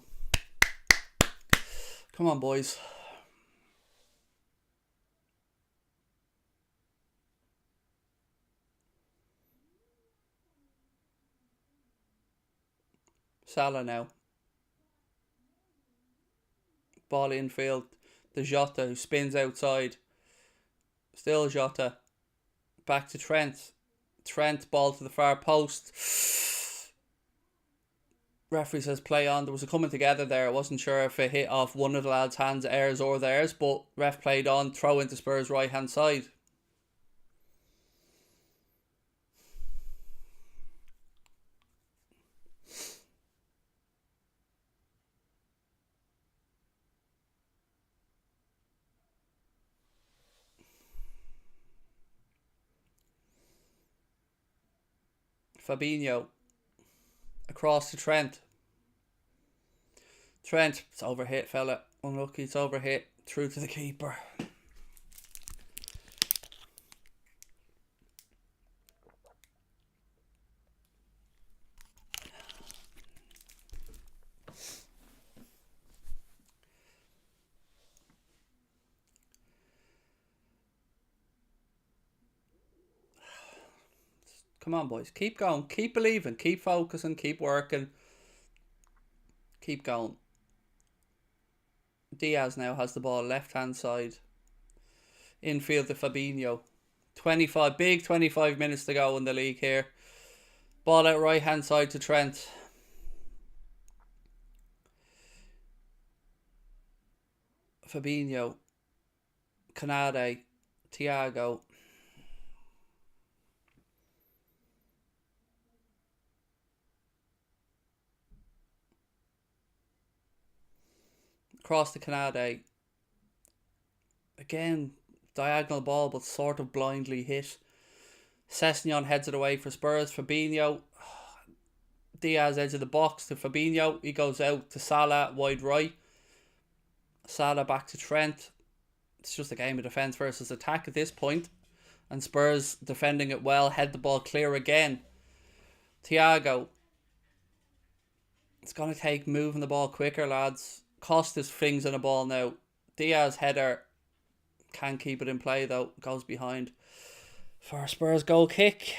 Come on, boys. Salah now. Ball infield. The Jota who spins outside. Still Jota. Back to Trent. Trent, ball to the far post. Referee says play on. There was a coming together there. I wasn't sure if it hit off one of the lads' hands, ours or theirs, but ref played on. Throw into Spurs' right hand side. Fabinho across to Trent. Trent, it's overhit, fella. Unlucky, it's overhit. Through to the keeper. Come on, boys. Keep going. Keep believing. Keep focusing. Keep working. Keep going. Diaz now has the ball left-hand side. Infield to Fabinho. 25 minutes to go in the league here. Ball out right-hand side to Trent. Fabinho. Canade. Thiago. Across to Canade. Again, diagonal ball, but sort of blindly hit. Sessegnon heads it away for Spurs. Fabinho. Diaz edge of the box to Fabinho. He goes out to Salah, wide right. Salah back to Trent. It's just a game of defence versus attack at this point. And Spurs defending it well. Head the ball clear again. Thiago. It's going to take moving the ball quicker, lads. Costas fings on a ball now. Diaz header. Can't keep it in play though. Goes behind for a Spurs goal kick.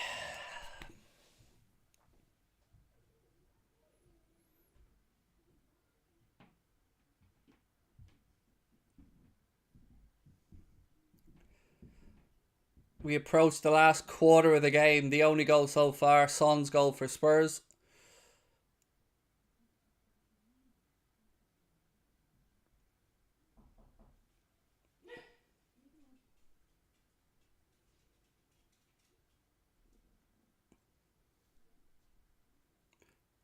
We approach the last quarter of the game. The only goal so far, Son's goal for Spurs.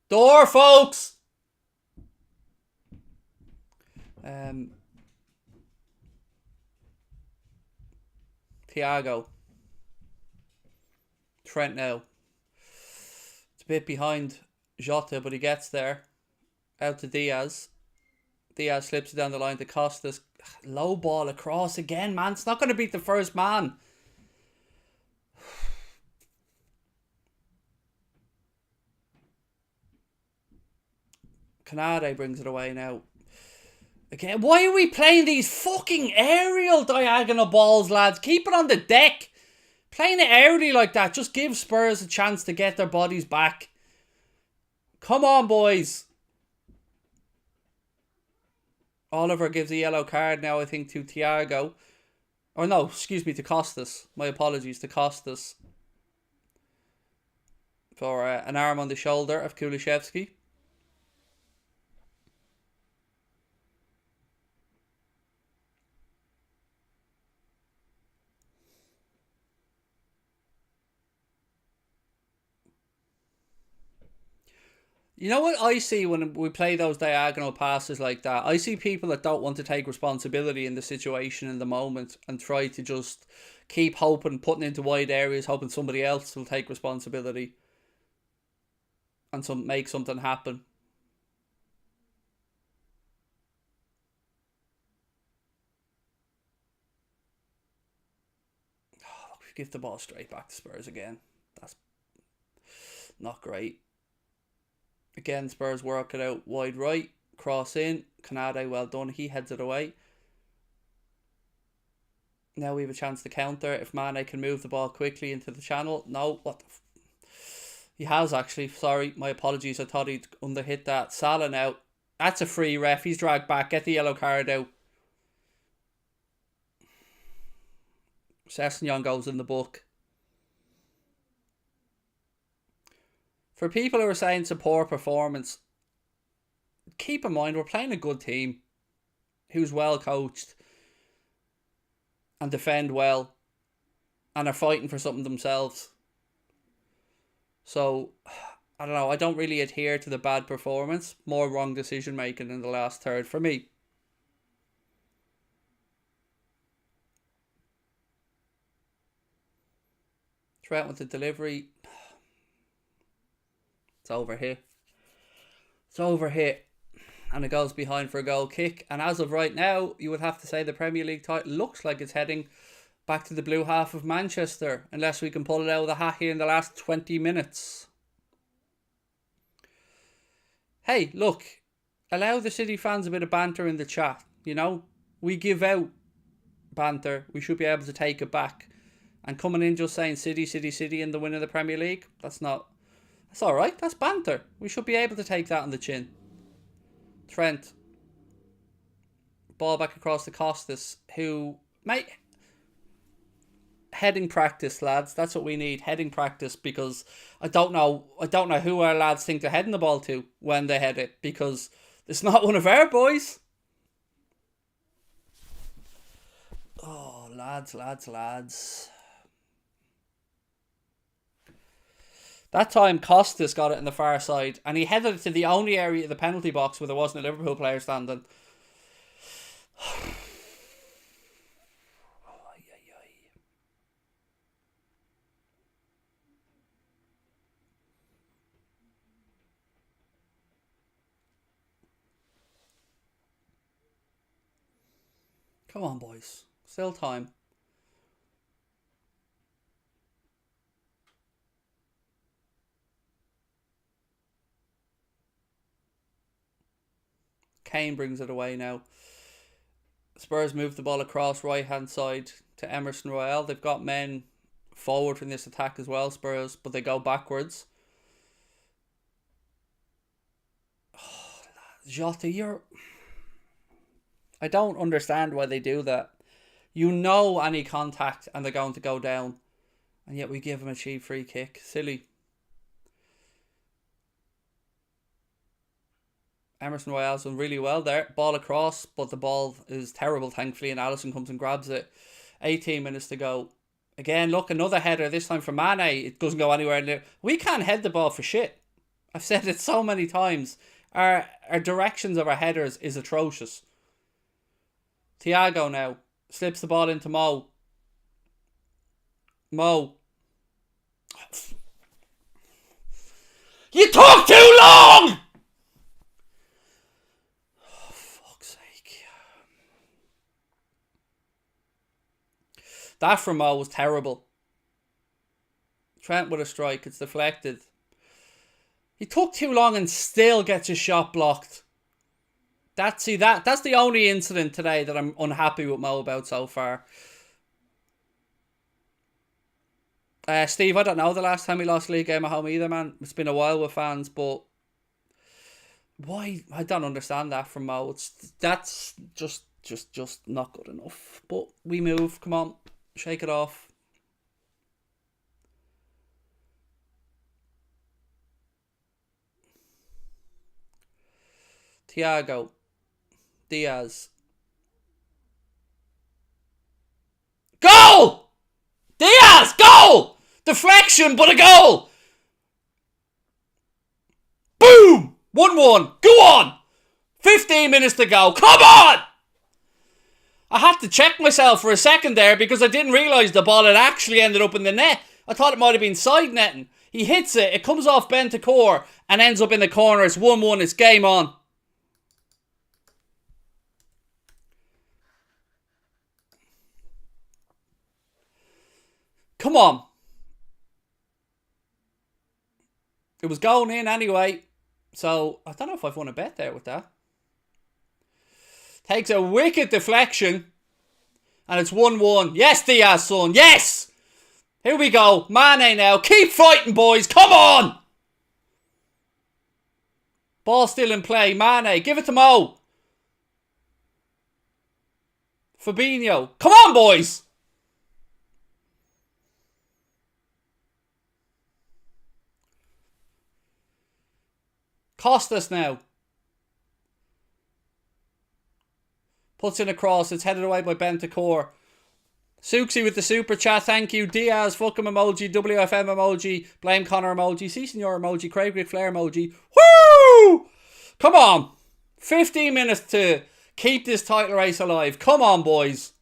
Door, folks! Thiago. Trent now. It's a bit behind Jota, but he gets there. Out to Diaz. Diaz slips it down the line to Costas. Low ball across again, man. It's not going to beat the first man. Canade brings it away now. Again, why are we playing these fucking aerial diagonal balls, lads? Keep it on the deck. Playing it early like that just gives Spurs a chance to get their bodies back. Come on, boys. Oliver gives a yellow card now, I think, to Thiago. Or no, excuse me, to Costas. My apologies, to Costas. For an arm on the shoulder of Kulusevski. You know what I see when we play those diagonal passes like that? I see people that don't want to take responsibility in the situation in the moment and try to just keep hoping, putting into wide areas, hoping somebody else will take responsibility and make something happen. Oh, look, we give the ball straight back to Spurs again. That's not great. Again, Spurs work it out wide right. Cross in. Canade, well done. He heads it away. Now we have a chance to counter. If Mane can move the ball quickly into the channel. No, what the he has actually. Sorry, my apologies. I thought he'd underhit that. Salah now. That's a free, ref. He's dragged back. Get the yellow card out. Sessegnon goes in the book. For people who are saying it's a poor performance, keep in mind we're playing a good team who's well coached and defend well and are fighting for something themselves. So, I don't know, I don't really adhere to the bad performance. More wrong decision making in the last third for me. Trent with the delivery. It's over here. It's over here. And it goes behind for a goal kick. And as of right now, you would have to say the Premier League title looks like it's heading back to the blue half of Manchester. Unless we can pull it out of the hat here in the last 20 minutes. Hey, look. Allow the City fans a bit of banter in the chat. You know, we give out banter. We should be able to take it back. And coming in just saying City, City, City in the win of the Premier League, that's alright, that's banter. We should be able to take that on the chin. Trent. Ball back across to Costas, who, mate, heading practice, lads. That's what we need, heading practice, because I don't know who our lads think they're heading the ball to when they head it, because it's not one of our boys. Oh, lads. That time Costas got it in the far side and he headed it to the only area of the penalty box where there wasn't a Liverpool player standing. Come on, boys. Still time. Kane brings it away now. Spurs move the ball across right hand side to Emerson Royale. They've got men forward from this attack as well, Spurs, but they go backwards. Oh, Jota, I don't understand why they do that. You know any contact and they're going to go down, and yet we give him a cheap free kick. Silly. Emerson Royale's done really well there. Ball across, but the ball is terrible, thankfully, and Alisson comes and grabs it. 18 minutes to go. Again, look, another header, this time for Mane. It doesn't go anywhere. We can't head the ball for shit. I've said it so many times. Our directions of our headers is atrocious. Thiago now slips the ball into Mo. Mo. You took too long! Oh, fuck's sake. That from Mo was terrible. Trent with a strike. It's deflected. He took too long and still gets his shot blocked. That's the only incident today that I'm unhappy with Mo about so far. Steve, I don't know the last time we lost a league game at home either, man. It's been a while with fans, but why? I don't understand that from Mo. That's just not good enough. But we move. Come on, shake it off. Thiago. Diaz. Goal! Diaz! Goal! Deflection, but a goal! Boom! 1-1. Go on! 15 minutes to go. Come on! I had to check myself for a second there because I didn't realise the ball had actually ended up in the net. I thought it might have been side netting. He hits it, it comes off Bentancur and ends up in the corner. It's 1-1, it's game on. Come on. It was going in anyway. So, I don't know if I've won a bet there with that. Takes a wicked deflection. And it's 1-1. Yes, Diaz, son. Yes! Here we go. Mane now. Keep fighting, boys. Come on! Ball still in play. Mane. Give it to Mo. Fabinho. Come on, boys! Cost us now. Puts in a cross. It's headed away by Bentancur. Suxi with the super chat. Thank you. Diaz. Fuck him emoji. WFM emoji. Blame Connor emoji. See Senor emoji. Craig Ric Flair emoji. Woo! Come on. 15 minutes to keep this title race alive. Come on, boys.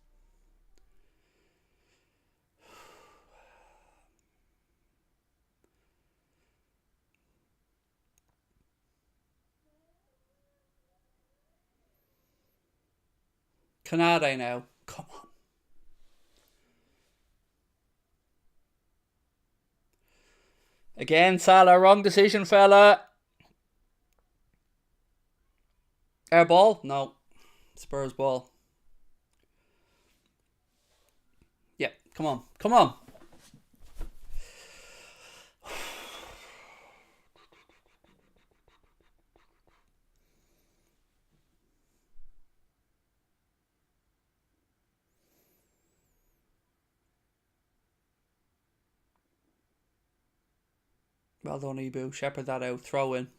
Canade now. Come on. Again, Salah. Wrong decision, fella. Air ball? No. Spurs ball. Yeah, come on. Come on. Well done, Ebu. Shepherd that out. Throw in.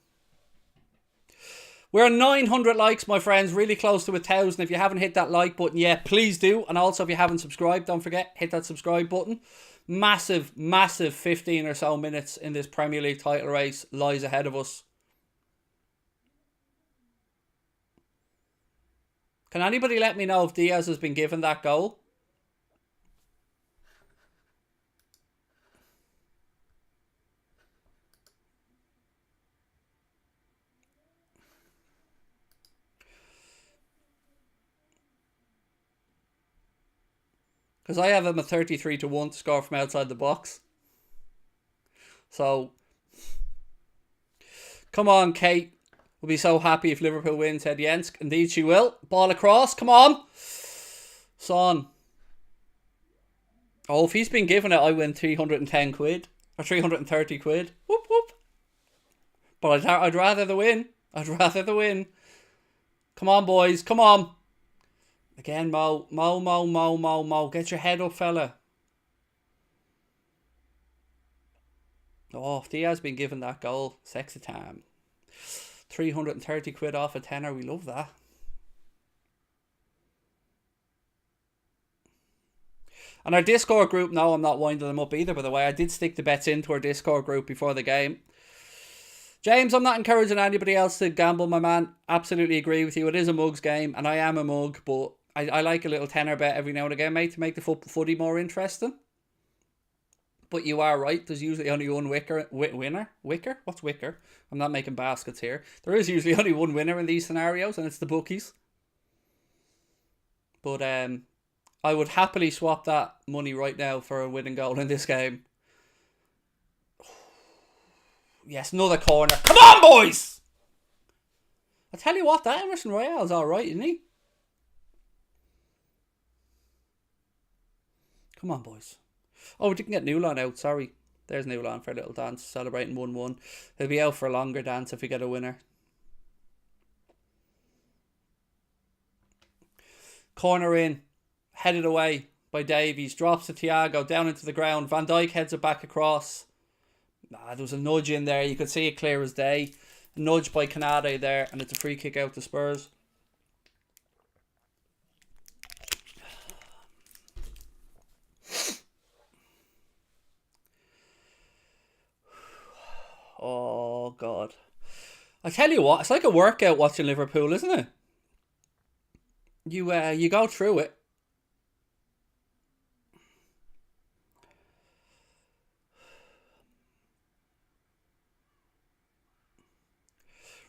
We're 900 likes, my friends. Really close to 1,000. If you haven't hit that like button yet, please do. And also, if you haven't subscribed, don't forget, hit that subscribe button. Massive, massive 15 or so minutes in this Premier League title race lies ahead of us. Can anybody let me know if Diaz has been given that goal? Because I have him at 33-1 to score from outside the box. So, come on, Kate. We'll be so happy if Liverpool wins, said Jensk. Indeed she will. Ball across. Come on. Son. Oh, if he's been given it, I win 310 quid. Or 330 quid. Whoop, whoop. But I'd rather the win. I'd rather the win. Come on, boys. Come on. Again, Mo. Mo. Get your head up, fella. Oh, if Diaz been given that goal, sexy time. 330 quid off a tenner. We love that. And our Discord group, no, I'm not winding them up either, by the way. I did stick the bets into our Discord group before the game. James, I'm not encouraging anybody else to gamble, my man. Absolutely agree with you. It is a mugs game, and I am a mug, but I like a little tenner bet every now and again, mate, to make the footy more interesting. But you are right. There's usually only one winner. Wicker? What's wicker? I'm not making baskets here. There is usually only one winner in these scenarios, and it's the bookies. But I would happily swap that money right now for a winning goal in this game. Yes, another corner. Come on, boys! I tell you what, that Emerson Royale's alright, isn't he? Come on, boys. Oh, we didn't get Newland out, sorry. There's Newland for a little dance, celebrating 1-1. He'll be out for a longer dance if we get a winner. Corner in. Headed away by Davies. Drops to Thiago, down into the ground. Van Dijk heads it back across. There was a nudge in there. You could see it clear as day. A nudge by Canade there, and it's a free kick out to Spurs. Oh, God. I tell you what, it's like a workout watching Liverpool, isn't it? You go through it.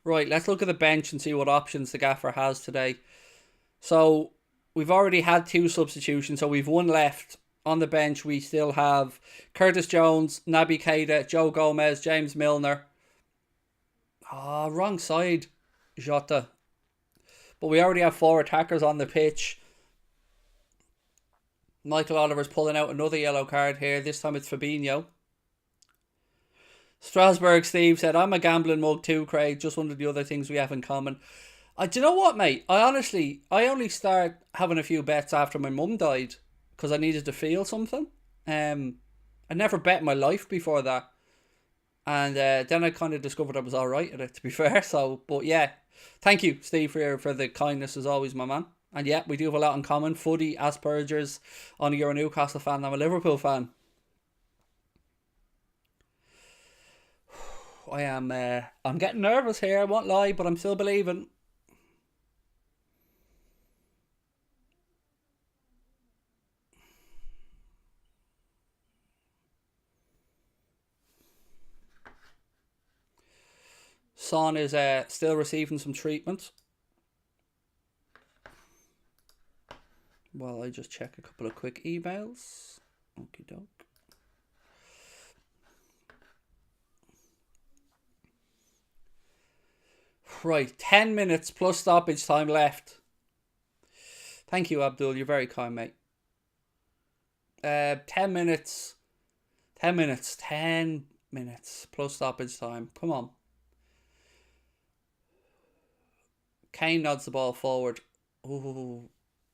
Right, let's look at the bench and see what options the gaffer has today. So, we've already had 2 substitutions, so we've 1 left. On the bench, we still have Curtis Jones, Naby Keita, Joe Gomez, James Milner. Wrong side, Jota. But we already have 4 attackers on the pitch. Michael Oliver's pulling out another yellow card here. This time it's Fabinho. Strasbourg Steve said, I'm a gambling mug too, Craig. Just one of the other things we have in common. Do you know what, mate? I only start having a few bets after my mum died because I needed to feel something. I never bet in my life before that. And then I kind of discovered I was alright at it, to be fair. So, but yeah, thank you, Steve, for the kindness as always, my man. And yeah, we do have a lot in common. Footy, Asperger's. Only you're a Newcastle fan, I'm a Liverpool fan. I'm getting nervous here, I won't lie, but I'm still believing. Son is still receiving some treatment. Well, I just check a couple of quick emails. Okie doke. Right, 10 minutes plus stoppage time left. Thank you, Abdul. You're very kind, mate. 10 minutes. 10 minutes. 10 minutes plus stoppage time. Come on. Kane nods the ball forward. Ooh.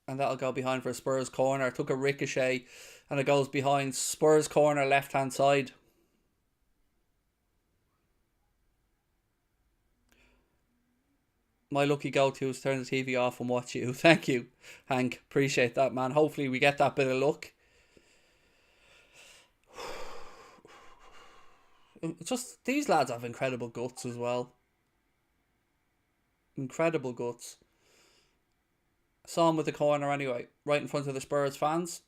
And that'll go behind for a Spurs corner. Took a ricochet and it goes behind. Spurs corner, left-hand side. My lucky go-to is turn the TV off and watch you. Thank you, Hank. Appreciate that, man. Hopefully we get that bit of luck. Just, these lads have incredible guts as well. Incredible guts. Saw him with the corner anyway. Right in front of the Spurs fans.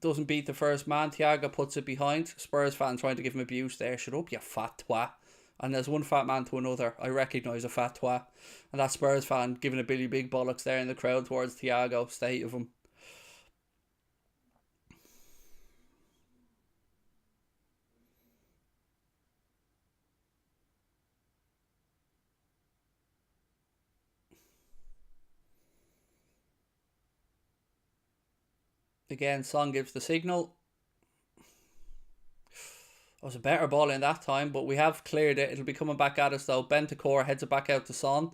Doesn't beat the first man. Thiago puts it behind. Spurs fan trying to give him abuse there. Shut up, you fat twat. And there's one fat man to another. I recognise a fat twat. And that Spurs fan giving a Billy Big Bollocks there in the crowd towards Thiago. State of him. Again, Son gives the signal. It was a better ball in that time, but we have cleared it. It'll be coming back at us though. Bentancur heads it back out to Son.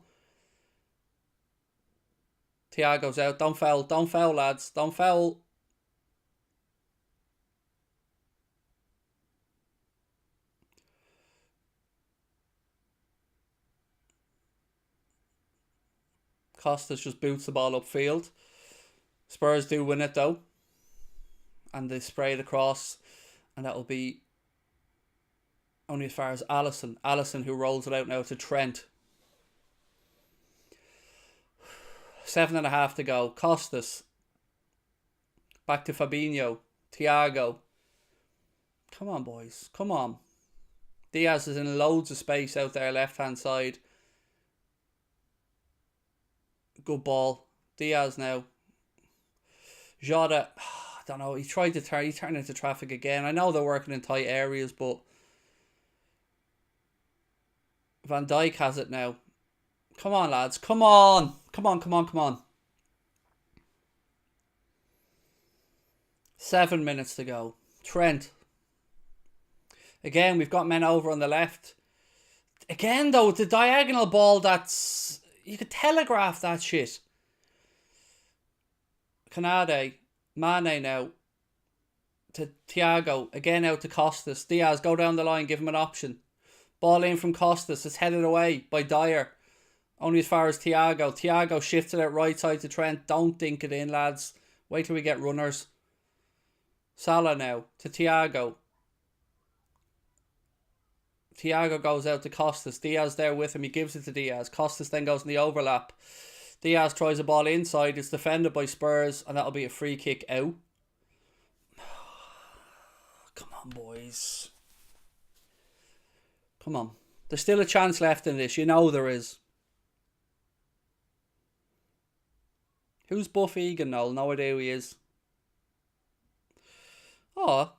Thiago's out. Don't foul, lads. Don't foul. Costas just boots the ball upfield. Spurs do win it though. And they spray it across. And that will be Only as far as Alisson. Alisson who rolls it out now to Trent. 7.5 to go. Costas. Back to Fabinho. Thiago. Come on, boys. Come on. Diaz is in loads of space out there, left-hand side. Good ball. Diaz now. Jota, I don't know. He tried to turn. He turned into traffic again. I know they're working in tight areas, but Van Dijk has it now. Come on, lads. Come on. Come on, come on, come on. 7 minutes to go. Trent. Again, we've got men over on the left. Again, though, the diagonal ball, that's... You could telegraph that shit. Canade. Mane now. To Thiago. Again out to Costas. Diaz, go down the line, give him an option. Ball in from Costas. It's headed away by Dyer. Only as far as Thiago. Thiago shifts it out right side to Trent. Don't dink it in, lads. Wait till we get runners. Salah now to Thiago. Thiago goes out to Costas. Diaz there with him. He gives it to Diaz. Costas then goes in the overlap. Diaz tries a ball inside. It's defended by Spurs. And that'll be a free kick out. Come on, boys. Come on. There's still a chance left in this. You know there is. Who's Buff Egan, Noel? No idea who he is. Oh.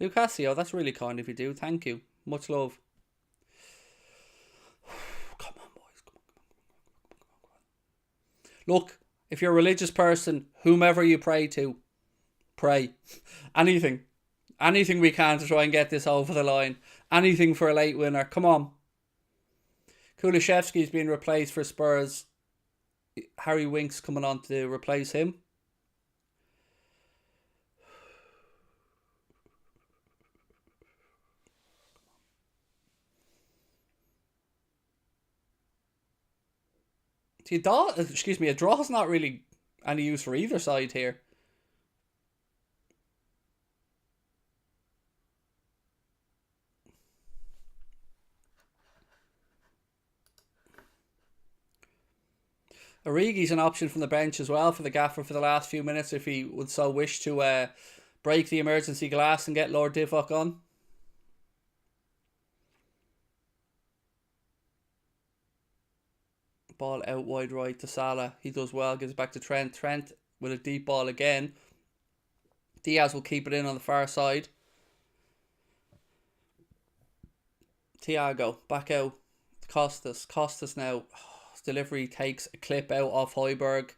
Lucasio, that's really kind if you do. Thank you. Much love. Come on, boys. Come on. Look, if you're a religious person, whomever you pray to, pray. Anything. Anything we can to try and get this over the line. Anything for a late winner. Come on. Kulishevsky's been replaced for Spurs. Harry Winks coming on to replace him. See, a draw's not really any use for either side here. Origi's an option from the bench as well for the gaffer for the last few minutes if he would so wish to break the emergency glass and get Lord Divock on. Ball out wide right to Salah. He does well, gives it back to Trent. Trent with a deep ball again. Diaz will keep it in on the far side. Thiago back out. Costas. Costas now. His delivery takes a clip out of Højbjerg,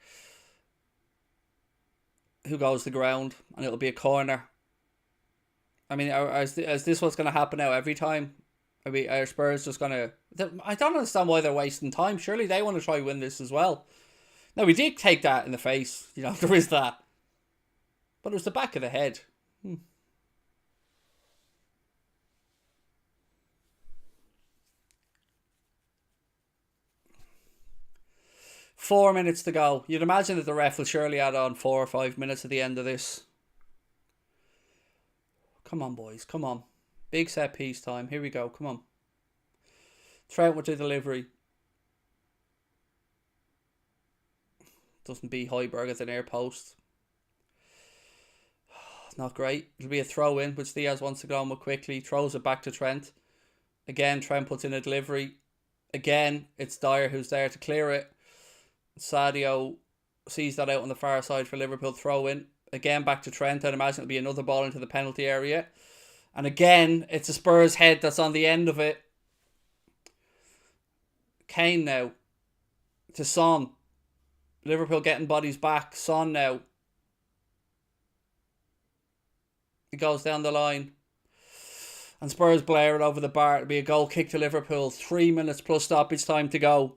who goes to the ground, and it'll be a corner. I mean, is this what's going to happen now every time? I mean, are Spurs just going to... I don't understand why they're wasting time. Surely they want to try win this as well. Now, we did take that in the face. You know, there is that. But it was the back of the head. 4 minutes to go. You'd imagine that the ref will surely add on 4 or 5 minutes at the end of this. Come on, boys. Come on. Big set piece time. Here we go. Come on. Trent with the delivery. Doesn't beat Højbjerg at the near post. Not great. It'll be a throw in, which Diaz wants to go on with quickly. Throws it back to Trent. Again, Trent puts in a delivery. Again, it's Dyer who's there to clear it. Sadio sees that out on the far side for Liverpool. Throw in. Again, back to Trent. I'd imagine it'll be another ball into the penalty area. And again, it's a Spurs head that's on the end of it. Kane now. To Son. Liverpool getting bodies back. Son now. He goes down the line. And Spurs blare it over the bar. It'll be a goal kick to Liverpool. 3 minutes plus stoppage time to go.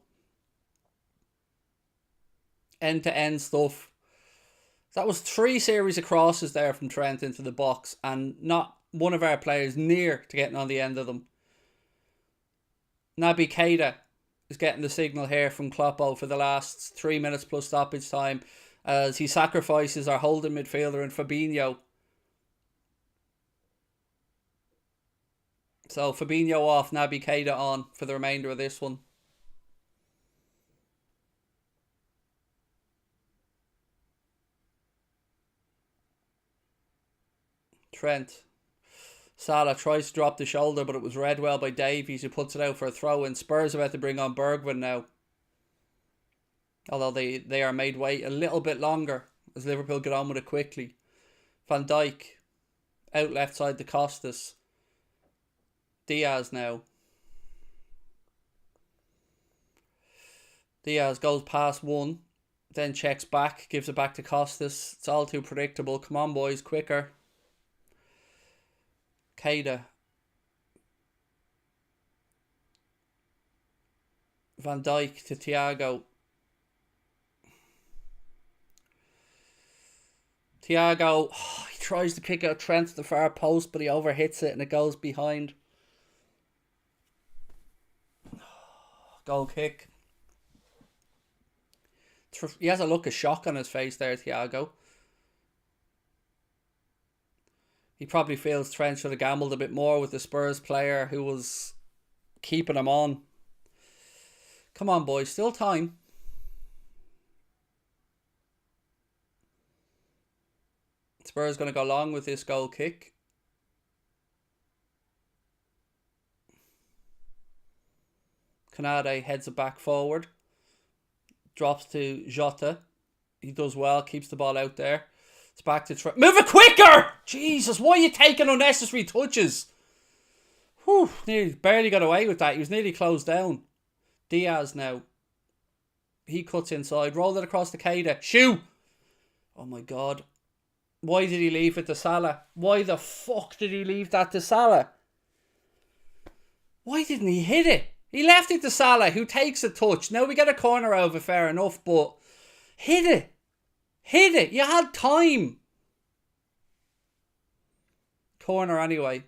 End-to-end stuff. That was 3 series of crosses there from Trent into the box. And not one of our players near to getting on the end of them. Naby Keita is getting the signal here from Kloppo for the last 3 minutes plus stoppage time. As he sacrifices our holding midfielder in Fabinho. So Fabinho off, Naby Keita on for the remainder of this one. Trent. Salah tries to drop the shoulder, but it was read well by Davies, who puts it out for a throw in. Spurs are about to bring on Bergwijn now. Although they are made wait a little bit longer as Liverpool get on with it quickly. Van Dijk out left side to Costas. Diaz now. Diaz goes past one, then checks back, gives it back to Costas. It's all too predictable. Come on, boys, quicker. Keita. Van Dijk to Thiago. Thiago, he tries to kick out Trent to the far post, but he overhits it and it goes behind. Goal kick. He has a look of shock on his face there, Thiago. He probably feels Trent should have gambled a bit more with the Spurs player who was keeping him on. Come on, boys, still time. Spurs going to go long with this goal kick. Canade heads it back forward. Drops to Jota. He does well, keeps the ball out there. It's back to Trent. Move it quicker! Jesus, why are you taking unnecessary touches? Whew, barely got away with that. He was nearly closed down. Diaz now. He cuts inside. Roll it across to Keita. Shoo! Oh my God. Why did he leave it to Salah? Why the fuck did he leave that to Salah? Why didn't he hit it? He left it to Salah, who takes a touch. Now we get a corner over, fair enough, but hit it. Hit it. You had time. Corner anyway.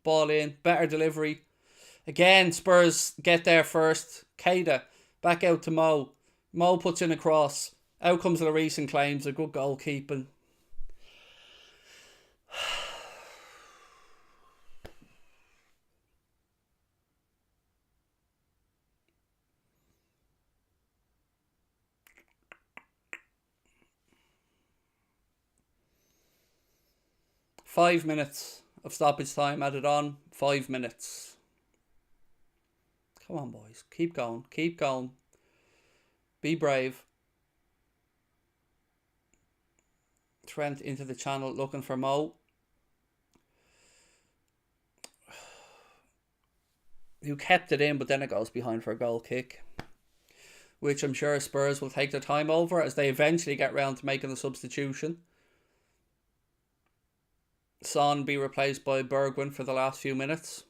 Ball in. Better delivery. Again, Spurs get there first. Keita. Back out to Mo. Mo puts in a cross. Out comes Lloris and claims a good goalkeeping. Five minutes of stoppage time added on. 5 minutes. Come on, boys. Keep going. Keep going. Be brave. Trent into the channel looking for Mo. Who kept it in, but then it goes behind for a goal kick. Which I'm sure Spurs will take their time over as they eventually get round to making the substitution. Son be replaced by Bergwijn for the last few minutes.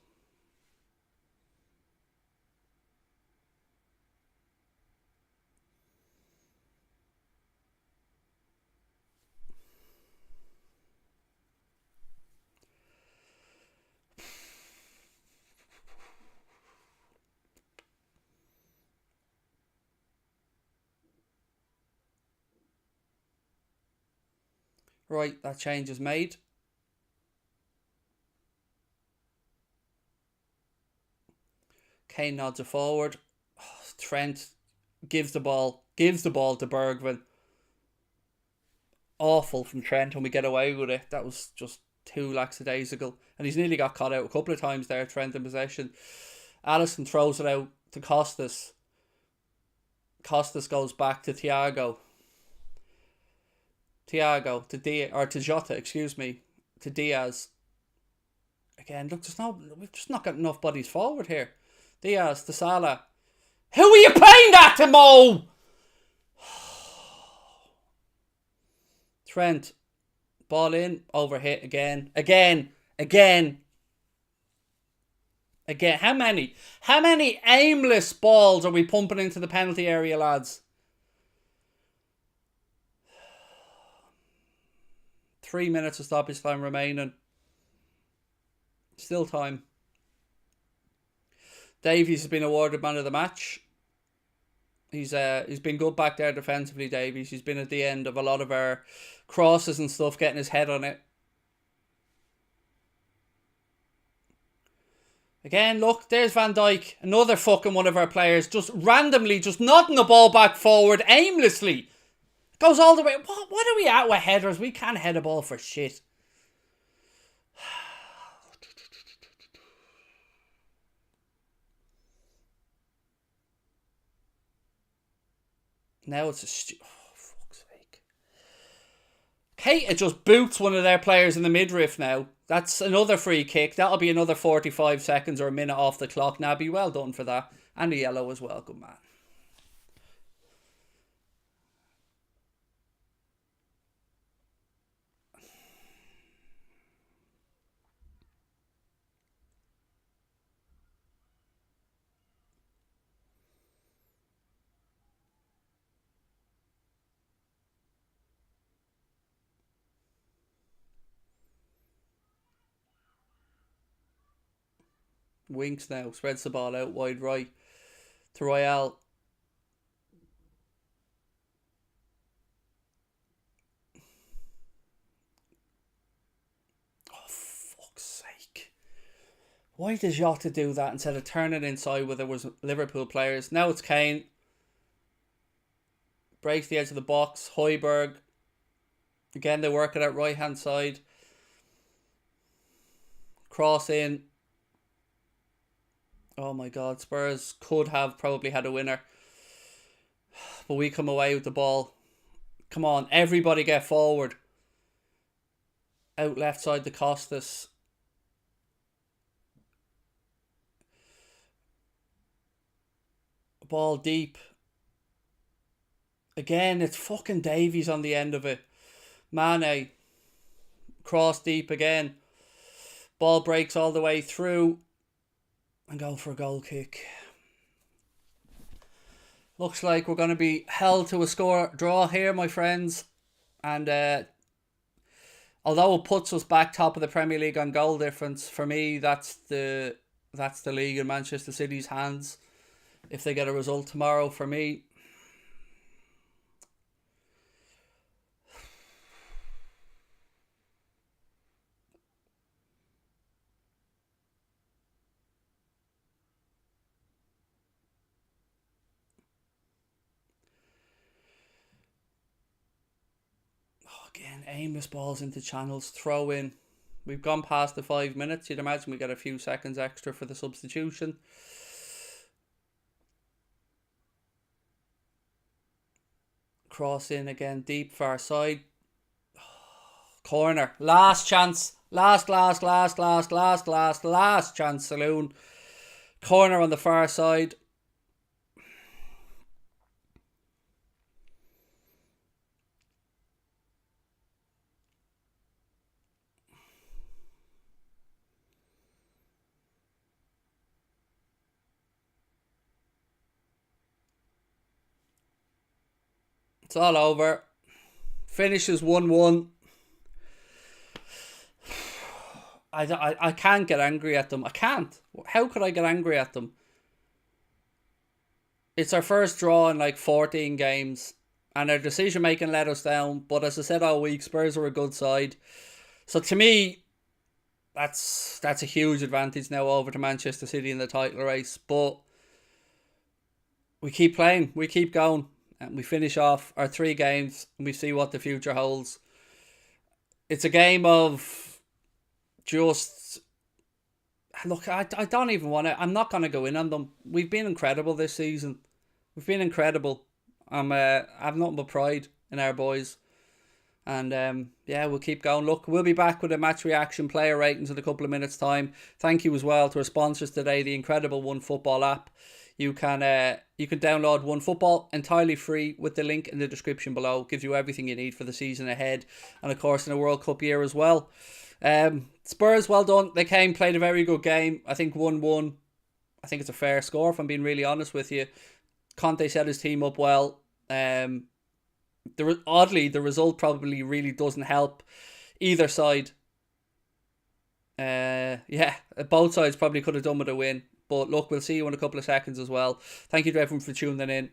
Right, that change is made. Kane nods it forward. Trent gives the ball to Bergwijn. Awful from Trent when we get away with it. That was just too lackadaisical. And he's nearly got caught out a couple of times there, Trent in possession. Alisson throws it out to Costas. Costas goes back to Thiago. Thiago to Jota, to Diaz. Again, look, we've just not got enough bodies forward here. Diaz to Salah. Who are you playing that to, Mo? Trent. Ball in. Overhit again. Again. How many aimless balls are we pumping into the penalty area, lads? 3 minutes of stoppage time remaining. Still time. Davies has been awarded man of the match. He's been good back there defensively, Davies. He's been at the end of a lot of our crosses and stuff, getting his head on it. Again, look, there's Van Dijk, another fucking one of our players, just randomly, just nodding the ball back forward aimlessly. Goes all the way. What are we at with headers? We can't head a ball for shit. Now it's oh, fuck's sake. Okay, it just boots one of their players in the midriff now. That's another free kick. That'll be another 45 seconds or a minute off the clock. Naby, well done for that. And the yellow as well. Good man. Winks now. Spreads the ball out wide right to Royale. Oh, fuck's sake. Why does Jota do that instead of turning inside where there was Liverpool players? Now it's Kane. Breaks the edge of the box. Højbjerg. Again, they work it out right hand side. Cross in. Oh my God, Spurs could have probably had a winner. But we come away with the ball. Come on, everybody get forward. Out left side to Costas. Ball deep. Again, it's fucking Davies on the end of it. Mane. Cross deep again. Ball breaks all the way through. And go for a goal kick. Looks like we're going to be held to a score draw here, my friends. And although it puts us back top of the Premier League on goal difference, for me that's the league in Manchester City's hands. If they get a result tomorrow, for me. Again, aimless balls into channels, throw in. We've gone past the 5 minutes. You'd imagine we get a few seconds extra for the substitution. Cross in again, deep far side. Corner. Last chance. Last chance, Saloon. Corner on the far side. It's all over. Finishes 1-1. I can't get angry at them. I can't. How could I get angry at them? It's our first draw in like 14 games. And their decision making let us down. But as I said all week, Spurs are a good side. So to me, that's a huge advantage now over to Manchester City in the title race. But we keep playing. We keep going. And we finish off our 3 games and we see what the future holds. It's a game of just... Look, I don't even want to... I'm not going to go in on them. We've been incredible this season. We've been incredible. I've nothing but pride in our boys. And yeah, we'll keep going. Look, we'll be back with a match reaction player ratings in a couple of minutes' time. Thank you as well to our sponsors today, the incredible OneFootball app. You can download OneFootball entirely free with the link in the description below. Gives you everything you need for the season ahead. And of course in a World Cup year as well. Spurs, well done. They played a very good game. I think 1-1. I think it's a fair score if I'm being really honest with you. Conte set his team up well. Oddly, the result probably really doesn't help either side. Yeah, both sides probably could have done with a win. But look, we'll see you in a couple of seconds as well. Thank you to everyone for tuning in.